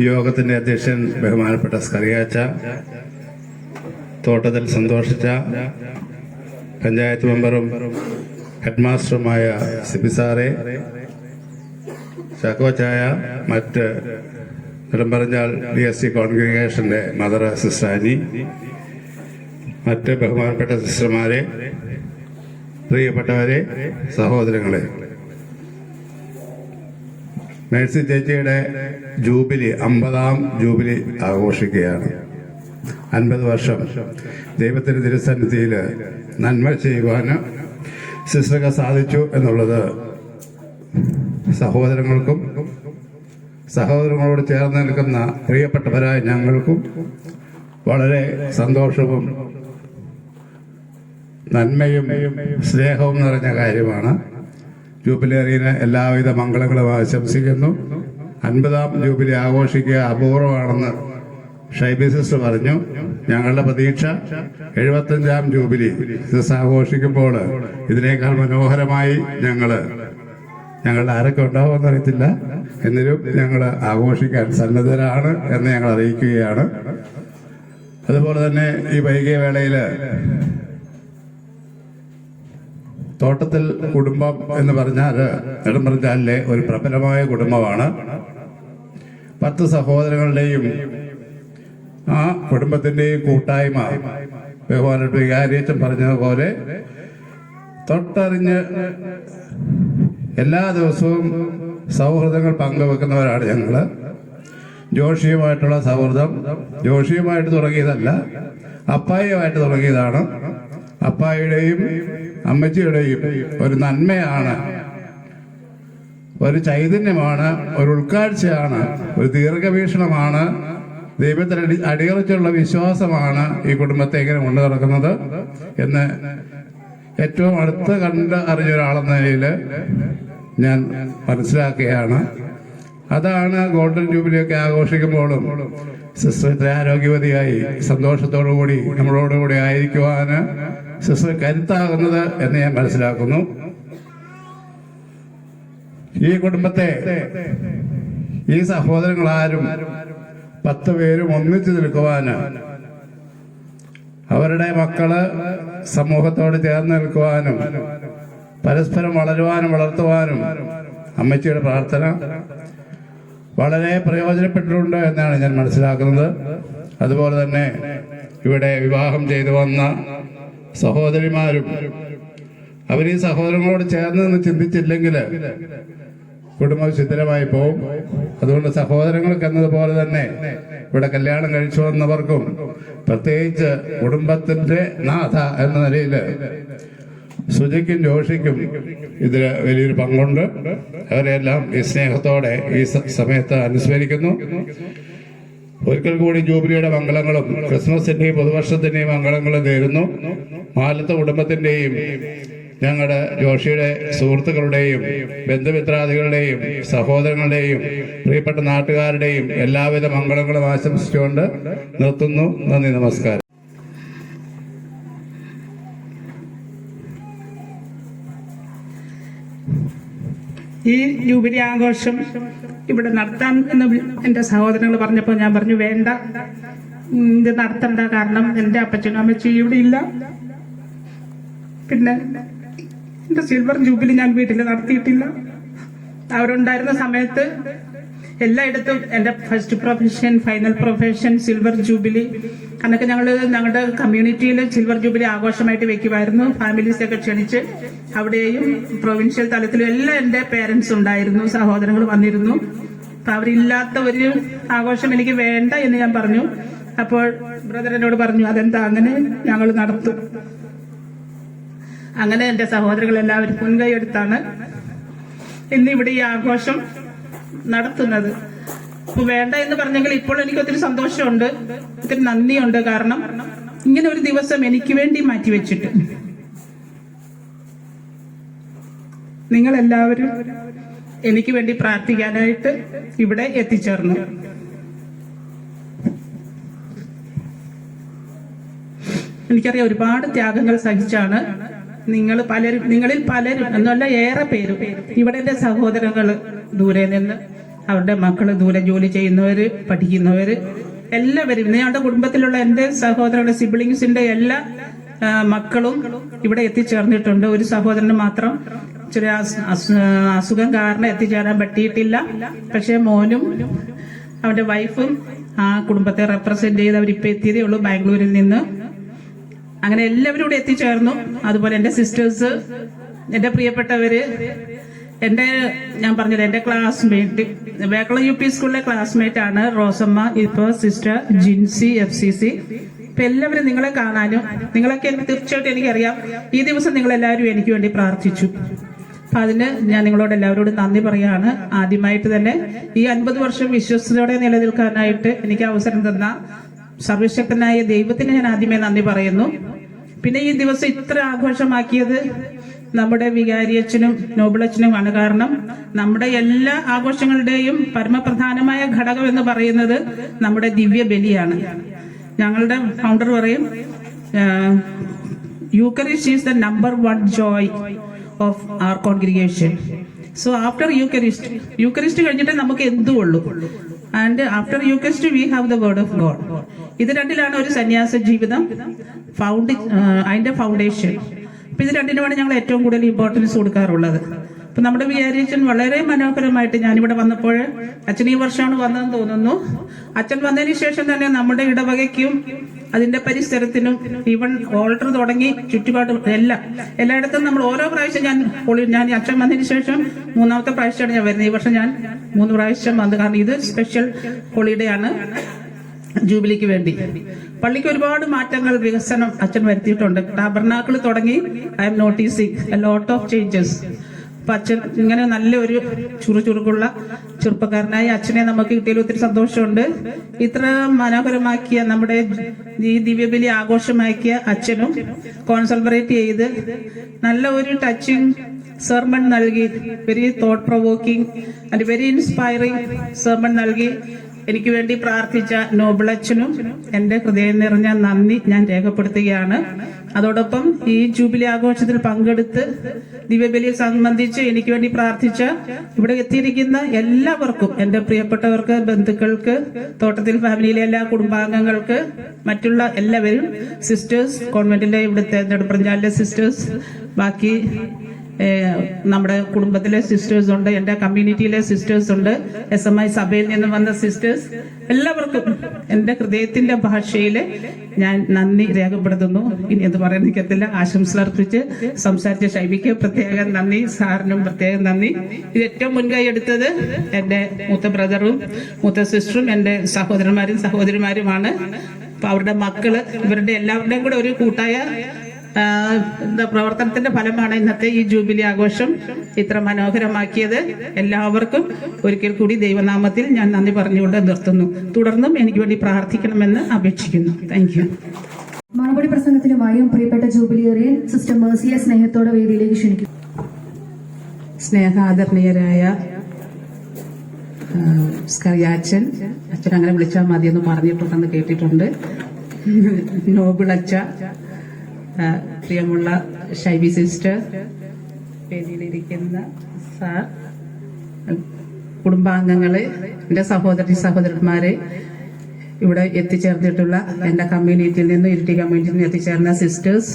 യോഗത്തിന്റെ അധ്യക്ഷൻ ബഹുമാനപ്പെട്ട സ്കറിയാച്ച, തോട്ടത്തിൽ സന്തോഷിച്ച പഞ്ചായത്ത് മെമ്പറും ഹെഡ്മാസ്റ്ററുമായ സിബിസാറെ, ചാക്കോച്ചായ, മറ്റ് നെടുമ്പറഞ്ഞാൽ DSC കോൺഗ്രിഗേഷന്റെ മദർ സിസ്റ്റർ ആനി, മറ്റ് ബഹുമാനപ്പെട്ട സിസ്റ്റർമാരെ, പ്രിയപ്പെട്ടവരെ, സഹോദരങ്ങളെ, മേഴ്സി ചേച്ചിയുടെ ജൂബിലി 50ാം ജൂബിലി ആഘോഷിക്കുകയാണ്. 50 വർഷം ദൈവത്തിന്റെ തിരുസന്നിധിയിൽ നന്മ ചെയ്യുവാൻ സിസ്റ്റർക്ക് സാധിച്ചു എന്നുള്ളത് സഹോദരങ്ങളോട് ചേർന്ന് നിൽക്കുന്ന പ്രിയപ്പെട്ടവരായ ഞങ്ങൾക്കും വളരെ സന്തോഷവും നന്മയും സ്നേഹവും നിറഞ്ഞ കാര്യമാണ്. ജൂബിലേറിയന് എല്ലാവിധ മംഗളങ്ങളും ആശംസിക്കുന്നു. 50ാം ജൂബിലി ആഘോഷിക്കുക അപൂർവമാണെന്ന് ഷൈബി സിസ്റ്റർ പറഞ്ഞു. ഞങ്ങളുടെ പ്രതീക്ഷ 75ാം ജൂബിലി സിസ്റ്റർ ആഘോഷിക്കുമ്പോൾ ഇതിനേക്കാൾ മനോഹരമായി ഞങ്ങളുടെ ആരൊക്കെ ഉണ്ടാവുമെന്ന് അറിയത്തില്ല, എന്നിലും ഞങ്ങൾ ആഘോഷിക്കാൻ സന്നദ്ധരാണ് എന്ന് ഞങ്ങൾ അറിയിക്കുകയാണ്. അതുപോലെ തന്നെ ഈ വൈകിയ വേളയിൽ തോട്ടത്തിൽ കുടുംബം എന്ന് പറഞ്ഞാൽ നെടുമ്പറഞ്ചാലിലെ ഒരു പ്രബലമായ കുടുംബമാണ്. 10 സഹോദരങ്ങളുടെയും ആ കുടുംബത്തിൻ്റെയും കൂട്ടായ്മ ബഹുമാനപ്പെട്ട വികാരിയച്ഛൻ പറഞ്ഞതുപോലെ തൊട്ടറിഞ്ഞ് എല്ലാ ദിവസവും സൗഹൃദങ്ങൾ പങ്കുവെക്കുന്നവരാണ് ഞങ്ങൾ. ജോഷിയുമായിട്ടുള്ള സൗഹൃദം ജോഷിയുമായിട്ട് തുടങ്ങിയതല്ല, അപ്പായിയുമായിട്ട് തുടങ്ങിയതാണ്. അപ്പായിയുടെയും അമ്മച്ചിയുടെയും ഒരു നന്മയാണ്, ഒരു ചൈതന്യമാണ്, ഒരു ഉൾക്കാഴ്ചയാണ്, ഒരു ദീർഘവീക്ഷണമാണ്, ദൈവത്തിൽ അടിയുറച്ചുള്ള വിശ്വാസമാണ് ഈ കുടുംബത്തെ എങ്ങനെ കൊണ്ടു നടക്കുന്നത് എന്ന് ഏറ്റവും അടുത്ത് കണ്ട് അറിഞ്ഞ ഒരാളെന്ന നിലയിൽ ഞാൻ മനസ്സിലാക്കുകയാണ്. അതാണ് ഗോൾഡൻ ജൂബിലിയൊക്കെ ആഘോഷിക്കുമ്പോഴും സിസ്റ്റർ ഇത്ര ആരോഗ്യവതിയായി സന്തോഷത്തോടു കൂടി നമ്മളോടുകൂടി ആയിരിക്കുവാൻ സിസ്റ്റർ കരുത്താകുന്നത് എന്ന് ഞാൻ മനസ്സിലാക്കുന്നു. ഈ കുടുംബത്തെ ഈ സഹോദരങ്ങളാരും 10 പേരും ഒന്നിച്ചു നിൽക്കുവാൻ, അവരുടെ മക്കള് സമൂഹത്തോട് ചേർന്ന് നിൽക്കുവാനും പരസ്പരം വളരുവാനും വളർത്തുവാനും അമ്മച്ചിയുടെ പ്രാർത്ഥന വളരെ പ്രയോജനപ്പെട്ടിട്ടുണ്ട് എന്നാണ് ഞാൻ മനസ്സിലാക്കുന്നത്. അതുപോലെ തന്നെ ഇവിടെ വിവാഹം ചെയ്തു വന്ന സഹോദരിമാരും അവർ ഈ സഹോദരങ്ങളോട് ചേർന്ന് നിന്ന് ചിന്തിച്ചില്ലെങ്കിൽ കുടുംബം ശിഥിലമായി പോകും. അതുകൊണ്ട് സഹോദരങ്ങൾക്ക് എന്നതുപോലെ തന്നെ ഇവിടെ കല്യാണം കഴിച്ചു വന്നവർക്കും പ്രത്യേകിച്ച് കുടുംബത്തിന്റെ നാഥ എന്ന നിലയിൽ സുജിക്കും ജോഷിക്കും ഇതിൽ വലിയൊരു പങ്കുണ്ട്. അവരെല്ലാം ഈ സ്നേഹത്തോടെ ഈ സമയത്ത് അനുസ്മരിക്കുന്നു. ഒരിക്കൽ കൂടി ജൂബിലിയുടെ മംഗളങ്ങളും ക്രിസ്മസിന്റെയും പുതുവർഷത്തിന്റെയും മംഗളങ്ങളും നേരുന്നു. മാലത്തെ കുടുംബത്തിന്റെയും ഞങ്ങളുടെ ജോഷിയുടെ സുഹൃത്തുക്കളുടെയും ബന്ധുമിത്രാദികളുടെയും സഹോദരങ്ങളുടെയും പ്രിയപ്പെട്ട നാട്ടുകാരുടെയും എല്ലാവിധ മംഗളങ്ങളും ആശംസിച്ചുകൊണ്ട് നിർത്തുന്നു. നന്ദി, നമസ്കാരം. ഈ ജൂബിലി ആഘോഷം ഇവിടെ നടത്താൻ എന്ന് എൻ്റെ സഹോദരങ്ങൾ പറഞ്ഞപ്പോൾ ഞാൻ പറഞ്ഞു വേണ്ട, ഇത് നടത്തണ്ട, കാരണം എൻ്റെ അപ്പച്ചനും അമ്മച്ചിയും ഇവിടെ ഇല്ല. പിന്നെ എൻ്റെ സിൽവർ ജൂബിലി ഞാൻ വീട്ടിൽ നടത്തിയിട്ടില്ല. അവരുണ്ടായിരുന്ന സമയത്ത് എല്ലായിടത്തും എൻ്റെ first profession, final profession, silver jubilee അന്നൊക്കെ ഞങ്ങളുടെ കമ്മ്യൂണിറ്റിയിൽ സിൽവർ ജൂബിലി ആഘോഷമായിട്ട് വെക്കുമായിരുന്നു. ഫാമിലീസൊക്കെ ക്ഷണിച്ച് അവിടെയും പ്രൊവിൻഷ്യൽ തലത്തിലും എല്ലാം എൻ്റെ പേരൻസ് ഉണ്ടായിരുന്നു, സഹോദരങ്ങൾ വന്നിരുന്നു. അപ്പൊ അവരില്ലാത്ത ഒരു ആഘോഷം എനിക്ക് വേണ്ട എന്ന് ഞാൻ പറഞ്ഞു. അപ്പോൾ ബ്രദർ എന്നോട് പറഞ്ഞു, അതെന്താ അങ്ങനെ, ഞങ്ങൾ നടത്തും. അങ്ങനെ എൻ്റെ സഹോദരങ്ങൾ എല്ലാവരും മുൻകൈ എടുത്താണ് ഇന്നിവിടെ ഈ ആഘോഷം നടത്തുന്നത്. വേണ്ട എന്ന് പറഞ്ഞെങ്കിൽ ഇപ്പോൾ എനിക്ക് ഒത്തിരി സന്തോഷമുണ്ട്, ഒത്തിരി നന്ദിയുണ്ട്. കാരണം ഇങ്ങനെ ഒരു ദിവസം എനിക്ക് വേണ്ടി മാറ്റിവെച്ചിട്ട് നിങ്ങളെല്ലാവരും എനിക്ക് വേണ്ടി പ്രാർത്ഥിക്കാനായിട്ട് ഇവിടെ എത്തിച്ചേർന്നു. എനിക്കറിയാം ഒരുപാട് ത്യാഗങ്ങൾ സഹിച്ചാണ് നിങ്ങളിൽ പലരും എന്നല്ല ഏറെ പേരും ഇവിടെ എൻ്റെ സഹോദരങ്ങൾ ദൂരെ നിന്ന് അവരുടെ മക്കള് ദൂരെ ജോലി ചെയ്യുന്നവര്, പഠിക്കുന്നവര്, എല്ലാവരും ഞങ്ങളുടെ കുടുംബത്തിലുള്ള എൻ്റെ സഹോദരങ്ങളുടെ സിബ്ലിങ്സിന്റെ എല്ലാ മക്കളും ഇവിടെ എത്തിച്ചേർന്നിട്ടുണ്ട്. ഒരു സഹോദരന് മാത്രം ചെറിയ അസുഖം കാരണം എത്തിച്ചേരാൻ പറ്റിയിട്ടില്ല. പക്ഷെ മോനും അവന്റെ വൈഫും ആ കുടുംബത്തെ റെപ്രസെന്റ് ചെയ്ത് അവരിപ്പോ എത്തിയതേ ഉള്ളൂ ബാംഗ്ലൂരിൽ നിന്ന്. അങ്ങനെ എല്ലാവരും ഇവിടെ എത്തിച്ചേർന്നു. അതുപോലെ എൻ്റെ സിസ്റ്റേഴ്സ്, എൻ്റെ പ്രിയപ്പെട്ടവര്, ഞാൻ പറഞ്ഞത് എൻ്റെ ക്ലാസ്മേറ്റ്, വേക്കളം UP സ്കൂളിലെ ക്ലാസ്മേറ്റ് ആണ് റോസമ്മ, ഇപ്പൊ സിസ്റ്റർ ജിൻസി FCC. ഇപ്പൊ എല്ലാവരും നിങ്ങളെ കാണാനും നിങ്ങളൊക്കെ തീർച്ചയായിട്ടും എനിക്കറിയാം ഈ ദിവസം നിങ്ങളെല്ലാവരും എനിക്ക് വേണ്ടി പ്രാർത്ഥിച്ചു. അപ്പൊ അതിന് ഞാൻ നിങ്ങളോട് എല്ലാവരോടും നന്ദി പറയാണ്. ആദ്യമായിട്ട് തന്നെ ഈ 50 വർഷം വിശ്വസ്തയോടെ നിലനിൽക്കാനായിട്ട് എനിക്ക് അവസരം തന്ന സർവശക്തനായ ദൈവത്തിന് ഞാൻ ആദ്യമേ നന്ദി പറയുന്നു. പിന്നെ ഈ ദിവസം ഇത്ര ആഘോഷമാക്കിയത് നമ്മുടെ വികാരിയച്ഛനും നോബിളച്ഛനുമാണ്. കാരണം നമ്മുടെ എല്ലാ ആഘോഷങ്ങളുടെയും പരമപ്രധാനമായ ഘടകം എന്ന് പറയുന്നത് നമ്മുടെ ദിവ്യ ബലിയാണ്. ഞങ്ങളുടെ ഫൗണ്ടർ പറയും, Eucharist is the number 1 joy of our congregation. So after Eucharist കഴിഞ്ഞിട്ട് നമുക്ക് എന്തും ഉള്ളൂ. And after Eucharist we have the word of God. ഇത് രണ്ടിലാണ് ഒരു സന്യാസ ജീവിതം അതിന്റെ ഫൗണ്ടേഷൻ. അപ്പം ഇത് രണ്ടിനുമാണ് ഞങ്ങൾ ഏറ്റവും കൂടുതൽ ഇമ്പോർട്ടൻസ് കൊടുക്കാറുള്ളത്. അപ്പം നമ്മുടെ വികാരിയച്ഛൻ വളരെ മനോഹരമായിട്ട്, ഞാനിവിടെ വന്നപ്പോൾ അച്ഛൻ ഈ വർഷമാണ് വന്നതെന്ന് തോന്നുന്നു, അച്ഛൻ വന്നതിന് ശേഷം തന്നെ നമ്മുടെ ഇടവകയ്ക്കും അതിന്റെ പരിസരത്തിനും ഈവൻ ഓൾട്ടർ തുടങ്ങി ചുറ്റുപാടും എല്ലായിടത്തും നമ്മൾ ഓരോ പ്രാവശ്യം ഞാൻ അച്ഛൻ വന്നതിന് ശേഷം 3ാമത്തെ പ്രാവശ്യമാണ് ഞാൻ വരുന്നത്. ഈ വർഷം ഞാൻ 3 പ്രാവശ്യം വന്നു. കാരണം ഇത് സ്പെഷ്യൽ ഹോളിഡേ ആണ് ജൂബിലിക്ക് വേണ്ടി. പള്ളിക്ക് ഒരുപാട് മാറ്റങ്ങൾ, വികസനം അച്ഛൻ വരുത്തിയിട്ടുണ്ട്. ടാബർനാക്കിൾ തുടങ്ങി I M noticing a lot of changes. അപ്പൊ അച്ഛൻ ഇങ്ങനെ നല്ലൊരു ചുറുചുറുക്കുള്ള ചെറുപ്പക്കാരനായ അച്ഛനെ നമുക്ക് കിട്ടിയതിൽ ഒത്തിരി സന്തോഷമുണ്ട്. ഇത്ര മനോഹരമാക്കിയ നമ്മുടെ ഈ ദിവ്യബലി ആഘോഷമാക്കിയ അച്ഛനും കോൺസെൻട്രേറ്റ് ചെയ്ത് നല്ല ഒരു ടച്ചിങ് സെർമൺ നൽകി, very thought provoking and very inspiring sermon നൽകി എനിക്ക് വേണ്ടി പ്രാർത്ഥിച്ച നോബിളച്ഛനും എൻ്റെ ഹൃദയം നിറഞ്ഞ നന്ദി ഞാൻ രേഖപ്പെടുത്തുകയാണ്. അതോടൊപ്പം ഈ ജൂബിലി ആഘോഷത്തിൽ പങ്കെടുത്ത് ദിവ്യബലിയെ സംബന്ധിച്ച് എനിക്ക് വേണ്ടി പ്രാർത്ഥിച്ച ഇവിടെ എത്തിയിരിക്കുന്ന എല്ലാവർക്കും, എൻ്റെ പ്രിയപ്പെട്ടവർക്ക്, ബന്ധുക്കൾക്ക്, തോട്ടത്തിൽ ഫാമിലിയിലെ എല്ലാ കുടുംബാംഗങ്ങൾക്ക്, മറ്റുള്ള എല്ലാവരും, സിസ്റ്റേഴ്സ്, കോൺവെന്റിലെ ഇവിടുത്തെ നെടുപ്രഞ്ചാലിലെ സിസ്റ്റേഴ്സ്, ബാക്കി നമ്മുടെ കുടുംബത്തിലെ സിസ്റ്റേഴ്സ് ഉണ്ട്, എൻ്റെ കമ്മ്യൂണിറ്റിയിലെ സിസ്റ്റേഴ്സ് ഉണ്ട്, SMI സഭയിൽ നിന്ന് വന്ന സിസ്റ്റേഴ്സ്, എല്ലാവർക്കും എൻ്റെ ഹൃദയത്തിന്റെ ഭാഷയിൽ ഞാൻ നന്ദി രേഖപ്പെടുത്തുന്നു. ഇനി എന്ത് പറയാൻ നിൽക്കത്തില്ല. ആശംസ അർപ്പിച്ച് സംസാരിച്ച ഷൈബിക്ക് പ്രത്യേകം നന്ദി, സാറിനും പ്രത്യേകം നന്ദി. ഇത് ഏറ്റവും മുൻകൈ എടുത്തത് എൻ്റെ മൂത്ത ബ്രദറും മൂത്ത സിസ്റ്ററും എൻ്റെ സഹോദരന്മാരും സഹോദരിമാരുമാണ്. അപ്പൊ അവരുടെ മക്കള്, ഇവരുടെ എല്ലാവരുടെയും കൂടെ ഒരു കൂട്ടായ പ്രവർത്തനത്തിന്റെ ഫലമാണ് ഇന്നത്തെ ഈ ജൂബിലി ആഘോഷം ഇത്ര മനോഹരമാക്കിയത്. എല്ലാവർക്കും ഒരിക്കൽ കൂടി ദൈവനാമത്തിൽ ഞാൻ നന്ദി പറഞ്ഞുകൊണ്ട് നിർത്തുന്നു. തുടർന്നും എനിക്ക് വേണ്ടി പ്രാർത്ഥിക്കണമെന്ന് അപേക്ഷിക്കുന്നു. Thank you. മറുപടി പ്രസംഗത്തിനുമായും പ്രിയപ്പെട്ട ജൂബിലിയറിയൻ സിസ്റ്റർ മേഴ്സിയെ സ്നേഹത്തോടെ വേദിയിലേക്ക് ക്ഷണിക്കും. സ്നേഹാദരണീയരായ സ്കറിയാച്ചൻ, അച്ഛൻ അങ്ങനെ വിളിച്ചാൽ മതിയെന്ന് പറഞ്ഞിട്ടുണ്ടെന്ന് കേട്ടിട്ടുണ്ട്. നോബിളച്ച, പ്രിയമുള്ള ഷൈബി സിസ്റ്റർ, വേദിയിലിരിക്കുന്ന സാർ, കുടുംബാംഗങ്ങളെ, എൻ്റെ സഹോദരന്മാരെ, ഇവിടെ എത്തിച്ചേർന്നിട്ടുള്ള എൻ്റെ കമ്മ്യൂണിറ്റിയിൽ നിന്ന്, ഇരിട്ടി കമ്മ്യൂണിറ്റിയിൽ നിന്ന് എത്തിച്ചേർന്ന സിസ്റ്റേഴ്സ്,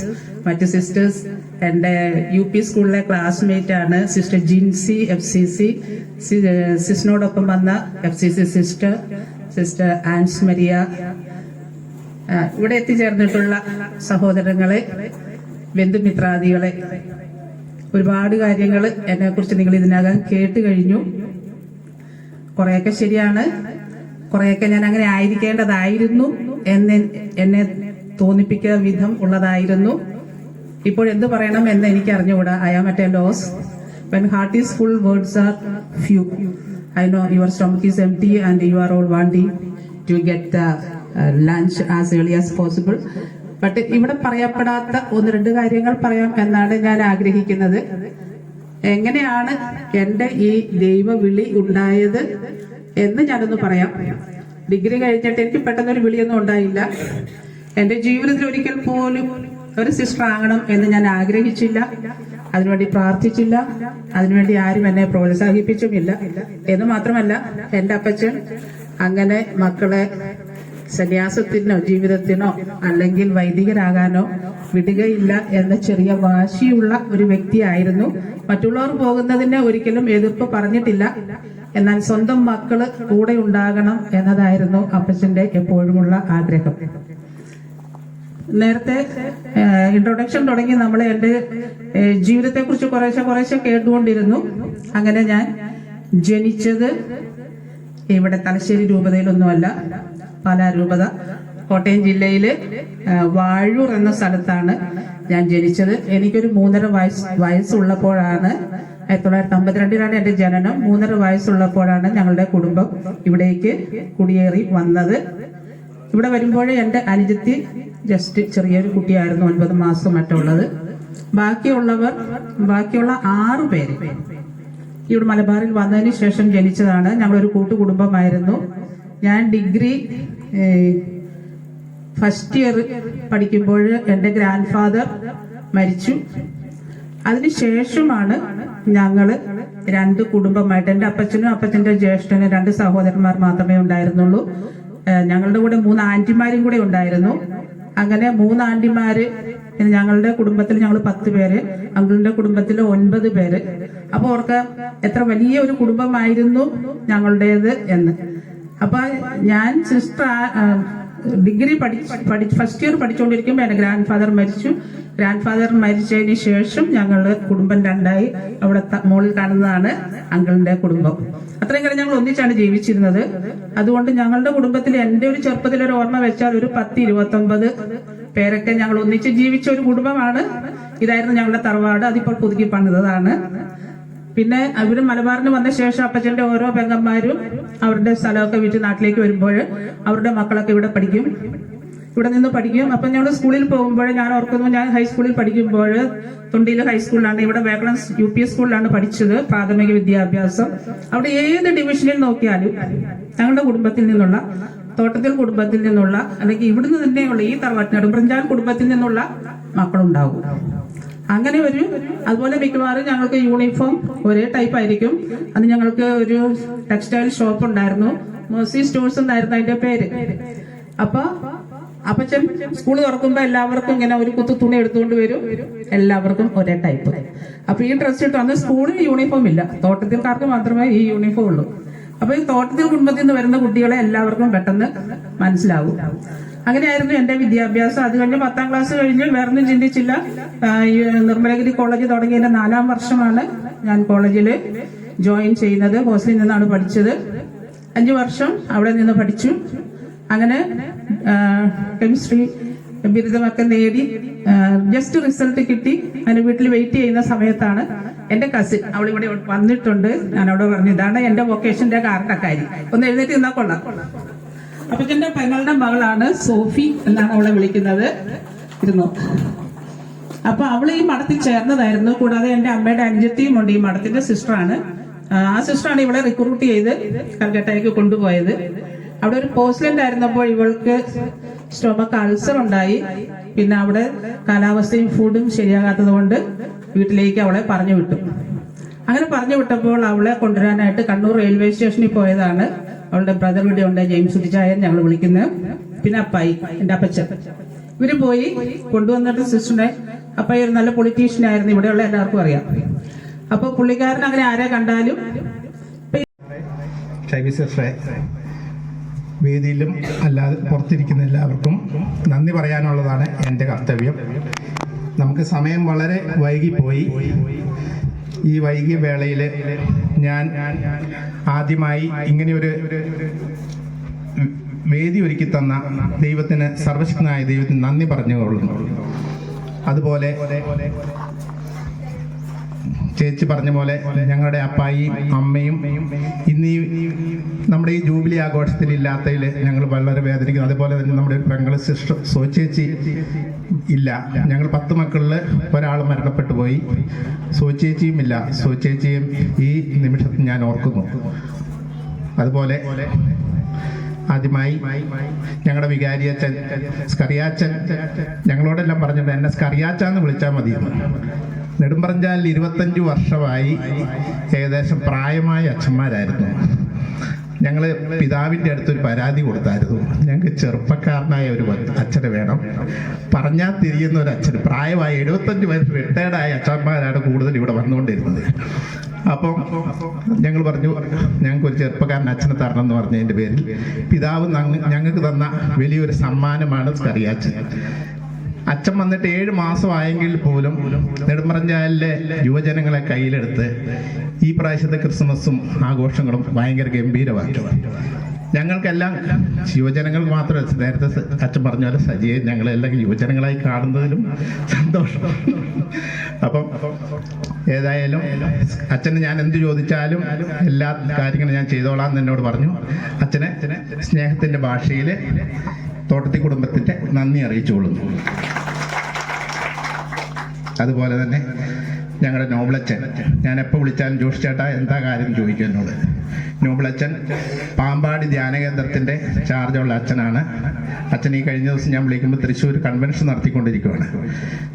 മറ്റ് സിസ്റ്റേഴ്സ്, എൻ്റെ UP സ്കൂളിലെ ക്ലാസ്മേറ്റ് ആണ് സിസ്റ്റർ ജിൻസി FCC, സിസ്റ്ററിനോടൊപ്പം വന്ന FCC സിസ്റ്റർ ആൻസ് മരിയ, ഇവിടെ എത്തിച്ചേർന്നിട്ടുള്ള സഹോദരങ്ങളെ, ബന്ധുമിത്രാദികളെ, ഒരുപാട് കാര്യങ്ങൾ എന്നെ കുറിച്ച് നിങ്ങൾ ഇതിനകം കേട്ട് കഴിഞ്ഞു. കുറെയൊക്കെ ശരിയാണ്, കുറെയൊക്കെ ഞാൻ അങ്ങനെ ആയിരിക്കേണ്ടതായിരുന്നു എന്ന് എന്നെ തോന്നിപ്പിക്കുന്ന വിധം ഉള്ളതായിരുന്നു. ഇപ്പോൾ എന്ത് പറയണം എന്ന് എനിക്ക് അറിഞ്ഞുകൂടാ. I am at a loss. When heart is full, words are few. I know your stomach is empty and you are all wanting to get the lunch as early as possible. But ഇവിടെ പറയപ്പെടാത്ത 1-2 കാര്യങ്ങൾ പറയാം എന്നാണ് ഞാൻ ആഗ്രഹിക്കുന്നത്. എങ്ങനെയാണ് എൻ്റെ ഈ ദൈവവിളി ഉണ്ടായത് എന്ന് ഞാനൊന്ന് പറയാം. ഡിഗ്രി കഴിഞ്ഞിട്ട് എനിക്ക് പെട്ടെന്നൊരു വിളിയൊന്നും ഉണ്ടായില്ല. എൻ്റെ ജീവിതത്തിൽ ഒരിക്കൽ പോലും ഒരു സിസ്റ്റർ ആകണം എന്ന് ഞാൻ ആഗ്രഹിച്ചില്ല, അതിനുവേണ്ടി പ്രാർത്ഥിച്ചില്ല, അതിനുവേണ്ടി ആരും എന്നെ പ്രോത്സാഹിപ്പിച്ചുമില്ല. എന്ന് മാത്രമല്ല, എൻ്റെ അപ്പച്ചൻ അങ്ങനെ മക്കളെ സന്യാസത്തിനോ ജീവിതത്തിനോ അല്ലെങ്കിൽ വൈദികരാകാനോ വിടുകയില്ല എന്ന ചെറിയ വാശിയുള്ള ഒരു വ്യക്തിയായിരുന്നു. മറ്റുള്ളവർ പോകുന്നതിനെ ഒരിക്കലും എതിർപ്പ് പറഞ്ഞിട്ടില്ല. എന്നാൽ സ്വന്തം മക്കള് കൂടെ ഉണ്ടാകണം എന്നതായിരുന്നു അപ്പച്ചന്റെ എപ്പോഴുമുള്ള ആഗ്രഹം. നേരത്തെ ഇൻട്രൊഡക്ഷൻ തുടങ്ങി നമ്മൾ എൻ്റെ ജീവിതത്തെക്കുറിച്ച് കുറേശ്ശെ കേട്ടുകൊണ്ടിരുന്നു. അങ്ങനെ ഞാൻ ജനിച്ചത് ഇവിടെ തലശ്ശേരി രൂപതയിലൊന്നുമല്ല, പാലാ രൂപത, കോട്ടയം ജില്ലയിലെ വാഴൂർ എന്ന സ്ഥലത്താണ് ഞാൻ ജനിച്ചത്. എനിക്കൊരു 3.5 വയസ്സുള്ളപ്പോഴാണ്, 1952 എൻ്റെ ജനനം. 3.5 വയസ്സുള്ളപ്പോഴാണ് ഞങ്ങളുടെ കുടുംബം ഇവിടേക്ക് കുടിയേറി വന്നത്. ഇവിടെ വരുമ്പോഴേ എൻ്റെ അനുജത്തി ജസ്റ്റ് ചെറിയൊരു കുട്ടിയായിരുന്നു, 9 മാസം മറ്റുള്ളത്. ബാക്കിയുള്ള 6 പേര് ഇവിടെ മലബാറിൽ വന്നതിന് ശേഷം ജനിച്ചതാണ്. ഞങ്ങളൊരു കൂട്ടുകുടുംബമായിരുന്നു. ഞാൻ ഡിഗ്രി ഫസ്റ്റ് ഇയർ പഠിക്കുമ്പോൾ എൻ്റെ ഗ്രാൻഡ് ഫാദർ മരിച്ചു. അതിനുശേഷമാണ് ഞങ്ങള് 2 കുടുംബമായിട്ട്, എൻ്റെ അപ്പച്ചനും അപ്പച്ചന്റെ ജ്യേഷ്ഠനും 2 സഹോദരന്മാർ മാത്രമേ ഉണ്ടായിരുന്നുള്ളൂ. ഞങ്ങളുടെ കൂടെ 3 ആന്റിമാരും കൂടെ ഉണ്ടായിരുന്നു. അങ്ങനെ 3 ആന്റിമാര്. ഞങ്ങളുടെ കുടുംബത്തിൽ ഞങ്ങൾ 10 പേര്, അങ്കിളിന്റെ കുടുംബത്തിൽ 9 പേര്. അപ്പൊ ഓർക്ക് എത്ര വലിയ ഒരു കുടുംബമായിരുന്നു ഞങ്ങളുടേത് എന്ന്. അപ്പൊ ഞാൻ സിസ്റ്റർ ഡിഗ്രി ഫസ്റ്റ് ഇയർ പഠിച്ചുകൊണ്ടിരിക്കുമ്പോൾ എൻ്റെ ഗ്രാൻഡ് ഫാദർ മരിച്ചു. ഗ്രാൻഡ് ഫാദർ മരിച്ചതിന് ശേഷം ഞങ്ങളുടെ കുടുംബം 2ആയി. അവിടെ മുകളിൽ കാണുന്നതാണ് അങ്കിളിന്റെ കുടുംബം. അത്രയും കാലം ഞങ്ങൾ ഒന്നിച്ചാണ് ജീവിച്ചിരുന്നത്. അതുകൊണ്ട് ഞങ്ങളുടെ കുടുംബത്തിൽ എൻ്റെ ഒരു ചെറുപ്പത്തിലൊരു ഓർമ്മ വെച്ചാൽ ഒരു 10-29 പേരൊക്കെ ഞങ്ങൾ ഒന്നിച്ച് ജീവിച്ച ഒരു കുടുംബമാണ്. ഇതായിരുന്നു ഞങ്ങളുടെ തറവാട്. അതിപ്പോൾ പുതുക്കി പണിതതാണ്. പിന്നെ അവര് മലബാറിന് വന്ന ശേഷം അപ്പച്ചന്റെ ഓരോ പെങ്ങന്മാരും അവരുടെ സ്ഥലമൊക്കെ വിറ്റ് നാട്ടിലേക്ക് വരുമ്പോൾ അവരുടെ മക്കളൊക്കെ ഇവിടെ പഠിക്കും, ഇവിടെ നിന്ന് പഠിക്കും. അപ്പൊ ഞങ്ങൾ സ്കൂളിൽ പോകുമ്പോൾ ഞാൻ ഓർക്കുന്നു, ഞാൻ ഹൈസ്കൂളിൽ പഠിക്കുമ്പോൾ തുണ്ടിയിൽ ഹൈസ്കൂളിലാണ്, ഇവിടെ വേക്കണൻസ് UP സ്കൂളിലാണ് പഠിച്ചത് പ്രാഥമിക വിദ്യാഭ്യാസം. അവിടെ ഏത് ഡിവിഷനിൽ നോക്കിയാലും ഞങ്ങളുടെ കുടുംബത്തിൽ നിന്നുള്ള, തോട്ടത്തിൽ കുടുംബത്തിൽ നിന്നുള്ള, അല്ലെങ്കിൽ ഇവിടുന്ന് തന്നെയുള്ള ഈ തറവാട്ട് നെടുമ്പ്രഞ്ചാൽ കുടുംബത്തിൽ നിന്നുള്ള മക്കളുണ്ടാവും. അങ്ങനെ അതുപോലെ മിക്കവാറും ഞങ്ങൾക്ക് യൂണിഫോം ഒരേ ടൈപ്പ് ആയിരിക്കും. അന്ന് ഞങ്ങൾക്ക് ഒരു ടെക്സ്റ്റൈൽ ഷോപ്പ് ഉണ്ടായിരുന്നു, മേഴ്സി സ്റ്റോഴ്സ് എന്നായിരുന്നു അതിന്റെ പേര്. അപ്പൊ അപ്പച്ചൻ സ്കൂൾ തുറക്കുമ്പോ എല്ലാവർക്കും ഇങ്ങനെ ഒരു കുത്തു തുണി എടുത്തുകൊണ്ട് വരും, എല്ലാവർക്കും ഒരേ ടൈപ്പ്. അപ്പൊ ഈ ഡ്രസ് ഇട്ടു. അന്ന് സ്കൂളിൽ യൂണിഫോം ഇല്ല, തോട്ടത്തിൽക്കാർക്ക് മാത്രമേ ഈ യൂണിഫോം ഉള്ളൂ. അപ്പൊ ഈ തോട്ടത്തിൽ കുടുംബത്തിൽ നിന്ന് വരുന്ന കുട്ടികളെ എല്ലാവർക്കും പെട്ടെന്ന് മനസ്സിലാവും. അങ്ങനെയായിരുന്നു എന്റെ വിദ്യാഭ്യാസം. അത് കഴിഞ്ഞ് 10ാം ക്ലാസ് കഴിഞ്ഞ് വേറൊന്നും ചിന്തിച്ചില്ല. നിർമ്മലഗിരി കോളേജ് തുടങ്ങിയതിന്റെ 4ാം വർഷമാണ് ഞാൻ കോളേജിൽ ജോയിൻ ചെയ്യുന്നത്. ഹോസ്റ്റലിൽ നിന്നാണ് പഠിച്ചത്. 5 വർഷം അവിടെ നിന്ന് പഠിച്ചു. അങ്ങനെ കെമിസ്ട്രി ബിരുദമൊക്കെ നേടി ജസ്റ്റ് റിസൾട്ട് കിട്ടി. അതിന് വീട്ടിൽ വെയിറ്റ് ചെയ്യുന്ന സമയത്താണ് എന്റെ കസിൻ, അവളിവിടെ വന്നിട്ടുണ്ട്. ഞാൻ അവിടെ പറഞ്ഞു, ഇതാണ് എന്റെ വൊക്കേഷന്റെ കാരണക്കാരി, ഒന്ന് എഴുന്നേറ്റ് നിന്നാ കൊള്ളാം. അപ്പച്ചന്റെ പെങ്ങളുടെ മകളാണ് സോഫി എന്നാണ് അവളെ വിളിക്കുന്നത്. ഇരുന്നു. അപ്പൊ അവള് ഈ മഠത്തിൽ ചേർന്നതായിരുന്നു. കൂടാതെ എന്റെ അമ്മയുടെ അനുജത്തിയും ഉണ്ട്, ഈ മഠത്തിന്റെ സിസ്റ്ററാണ്. ആ സിസ്റ്ററാണ് ഇവളെ റിക്രൂട്ട് ചെയ്ത് കൽക്കട്ടയ്ക്ക് കൊണ്ടുപോയത്. അവിടെ ഒരു പോസ്റ്റ്ലൻഡ് ആയിരുന്നപ്പോൾ ഇവൾക്ക് സ്റ്റൊമക്ക് അൾസർ ഉണ്ടായി. പിന്നെ അവിടെ കാലാവസ്ഥയും ഫുഡും ശരിയാകാത്തത് കൊണ്ട് വീട്ടിലേക്ക് അവളെ പറഞ്ഞു വിട്ടു. അങ്ങനെ പറഞ്ഞു വിട്ടപ്പോൾ അവളെ കൊണ്ടുവരാനായിട്ട് കണ്ണൂർ റെയിൽവേ സ്റ്റേഷനിൽ പോയതാണ്. അവളുടെ ബ്രദർ ഇവിടെ ഉണ്ട്, ജെയിംസ് കുട്ടിച്ചായൻ ഞങ്ങൾ വിളിക്കുന്നത്. പിന്നെ അപ്പായി, എന്റെ അപ്പച്ചൻ, ഇവര് പോയി കൊണ്ടുവന്നിട്ട് സിസ്റ്ററിനെ. അപ്പായി ഒരു നല്ല പൊളിറ്റീഷ്യൻ ആയിരുന്നു, ഇവിടെയുള്ള എല്ലാവർക്കും അറിയാം. അപ്പൊ പുള്ളിക്കാരൻ അങ്ങനെ ആരെ കണ്ടാലും വേദിയിലും അല്ലാതെ പുറത്തിരിക്കുന്ന എല്ലാവർക്കും നന്ദി പറയാനുള്ളതാണ് എൻ്റെ കർത്തവ്യം. നമുക്ക് സമയം വളരെ വൈകിപ്പോയി. ഈ വൈകിയ വേളയിൽ ഞാൻ ആദ്യമായി ഇങ്ങനെയൊരു വേദി ഒരുക്കി തന്ന ദൈവത്തിന്, സർവശക്തനായ ദൈവത്തിന് നന്ദി പറഞ്ഞുകൊള്ളുന്നു. അതുപോലെ ചേച്ചി പറഞ്ഞ പോലെ ഞങ്ങളുടെ അപ്പായിയും അമ്മയും ഇന്ന് നമ്മുടെ ഈ ജൂബിലി ആഘോഷത്തിൽ ഇല്ലാത്തതിൽ ഞങ്ങൾ വളരെ വേദനിക്കുന്നു. അതുപോലെ തന്നെ നമ്മുടെ പെങ്ങൾ സിസ്റ്റർ സോച്ചേച്ചി ഇല്ല. ഞങ്ങൾ 10 മക്കളിൽ ഒരാൾ മരണപ്പെട്ടു പോയി. സോച്ചേച്ചിയും ഇല്ല. സോച്ചേച്ചിയും ഈ നിമിഷത്തിൽ ഞാൻ ഓർക്കുന്നു. അതുപോലെ ആദ്യമായി ഞങ്ങളുടെ വികാരിയച്ഛൻ സ്കറിയാച്ചൻ ഞങ്ങളോടെല്ലാം പറഞ്ഞിട്ടുണ്ട്, എന്നെ സ്കറിയാച്ചാന്ന് വിളിച്ചാൽ മതിയെന്ന്. നെടുമ്പറഞ്ചാലിൽ 25 വർഷമായി ഏകദേശം പ്രായമായ അച്ഛന്മാരായിരുന്നു. ഞങ്ങൾ പിതാവിൻ്റെ അടുത്തൊരു പരാതി കൊടുത്തായിരുന്നു, ഞങ്ങൾക്ക് ചെറുപ്പക്കാരനായ ഒരു അച്ഛന് വേണം, പറഞ്ഞാൽ തിരിയുന്ന ഒരു അച്ഛന്. പ്രായമായി 75 വയസ്സ് റിട്ടയർഡായ അച്ഛന്മാരാണ് കൂടുതൽ ഇവിടെ വന്നുകൊണ്ടിരുന്നത്. അപ്പം ഞങ്ങൾ പറഞ്ഞു, ഞങ്ങൾക്കൊരു ചെറുപ്പക്കാരൻ അച്ഛനെ തരണം എന്ന് പറഞ്ഞതിൻ്റെ പേരിൽ പിതാവ് ഞങ്ങൾക്ക് തന്ന വലിയൊരു സമ്മാനമാണ് സ്കറിയാച്ചൻ. അച്ഛൻ വന്നിട്ട് 7 മാസമായെങ്കിൽ പോലും നെടുമ്പറഞ്ചാലിലെ യുവജനങ്ങളെ കയ്യിലെടുത്ത് ഈ പ്രാവശ്യത്തെ ക്രിസ്മസും ആഘോഷങ്ങളും ഭയങ്കര ഗംഭീരമാക്കി. ഞങ്ങൾക്കെല്ലാം യുവജനങ്ങൾക്ക് മാത്രമല്ല, നേരത്തെ അച്ഛൻ പറഞ്ഞ പോലെ സജിയെ ഞങ്ങളെല്ലാം യുവജനങ്ങളായി കാണുന്നതിലും സന്തോഷം. അപ്പം ഏതായാലും അച്ഛന് ഞാൻ എന്ത് ചോദിച്ചാലും എല്ലാ കാര്യങ്ങളും ഞാൻ ചെയ്തോളാം എന്ന് എന്നോട് പറഞ്ഞു. അച്ഛനെ സ്നേഹത്തിൻ്റെ ഭാഷയിൽ തോട്ടത്തി കുടുംബത്തിൻ്റെ നന്ദി അറിയിച്ചുകൊള്ളുന്നു. അതുപോലെ തന്നെ ഞങ്ങളുടെ നോബിളച്ചൻ. ഞാൻ എപ്പോൾ വിളിച്ചാലും ജോഷി ചേട്ടാ എന്താ കാര്യം ചോദിക്കും എന്നോട്. നോബിളച്ചൻ പാമ്പാടി ധ്യാന കേന്ദ്രത്തിൻ്റെ ചാർജുള്ള അച്ഛനാണ്. അച്ഛൻ ഈ കഴിഞ്ഞ ദിവസം ഞാൻ വിളിക്കുമ്പോൾ തൃശ്ശൂർ കൺവെൻഷൻ നടത്തിക്കൊണ്ടിരിക്കുകയാണ്.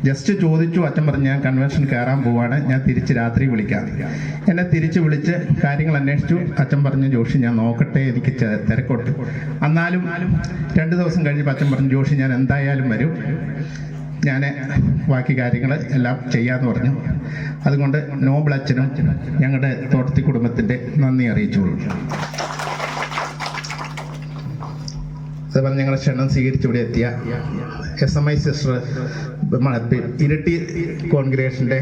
ജസ്റ്റ് ചോദിച്ചു, അച്ഛൻ പറഞ്ഞു ഞാൻ കൺവെൻഷൻ കയറാൻ പോവാണ്, ഞാൻ തിരിച്ച് രാത്രി വിളിക്കാം. എന്നെ തിരിച്ച് വിളിച്ച് കാര്യങ്ങൾ അന്വേഷിച്ചു. അച്ഛൻ പറഞ്ഞു ജോഷി ഞാൻ നോക്കട്ടെ, എനിക്ക് തിരക്കോട്ട്. എന്നാലും 2 ദിവസം കഴിഞ്ഞപ്പോൾ അച്ഛൻ പറഞ്ഞു ജോഷി ഞാൻ എന്തായാലും വരും, ഞാൻ ബാക്കി കാര്യങ്ങൾ എല്ലാം ചെയ്യാമെന്ന് പറഞ്ഞു. അതുകൊണ്ട് നോബിൾ അച്ഛനും ഞങ്ങളുടെ തോട്ടത്തി കുടുംബത്തിൻ്റെ നന്ദി അറിയിച്ചോളൂ. അതുപോലെ ഞങ്ങളുടെ ക്ഷണം സ്വീകരിച്ച് ഇവിടെ എത്തിയ SMI സിസ്റ്റർ, ഇരട്ടി കോൺഗ്രേഷൻ്റെ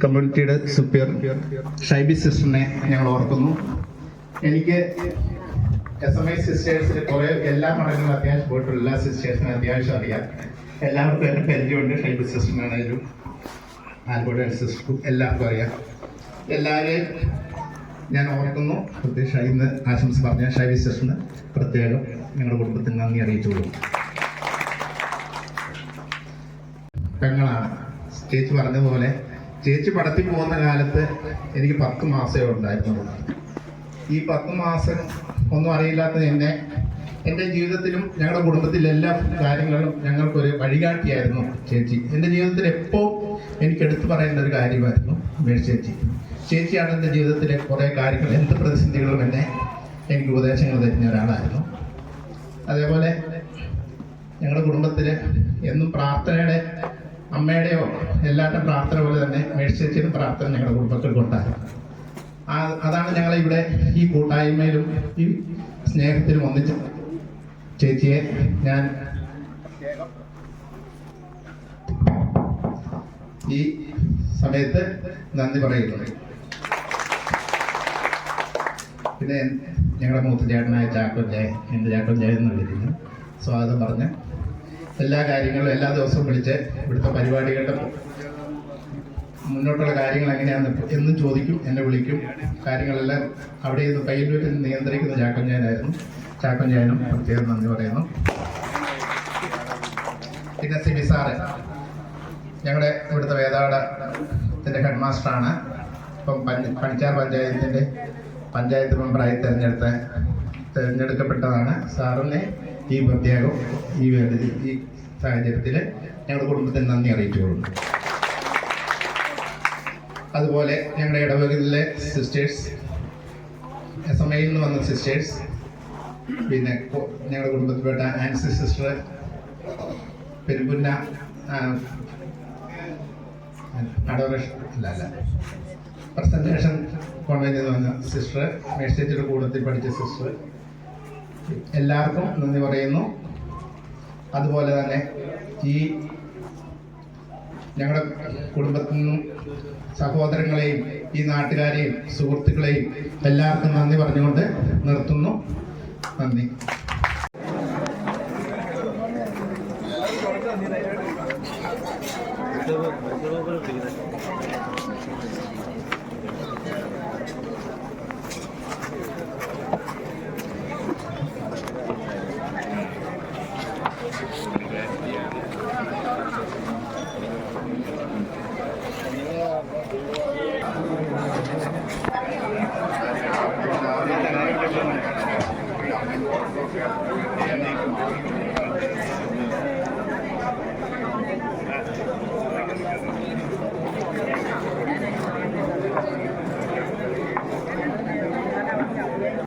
കമ്മ്യൂണിറ്റിയുടെ സുപ്പിയർ ഷൈബി സിസ്റ്ററിനെ ഞങ്ങൾ ഓർക്കുന്നു. എനിക്ക് SMI സിസ്റ്റേഴ്സിൽ കുറേ എല്ലാ മഠങ്ങളും അത്യാവശ്യം പോയിട്ടുള്ള എല്ലാ സിസ്റ്റേഴ്സിനും അത്യാവശ്യം അറിയാം. എല്ലാവർക്കും എൻ്റെ പരിചയമുണ്ട്. ഷൈബി സിസ്റ്ററിനാണേലും ആൽബോർഡ് സിസ്റ്റർക്കും എല്ലാവർക്കും അറിയാം. എല്ലാവരെയും ഞാൻ ഓർക്കുന്നു. പ്രത്യേകിച്ച് ഇന്ന് ആശംസ പറഞ്ഞ ഷൈബി സിസ്റ്ററിന് പ്രത്യേകം ഞങ്ങളുടെ കുടുംബത്തിന് നന്ദി അറിയിച്ചോളൂ. പെങ്ങളാണ് ചേച്ചി പറഞ്ഞതുപോലെ. ചേച്ചി പടത്തിൽ പോകുന്ന കാലത്ത് എനിക്ക് 10 മാസമേ ഉണ്ടായിരുന്നുള്ളൂ. ഈ 10 മാസം ഒന്നും അറിയില്ലാത്ത എൻ്റെ ജീവിതത്തിലും ഞങ്ങളുടെ കുടുംബത്തിലെ എല്ലാ കാര്യങ്ങളിലും ഞങ്ങൾക്കൊരു വഴികാട്ടിയായിരുന്നു ചേച്ചി. എൻ്റെ ജീവിതത്തിൽ എപ്പോൾ എനിക്ക് എടുത്തു പറയേണ്ട ഒരു കാര്യമായിരുന്നു ചേച്ചി. ചേച്ചിയാണ് എൻ്റെ ജീവിതത്തിലെ കുറേ കാര്യങ്ങൾ, എന്ത് പ്രതിസന്ധികളും എനിക്ക് ഉപദേശങ്ങൾ തരുന്ന ഒരാളായിരുന്നു. അതേപോലെ ഞങ്ങളുടെ കുടുംബത്തിൽ എന്നും പ്രാർത്ഥനയുടെ, അമ്മയുടെയോ എല്ലാവരുടെയും പ്രാർത്ഥന പോലെ തന്നെ ചേച്ചിയുടെ പ്രാർത്ഥന ഞങ്ങളുടെ കുടുംബത്തിൽക്കുണ്ടായിരുന്നു. അതാണ് ഞങ്ങളിവിടെ ഈ കൂട്ടായ്മയിലും ഈ സ്നേഹത്തിലും ഒന്നിച്ച് ചേച്ചിയെ ഞാൻ ഈ സമയത്ത് നന്ദി പറയുന്നു. പിന്നെ ഞങ്ങളുടെ മൂത്ത ചേട്ടനായ ചാക്കോൻ ജയ, എൻ്റെ ചാക്കോൻ ജയ എന്ന് വിളിക്കുന്നു, സ്വാഗതം പറഞ്ഞ് എല്ലാ കാര്യങ്ങളും എല്ലാ ദിവസവും വിളിച്ച് ഇവിടുത്തെ പരിപാടികളുടെ മുന്നോട്ടുള്ള കാര്യങ്ങൾ എങ്ങനെയാണെന്ന് എന്നും ചോദിക്കും, എന്നെ വിളിക്കും. കാര്യങ്ങളെല്ലാം അവിടെ നിന്ന് പയ്യന്നൂരിൽ നിയന്ത്രിക്കുന്ന ചാക്കോൻ ജയനായിരുന്നു. ചാക്കോൻ ജയനും പ്രത്യേകം നന്ദി പറയുന്നു. പിന്നെ സിബി സാറ് ഞങ്ങളുടെ ഇവിടുത്തെ വേദാടത്തിൻ്റെ ഹെഡ് മാസ്റ്ററാണ്. ഇപ്പം പണിച്ചാർ പഞ്ചായത്ത് മെമ്പറായി തിരഞ്ഞെടുക്കപ്പെട്ടതാണ്. സാറിനെ ഈ പ്രത്യേകം ഈ സാഹചര്യത്തിൽ ഞങ്ങളുടെ കുടുംബത്തിന് നന്ദി അറിയിച്ചുകൊള്ളുന്നു. അതുപോലെ ഞങ്ങളുടെ ഇടവകയിലെ സിസ്റ്റേഴ്സ്, SMIയിൽ നിന്ന് വന്ന സിസ്റ്റേഴ്സ്, പിന്നെ ഞങ്ങളുടെ കുടുംബത്തിൽപ്പെട്ട ആൻസി സിസ്റ്റർ, പെരുമ്പുന്ന പ്രസന്റേഷൻ കോൺവെന്റിൽ നിന്ന് വന്ന സിസ്റ്റർ, മേഴ്സിയുടെ കൂട്ടത്തിൽ പഠിച്ച സിസ്റ്റർ, എല്ലാവർക്കും നന്ദി പറയുന്നു. അതുപോലെ തന്നെ ഈ ഞങ്ങളുടെ കുടുംബത്തിൽ നിന്നും സഹോദരങ്ങളെയും ഈ നാട്ടുകാരെയും സുഹൃത്തുക്കളെയും എല്ലാവർക്കും നന്ദി പറഞ്ഞുകൊണ്ട് നിർത്തുന്നു. നന്ദി.